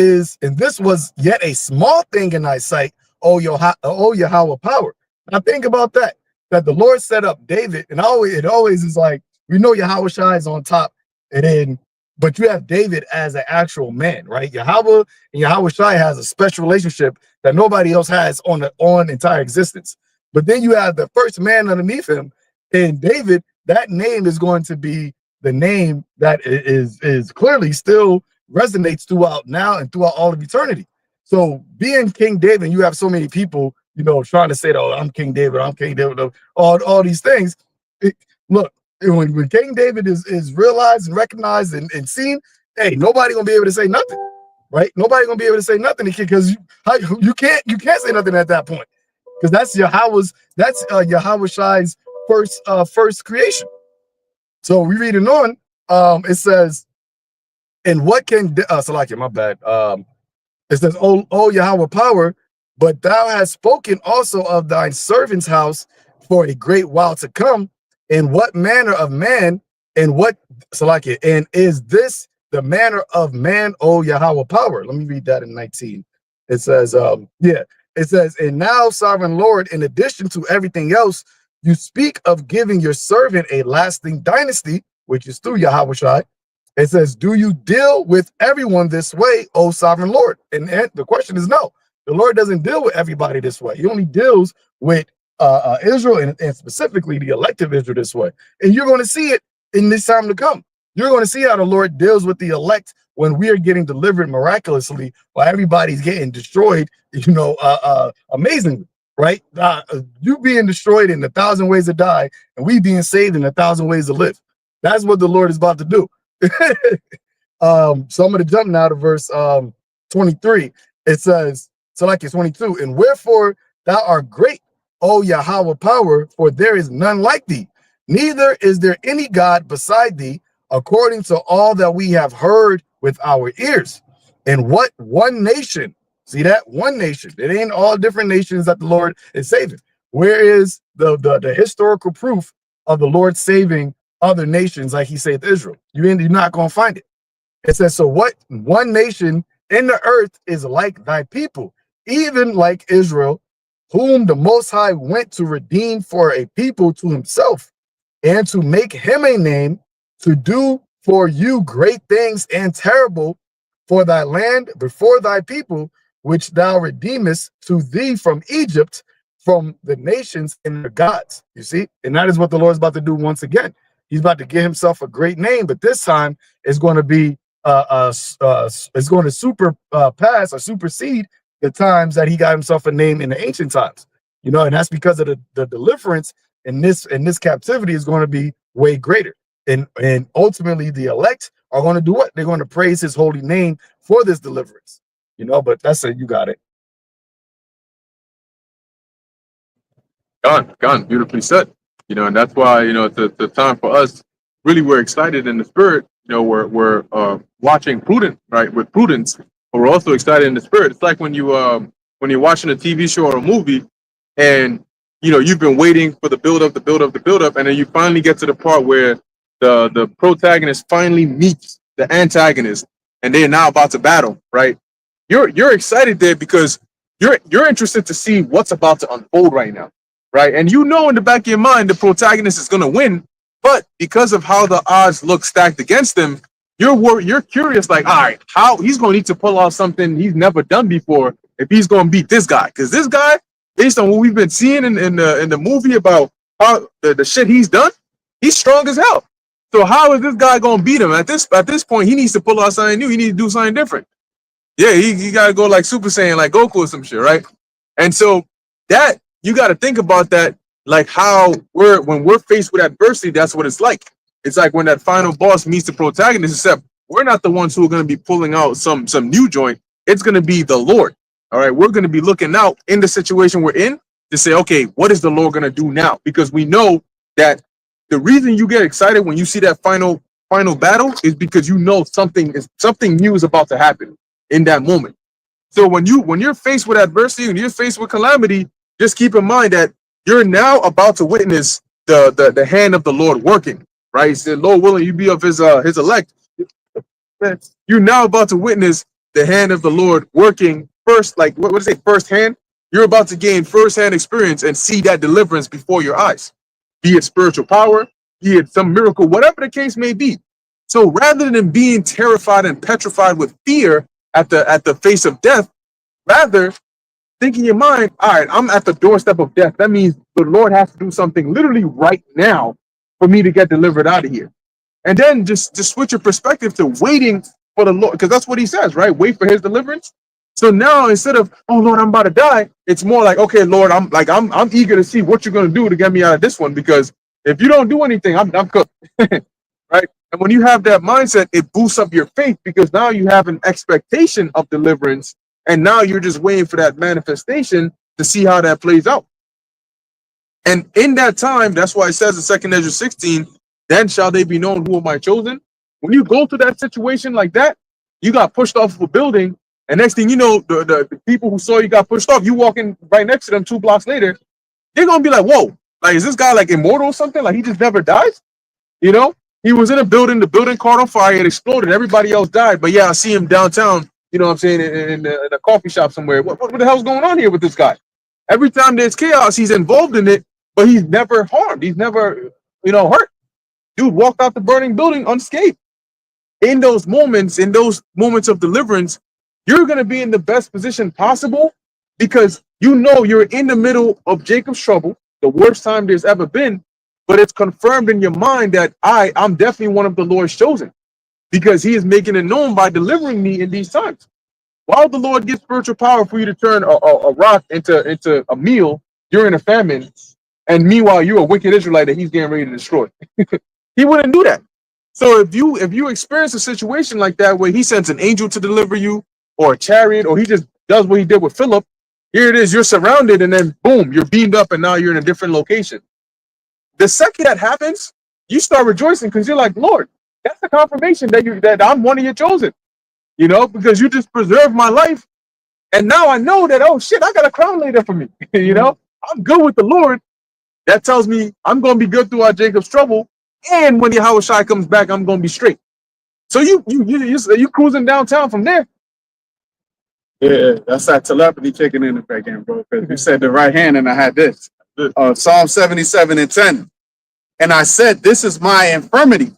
was yet a small thing in thy sight, O Yahweh power. Now think about that the Lord set up David, and it always is like, we know Yahweh Shai is on top, but you have David as an actual man, right? Yahweh and Yahweh Shai has a special relationship that nobody else has on entire existence. But then you have the first man underneath him, and David, that name is going to be the name that is clearly still resonates throughout now and throughout all of eternity. So being King David, you have so many people, trying to say, "Oh, I'm King David, all these things." Look, when King David is realized and recognized and seen, hey, nobody gonna be able to say nothing, right? Nobody gonna be able to say nothing because you can't say nothing at that point because that's Yahweh Shai's first creation. So we reading on. It says, and what can Salakia, my bad. It says, oh Yahweh power, but thou hast spoken also of thine servant's house for a great while to come. In what manner of man, and what Salakia, and is this the manner of man, O Yahweh power? Let me read that in 19. It says, it says, and now, sovereign Lord, in addition to everything else, you speak of giving your servant a lasting dynasty, which is through Yahweh Shai. It says, do you deal with everyone this way, O sovereign Lord? And the question is no. The Lord doesn't deal with everybody this way. He only deals with Israel and specifically the elective Israel this way. And you're going to see it in this time to come. You're going to see how the Lord deals with the elect when we are getting delivered miraculously while everybody's getting destroyed, amazingly, right? You being destroyed in 1,000 ways to die and we being saved in 1,000 ways to live. That's what the Lord is about to do. So I'm going to jump now to verse 23. It says, so like it's 22, and wherefore thou art great, O Yahweh power, for there is none like thee, neither is there any God beside thee, according to all that we have heard with our ears. And what one nation, see that? One nation. It ain't all different nations that the Lord is saving. Where is the historical proof of the Lord saving other nations like he saved Israel? You're not going to find it. It says, so what one nation in the earth is like thy people, even like Israel, whom the Most High went to redeem for a people to himself, and to make him a name, to do for you great things and terrible for thy land before thy people, which thou redeemest to thee from Egypt, from the nations and their gods. You see? And that is what the Lord is about to do once again. He's about to give himself a great name, but this time it's going to be it's going to surpass or supersede the times that he got himself a name in the ancient times. And that's because of the deliverance in this captivity is going to be way greater. And ultimately the elect are going to do what? They're going to praise his holy name for this deliverance. But that's it. You got it. Gone, beautifully said. And that's why, it's the time for us. Really, we're excited in the spirit. We're watching prudent, right? With prudence, but we're also excited in the spirit. It's like when you're watching a TV show or a movie, and you've been waiting for the build up, and then you finally get to the part where the protagonist finally meets the antagonist, and they're now about to battle, right? You're excited there because you're interested to see what's about to unfold right now. Right. And in the back of your mind, the protagonist is going to win. But because of how the odds look stacked against them, you're curious, like, all right, how he's going to need to pull off something he's never done before if he's going to beat this guy. Because this guy, based on what we've been seeing in the movie about how the shit he's done, he's strong as hell. So how is this guy going to beat him? At this point, he needs to pull off something new. He needs to do something different. Yeah, he got to go like Super Saiyan, like Goku or some shit, right? And so that, you got to think about that, like how when we're faced with adversity, that's what it's like. It's like when that final boss meets the protagonist, except we're not the ones who are going to be pulling out some new joint. It's going to be the Lord. All right, we're going to be looking out in the situation we're in to say, okay, what is the Lord going to do now? Because we know that the reason you get excited when you see that final battle is because something new is about to happen in that moment. So when you're faced with adversity, when you're faced with calamity, just keep in mind that you're now about to witness the hand of the Lord working, right? He said, Lord willing, you be of his elect. You're now about to witness the hand of the Lord working first, like what is it, firsthand? You're about to gain firsthand experience and see that deliverance before your eyes, be it spiritual power, be it some miracle, whatever the case may be. So rather than being terrified and petrified with fear at the face of death, rather think in your mind, all right, I'm at the doorstep of death. That means the Lord has to do something literally right now for me to get delivered out of here. And then just switch your perspective to waiting for the Lord, because that's what he says, right? Wait for his deliverance. So now instead of, oh Lord, I'm about to die, it's more like, okay, Lord, I'm eager to see what you're going to do to get me out of this one, because if you don't do anything, I'm cooked. Right? And when you have that mindset, it boosts up your faith because now you have an expectation of deliverance. And now you're just waiting for that manifestation to see how that plays out. And in that time, that's why it says in 2 Ezra 16, then shall they be known who am I chosen. When you go through that situation like that, you got pushed off of a building, and next thing you know, the people who saw you got pushed off, you walking right next to them 2 blocks later, they're gonna be like, whoa, like is this guy like immortal or something? Like he just never dies? You know? He was in a building, the building caught on fire, it exploded, everybody else died. But yeah, I see him downtown, you know what I'm saying, in a coffee shop somewhere. What the hell's going on here with this guy? Every time there's chaos, he's involved in it, but he's never harmed. He's never, hurt. Dude walked out the burning building unscathed. In those moments of deliverance, you're going to be in the best position possible because you're in the middle of Jacob's trouble, the worst time there's ever been, but it's confirmed in your mind that I'm definitely one of the Lord's chosen because he is making it known by delivering me in these times. Why would the Lord give spiritual power for you to turn a rock into a meal during a famine, and meanwhile you're a wicked Israelite that he's getting ready to destroy? He wouldn't do that. So if you experience a situation like that where he sends an angel to deliver you, or a chariot, or he just does what he did with Philip, here it is, you're surrounded, and then boom, you're beamed up, and now you're in a different location. The second that happens, you start rejoicing because you're like, Lord, that's the confirmation that I'm one of your chosen. Because you just preserved my life. And now I know that, oh shit, I got a crown laid up for me. I'm good with the Lord. That tells me I'm going to be good throughout Jacob's trouble. And when Yahweh Shai comes back, I'm going to be straight. So you cruising downtown from there. Yeah, that's that telepathy kicking in effect, again, bro. Because you said the right hand, and I had this. Psalm 77:10. And I said, this is my infirmity.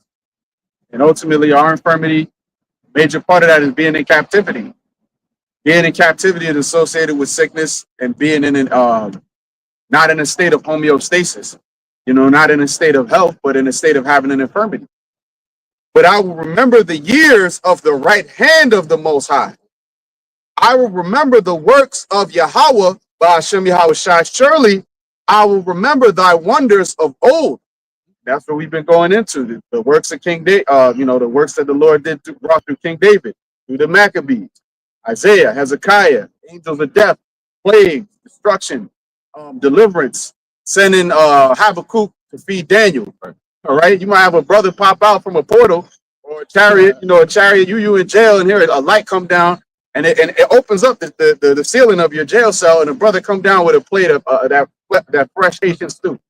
And ultimately, our infirmity, major part of that is being in captivity. Being in captivity is associated with sickness and being not in a state of homeostasis. Not in a state of health, but in a state of having an infirmity. But I will remember the years of the right hand of the Most High. I will remember the works of Yahweh, by Hashem Yahweh Shai. Surely I will remember thy wonders of old. That's what we've been going into. The works of King David, the works that the Lord brought through King David, through the Maccabees, Isaiah, Hezekiah, angels of death, plagues, destruction, deliverance, sending Habakkuk to feed Daniel. All right. You might have a brother pop out from a portal or a chariot, you in jail, and hear a light come down, and it opens up the ceiling of your jail cell, and a brother come down with a plate of that fresh Haitian stew.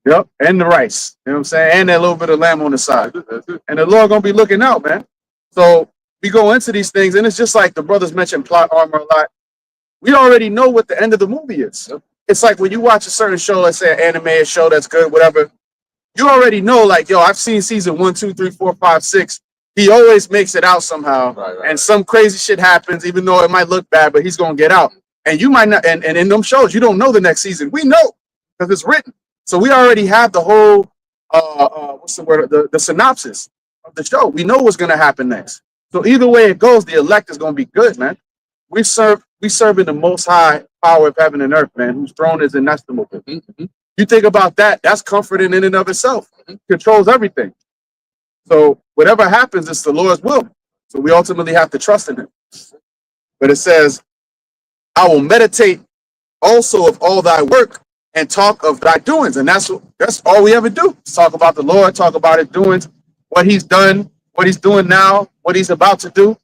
Yep, and the rice. You know what I'm saying? And that little bit of lamb on the side. And the Lord gonna be looking out, man. So we go into these things, and it's just like the brothers mentioned plot armor a lot. We already know what the end of the movie is. It's like when you watch a certain show, let's say an animated show that's good, whatever, you already know, like, yo, I've seen season 1, 2, 3, 4, 5, 6. He always makes it out somehow. Right. And some crazy shit happens, even though it might look bad, but he's gonna get out. And you might not, and in them shows, you don't know the next season. We know because it's written. So we already have the whole what's the word? The synopsis of the show. We know what's gonna happen next. So either way it goes, the elect is gonna be good, man. We serve in the most high power of heaven and earth, man, whose throne is inestimable. Mm-hmm. You think about that, that's comforting in and of itself. Mm-hmm. Controls everything. So whatever happens, it's the Lord's will. So we ultimately have to trust in him. But it says, I will meditate also of all thy work and talk of thy doings. And that's all we ever do. Talk about the Lord, talk about his doings, what he's done, what he's doing now, what he's about to do.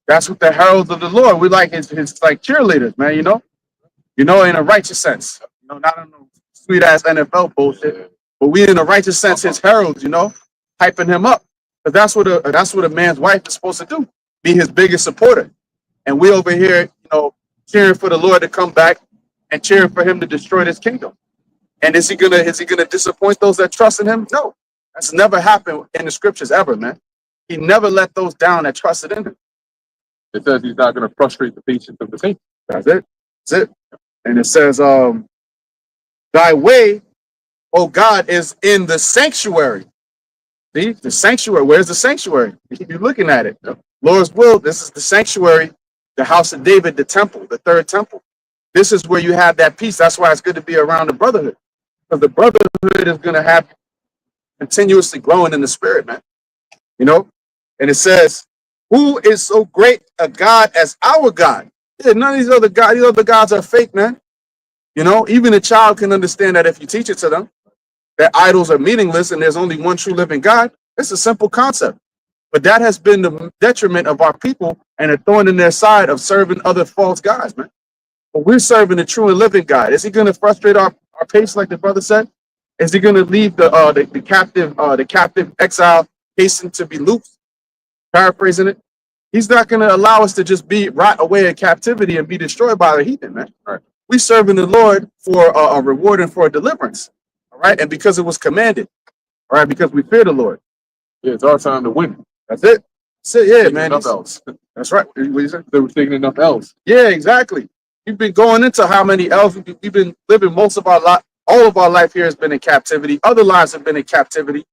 That's what the heralds of the Lord. We like his like cheerleaders, man, in a righteous sense. Not in no sweet ass NFL bullshit, but we in a righteous sense, his heralds, hyping him up. But that's what a man's wife is supposed to do, be his biggest supporter. And we over here, cheering for the Lord to come back and cheering for him to destroy this kingdom. And is he gonna disappoint those that trust in him? No. That's never happened in the scriptures ever, man. He never let those down that trusted in him. It says he's not going to frustrate the patience of the saints. That's it. That's it. And it says, thy way, O God, is in the sanctuary. See, the sanctuary. Where's the sanctuary? You're looking at it. Lord's will, this is the sanctuary, the house of David, the temple, the third temple. This is where you have that peace. That's why it's good to be around the brotherhood. Because the brotherhood is going to have continuously growing in the spirit, man. You know, and it says, "Who is so great a God as our God?" Yeah, none of these other gods are fake, man. You know, even a child can understand that if you teach it to them, that idols are meaningless and there's only one true living God. It's a simple concept. But that has been the detriment of our people and a thorn in their side of serving other false gods, man. But we're serving the true and living God. Is he going to frustrate our pace, like the brother said? Is he going to leave the captive exile hasten to be loosed? Paraphrasing it. He's not going to allow us to just be rot away in captivity and be destroyed by the heathen, man. All right. We serving the Lord for a reward and for a deliverance. All right. And because it was commanded. All right. Because we fear the Lord. Yeah, it's our time to win. That's it. That's it. Yeah, Taking man. enough else. That's right. What you say? They were taking enough else. Yeah, exactly. We've been going into how many else we've been living most of our life. All of our life here has been in captivity. Other lives have been in captivity.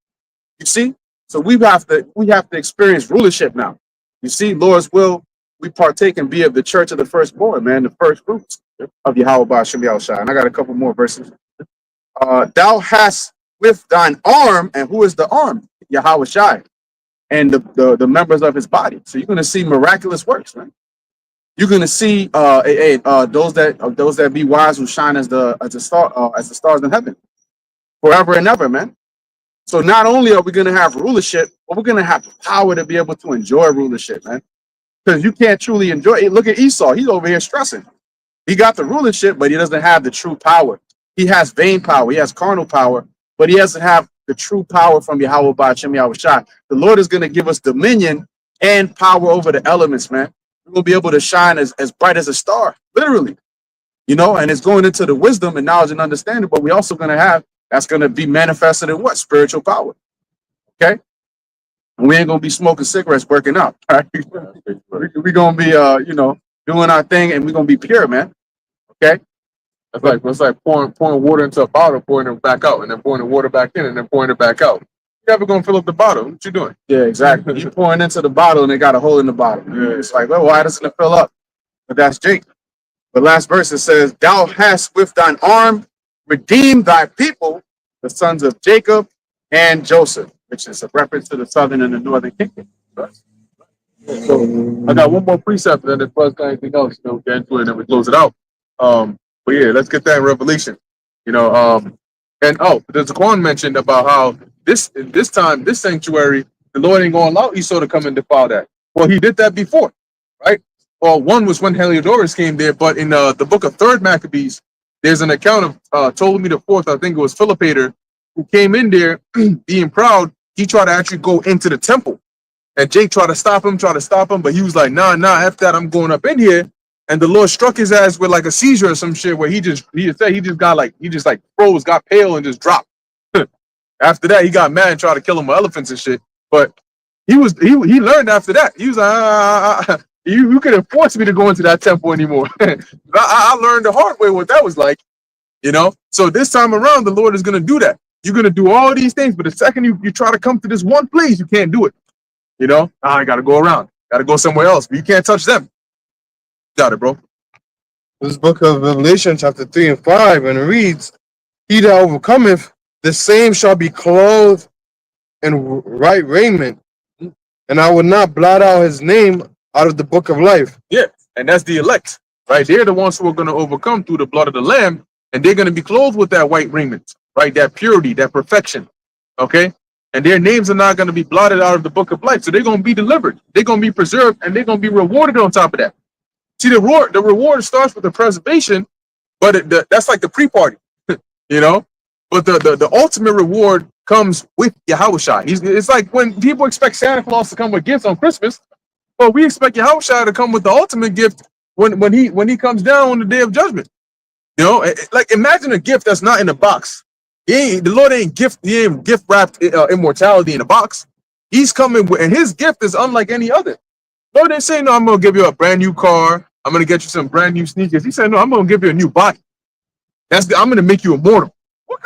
You see? So we have to experience rulership now. You see, Lord's will, we partake and be of the church of the firstborn, man, the first fruits of Yahweh Ba'ashem Yahushua. And I got a couple more verses. Thou hast with thine arm, and who is the arm? Yahweh Shai, and the members of his body. So you're going to see miraculous works, man. You're going to see those that be wise will shine as the stars in heaven forever and ever, man. So not only are we going to have rulership, but we're going to have power to be able to enjoy rulership, man. Because you can't truly enjoy it. Look at Esau. He's over here stressing. He got the rulership, but he doesn't have the true power. He has vain power. He has carnal power, but he doesn't have the true power from Yahweh Ba'ashem Yahushua. The Lord is going to give us dominion and power over the elements, man. We're going to be able to shine as bright as a star, literally. You know, and it's going into the wisdom and knowledge and understanding, but we also going to have that's going to be manifested in what? Spiritual power. Okay? And we ain't going to be smoking cigarettes working out. Right? We're going to be, doing our thing, and we're going to be pure, man. Okay? It's like pouring water into a bottle, pouring it back out, and then pouring the water back in, and then pouring it back out. You're never going to fill up the bottle. What you doing? Yeah, exactly. You pouring into the bottle, and it got a hole in the bottom. Yeah. It's like, well, why doesn't it fill up? But that's Jake. The last verse, it says, "Thou hast with thine arm redeemed thy people, the sons of Jacob and Joseph," which is a reference to the southern and the northern kingdom. Right. So I got one more precept, and then if Buzz got anything else, get into it, and then we close it out. But yeah, let's get that in Revelation. And there's a Quan mentioned about how this sanctuary, the Lord ain't gonna allow Esau to come and defile that. Well, he did that before, right? Well, one was when Heliodorus came there, but in the book of 3rd Maccabees, there's an account of Ptolemy the Fourth, I think it was Philopator, who came in there being proud. He tried to actually go into the temple, and Jake tried to stop him, but he was like, nah, after that, I'm going up in here. And the Lord struck his ass with like a seizure or some shit where he just froze, got pale, and just dropped. After that, he got mad and tried to kill him with elephants and shit. But he learned after that. He was like, you couldn't force me to go into that temple anymore. I learned the hard way what that was like, So this time around, the Lord is going to do that. You're going to do all these things, but the second you try to come to this one place, you can't do it. I got to go around. Got to go somewhere else, but you can't touch them. Got it, bro. This book of Revelation, chapter 3 and 5, and it reads, "He that overcometh, the same shall be clothed in right raiment, and I will not blot out his name out of the book of life." Yeah, and that's the elect, right? They're the ones who are going to overcome through the blood of the Lamb, and they're going to be clothed with that white raiment, right? That purity, that perfection, okay? And their names are not going to be blotted out of the book of life, so they're going to be delivered. They're going to be preserved, and they're going to be rewarded on top of that. See, the reward starts with the preservation, but that's like the pre-party, But the ultimate reward comes with Yahushua. It's like when people expect Santa Claus to come with gifts on Christmas, but we expect Yahushua to come with the ultimate gift when he comes down on the day of judgment. Like imagine a gift that's not in a box. The Lord ain't gift wrapped immortality in a box. He's coming and his gift is unlike any other. Lord didn't say, no, I'm going to give you a brand new car. I'm going to get you some brand new sneakers. He said, no, I'm going to give you a new body. I'm going to make you immortal. What?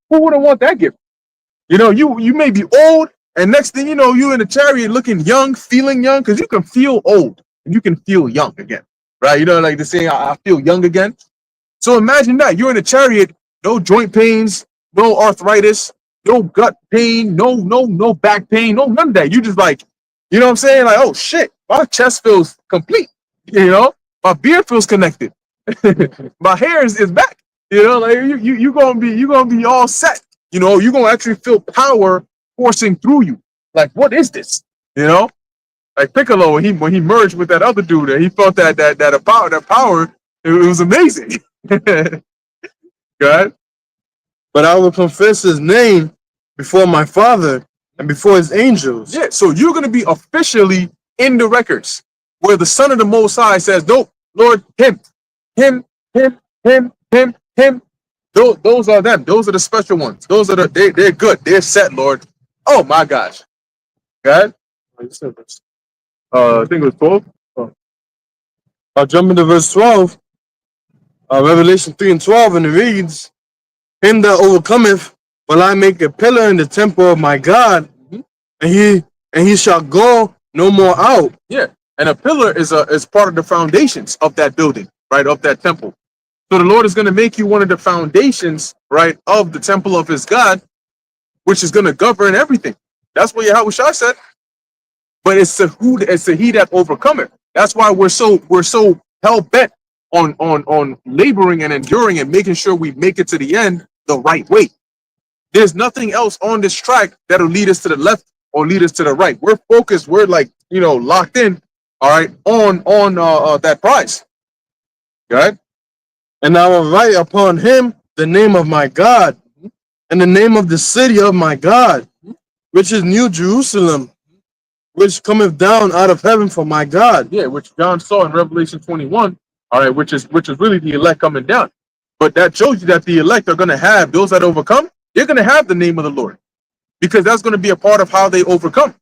Who wouldn't want that gift? You may be old, and next thing you know, you in a chariot looking young, feeling young, because you can feel old and you can feel young again, right? Like the saying, I feel young again. So imagine that. You're in a chariot, no joint pains, no arthritis, no gut pain, no back pain, no none of that. You just like, you know what I'm saying? Like, oh shit, my chest feels complete. You know, my beard feels connected. My hair is back. You know, like you gonna be all set. You know, you're gonna actually feel power coursing through you. Like, what is this? You know, like Piccolo when he merged with that other dude, and he felt that power. It was amazing. God. But I will confess his name before my Father and before his angels. Yeah, so you're going to be officially in the records where the Son of the Most High says, nope, Lord, him. Those are them. Those are the special ones. Those are they're good. They're set, Lord. Oh my gosh. God. I think it was 12. I'll jump into verse 12, Revelation 3 and 12, and it reads, him that overcometh will I make a pillar in the temple of my God, and he shall go no more out. Yeah. And a pillar is part of the foundations of that building, right? Of that temple. So the Lord is going to make you one of the foundations, right, of the temple of his God, which is going to govern everything. That's what Yahushua said. But it's the he that overcometh. That's why we're so hell bent on laboring and enduring and making sure we make it to the end the right way. There's nothing else on this track that'll lead us to the left or lead us to the right. We're focused. We're like, you know, locked in. All right, on that prize. Right? And I will write upon him the name of my God and the name of the city of my God, which is New Jerusalem, which cometh down out of heaven from my God. Yeah, which John saw in Revelation 21. All right, which is really the elect coming down. But that shows you that the elect are going to have, those that overcome, they're going to have the name of the Lord, because that's going to be a part of how they overcome.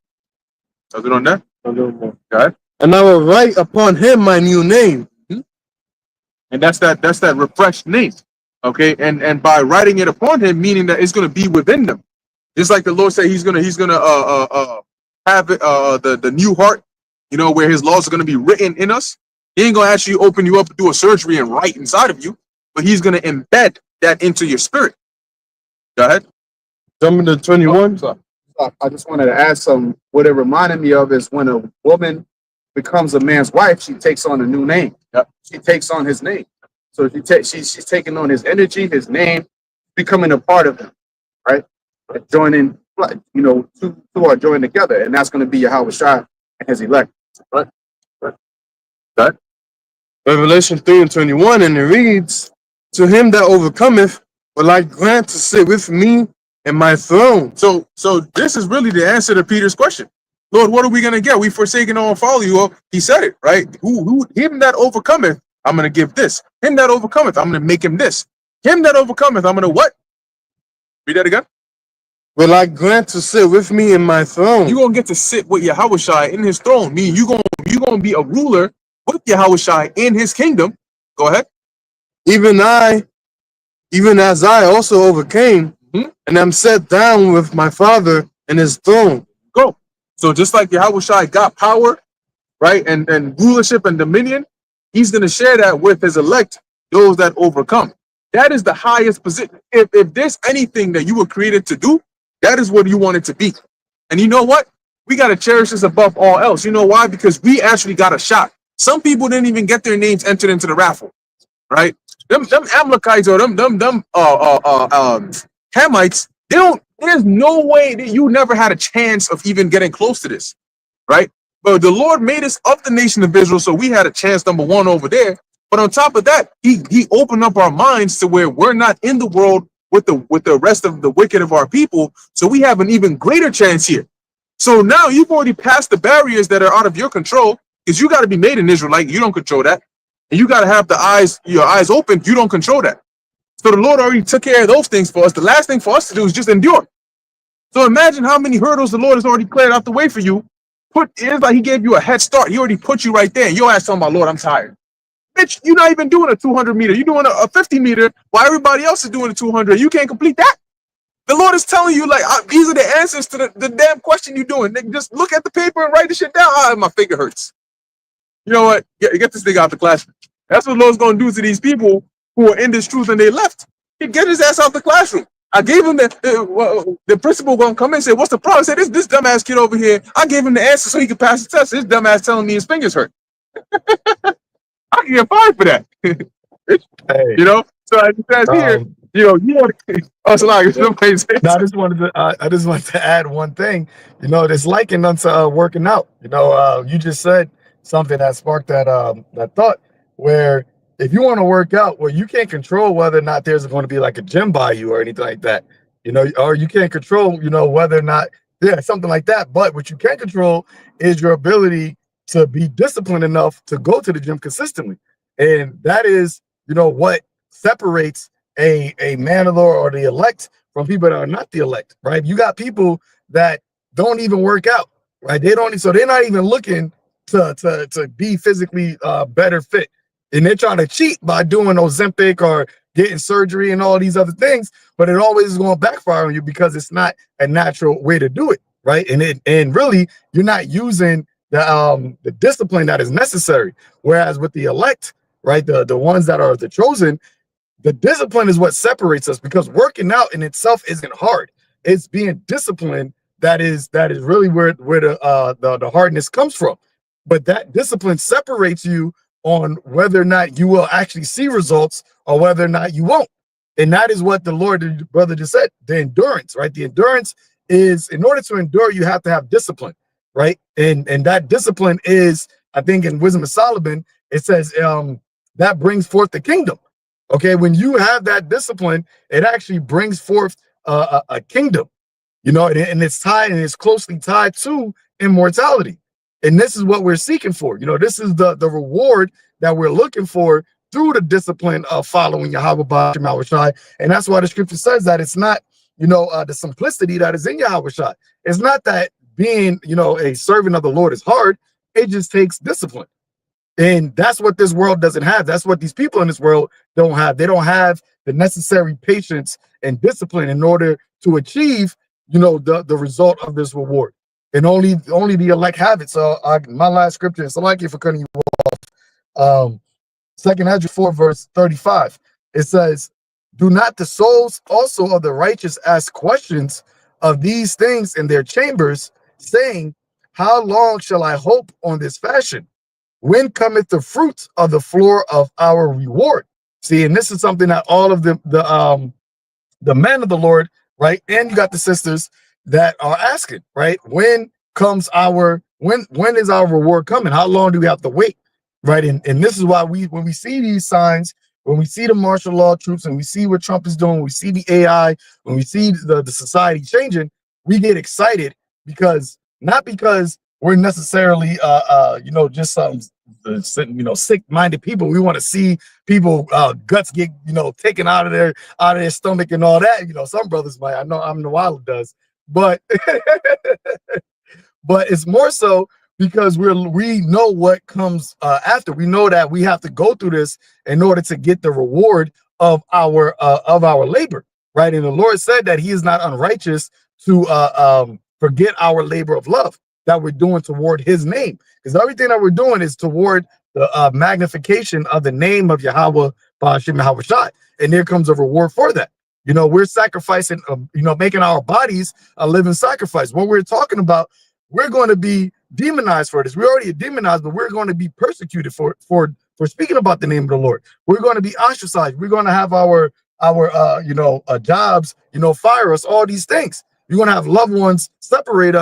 Is it on that? A little more. God. And I will write upon him my new name. And that's that refreshed name. Okay, and by writing it upon him, meaning that it's going to be within them. Just like the Lord said, he's gonna have it, the new heart, you know, where his laws are going to be written in us. He ain't going to actually open you up and do a surgery and write inside of you, but he's going to embed that into your spirit. Go ahead. Jumping to 21. I just wanted to add some. What it reminded me of is when a woman becomes a man's wife, she takes on a new name. Yep. She takes on his name. So she's taking on his energy, his name, becoming a part of him, right? Joining, you know, two are joined together, and that's going to be Yahushua and his elect, right? That Revelation 3 and 21, and it reads, to him that overcometh will I grant to sit with me in my throne. So this is really the answer to Peter's question. Lord, what are we going to get? We forsaken all and follow you. Well, he said it, right? Him that overcometh, I'm going to give this. Him that overcometh, I'm going to make him this. Him that overcometh, I'm going to what? Read that again. Will I grant to sit with me in my throne? You're going to get to sit with Yahushua in his throne. Meaning you're going to be a ruler with Yahushua in his kingdom. Go ahead. Even as I also overcame, and am set down with my Father in his throne. Go. So just like Yahushua got power, right, and rulership and dominion, he's going to share that with his elect, those that overcome. That is the highest position. If there's anything that you were created to do, that is what you want it to be. And you know what? We got to cherish this above all else. You know why? Because we actually got a shot. Some people didn't even get their names entered into the raffle, right? Them Amalekites or them Hamites, there's no way that you never had a chance of even getting close to this, right? But the Lord made us of the nation of Israel, so we had a chance, number one, over there. But on top of that, he opened up our minds to where we're not in the world with the rest of the wicked of our people, so we have an even greater chance here. So now you've already passed the barriers that are out of your control, because you got to be made an Israelite. You don't control that. And you got to have your eyes open. You don't control that. So the Lord already took care of those things for us. The last thing for us to do is just endure. So imagine how many hurdles the Lord has already cleared out the way for you. It's like he gave you a head start. He already put you right there. Your ass talking about, Lord, I'm tired. Bitch, you're not even doing a 200 meter. You're doing a 50 meter while everybody else is doing a 200. You can't complete that. The Lord is telling you, like, these are the answers to the damn question you're doing. Just look at the paper and write the shit down. My finger hurts. You know what? Get this thing out the classroom. That's what the Lord's going to do to these people who are in this truth and they left. He get his ass out the classroom. I gave him the principal gonna come in and say, "What's the problem?" I said, "This dumbass kid over here." I gave him the answer so he could pass the test. This dumbass telling me his fingers hurt. I can get fired for that. Hey, You know. So as it says here, um, you want oh, so like yeah. somebody says, No, I just wanted to add one thing. You know, it's likened unto working out. You know, you just said something that sparked that thought where if you want to work out, well, you can't control whether or not there's going to be like a gym by you or anything like that. You know, or you can't control, you know, whether or not, yeah, something like that. But what you can control is your ability to be disciplined enough to go to the gym consistently. And that is, you know, what separates a man of the Lord or the elect from people that are not the elect, right? You got people that don't even work out, right? They don't, so they're not even looking to be physically better fit, and they're trying to cheat by doing Ozempic or getting surgery and all these other things, but it always is going to backfire on you because it's not a natural way to do it, right? And really you're not using the discipline that is necessary. Whereas with the elect, right, the ones that are the chosen, the discipline is what separates us, because working out in itself isn't hard. It's being disciplined that is really where the hardness comes from. But that discipline separates you on whether or not you will actually see results or whether or not you won't. And that is what the Lord, the brother just said, the endurance, right? The endurance is, in order to endure, you have to have discipline, right? And that discipline is, I think in Wisdom of Solomon, it says that brings forth the kingdom. Okay, when you have that discipline, it actually brings forth a kingdom, you know, and it's tied, and it's closely tied to immortality. And this is what we're seeking for. You know, this is the reward that we're looking for through the discipline of following Yahweh B'Shem Yahushai. And that's why the scripture says that it's not, you know, the simplicity that is in Yahushai. It's not that being, you know, a servant of the Lord is hard. It just takes discipline. And that's what this world doesn't have. That's what these people in this world don't have. They don't have the necessary patience and discipline in order to achieve, you know, the result of this reward. And only the elect have it. So my last scripture, and so like you for cutting you off. 2nd Ezra 4 verse 35. It says, "Do not the souls also of the righteous ask questions of these things in their chambers, saying, how long shall I hope on this fashion? When cometh the fruit of the floor of our reward?" See, and this is something that all of the men of the Lord, right, and you got the sisters that are asking, right? When comes when is our reward coming? How long do we have to wait, right? And this is why when we see these signs, when we see the martial law troops, and we see what Trump is doing, we see the AI, when we see the society changing, we get excited, because not because we're necessarily you know, just some you know, sick-minded people. We want to see people guts get, you know, taken out of their stomach and all that. You know, some brothers might. I know I'm the wild does, but but it's more so because we know what comes after. We know that we have to go through this in order to get the reward of our labor, right? And the Lord said that He is not unrighteous to forget our labor of love that we're doing toward His name, because everything that we're doing is toward the magnification of the name of Yahweh B'Shem Yahushai, and there comes a reward for that. You know, we're sacrificing, you know, making our bodies a living sacrifice. What we're talking about, we're going to be demonized for this. We're already demonized, but we're going to be persecuted for speaking about the name of the Lord. We're going to be ostracized. We're going to have our you know, jobs, you know, fire us, all these things. You're going to have loved ones separate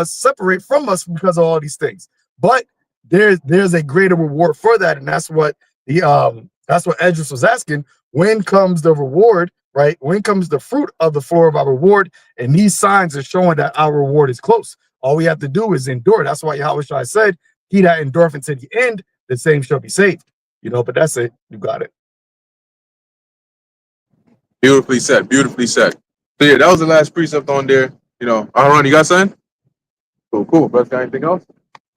from us because of all these things. But there's a greater reward for that, and that's what Edris was asking. When comes the reward, right? When comes the fruit of the floor of our reward? And these signs are showing that our reward is close. All we have to do is endure. That's why Yahushua said, "He that endureth unto the end, the same shall be saved." You know, but that's it. You got it. Beautifully said. Beautifully said. So yeah, that was the last precept on there. You know, Aaron, you got something? Cool. Brother, got anything else?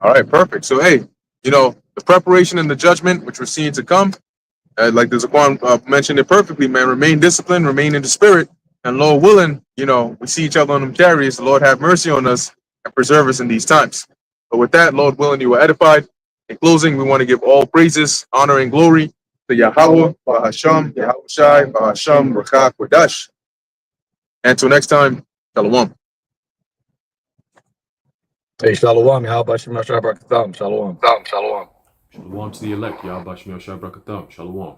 All right, perfect. So hey, you know, the preparation and the judgment which we're seeing to come, like the Zaquan mentioned it perfectly, man. Remain disciplined, remain in the spirit, and Lord willing, you know, we see each other on them chariots. The Lord have mercy on us and preserve us in these times. But with that, Lord willing, you were edified. In closing, we want to give all praises, honor, and glory to Yahweh, Bahasham, Yahushai, Bahasham, Rakah, Kodash. Until next time, shalom. Hey, Shalom. How about you, Mashar Barakatam? Shalom. Shalom to the elect. Yahweh Bashim Yahshua Brakatham. Shalom.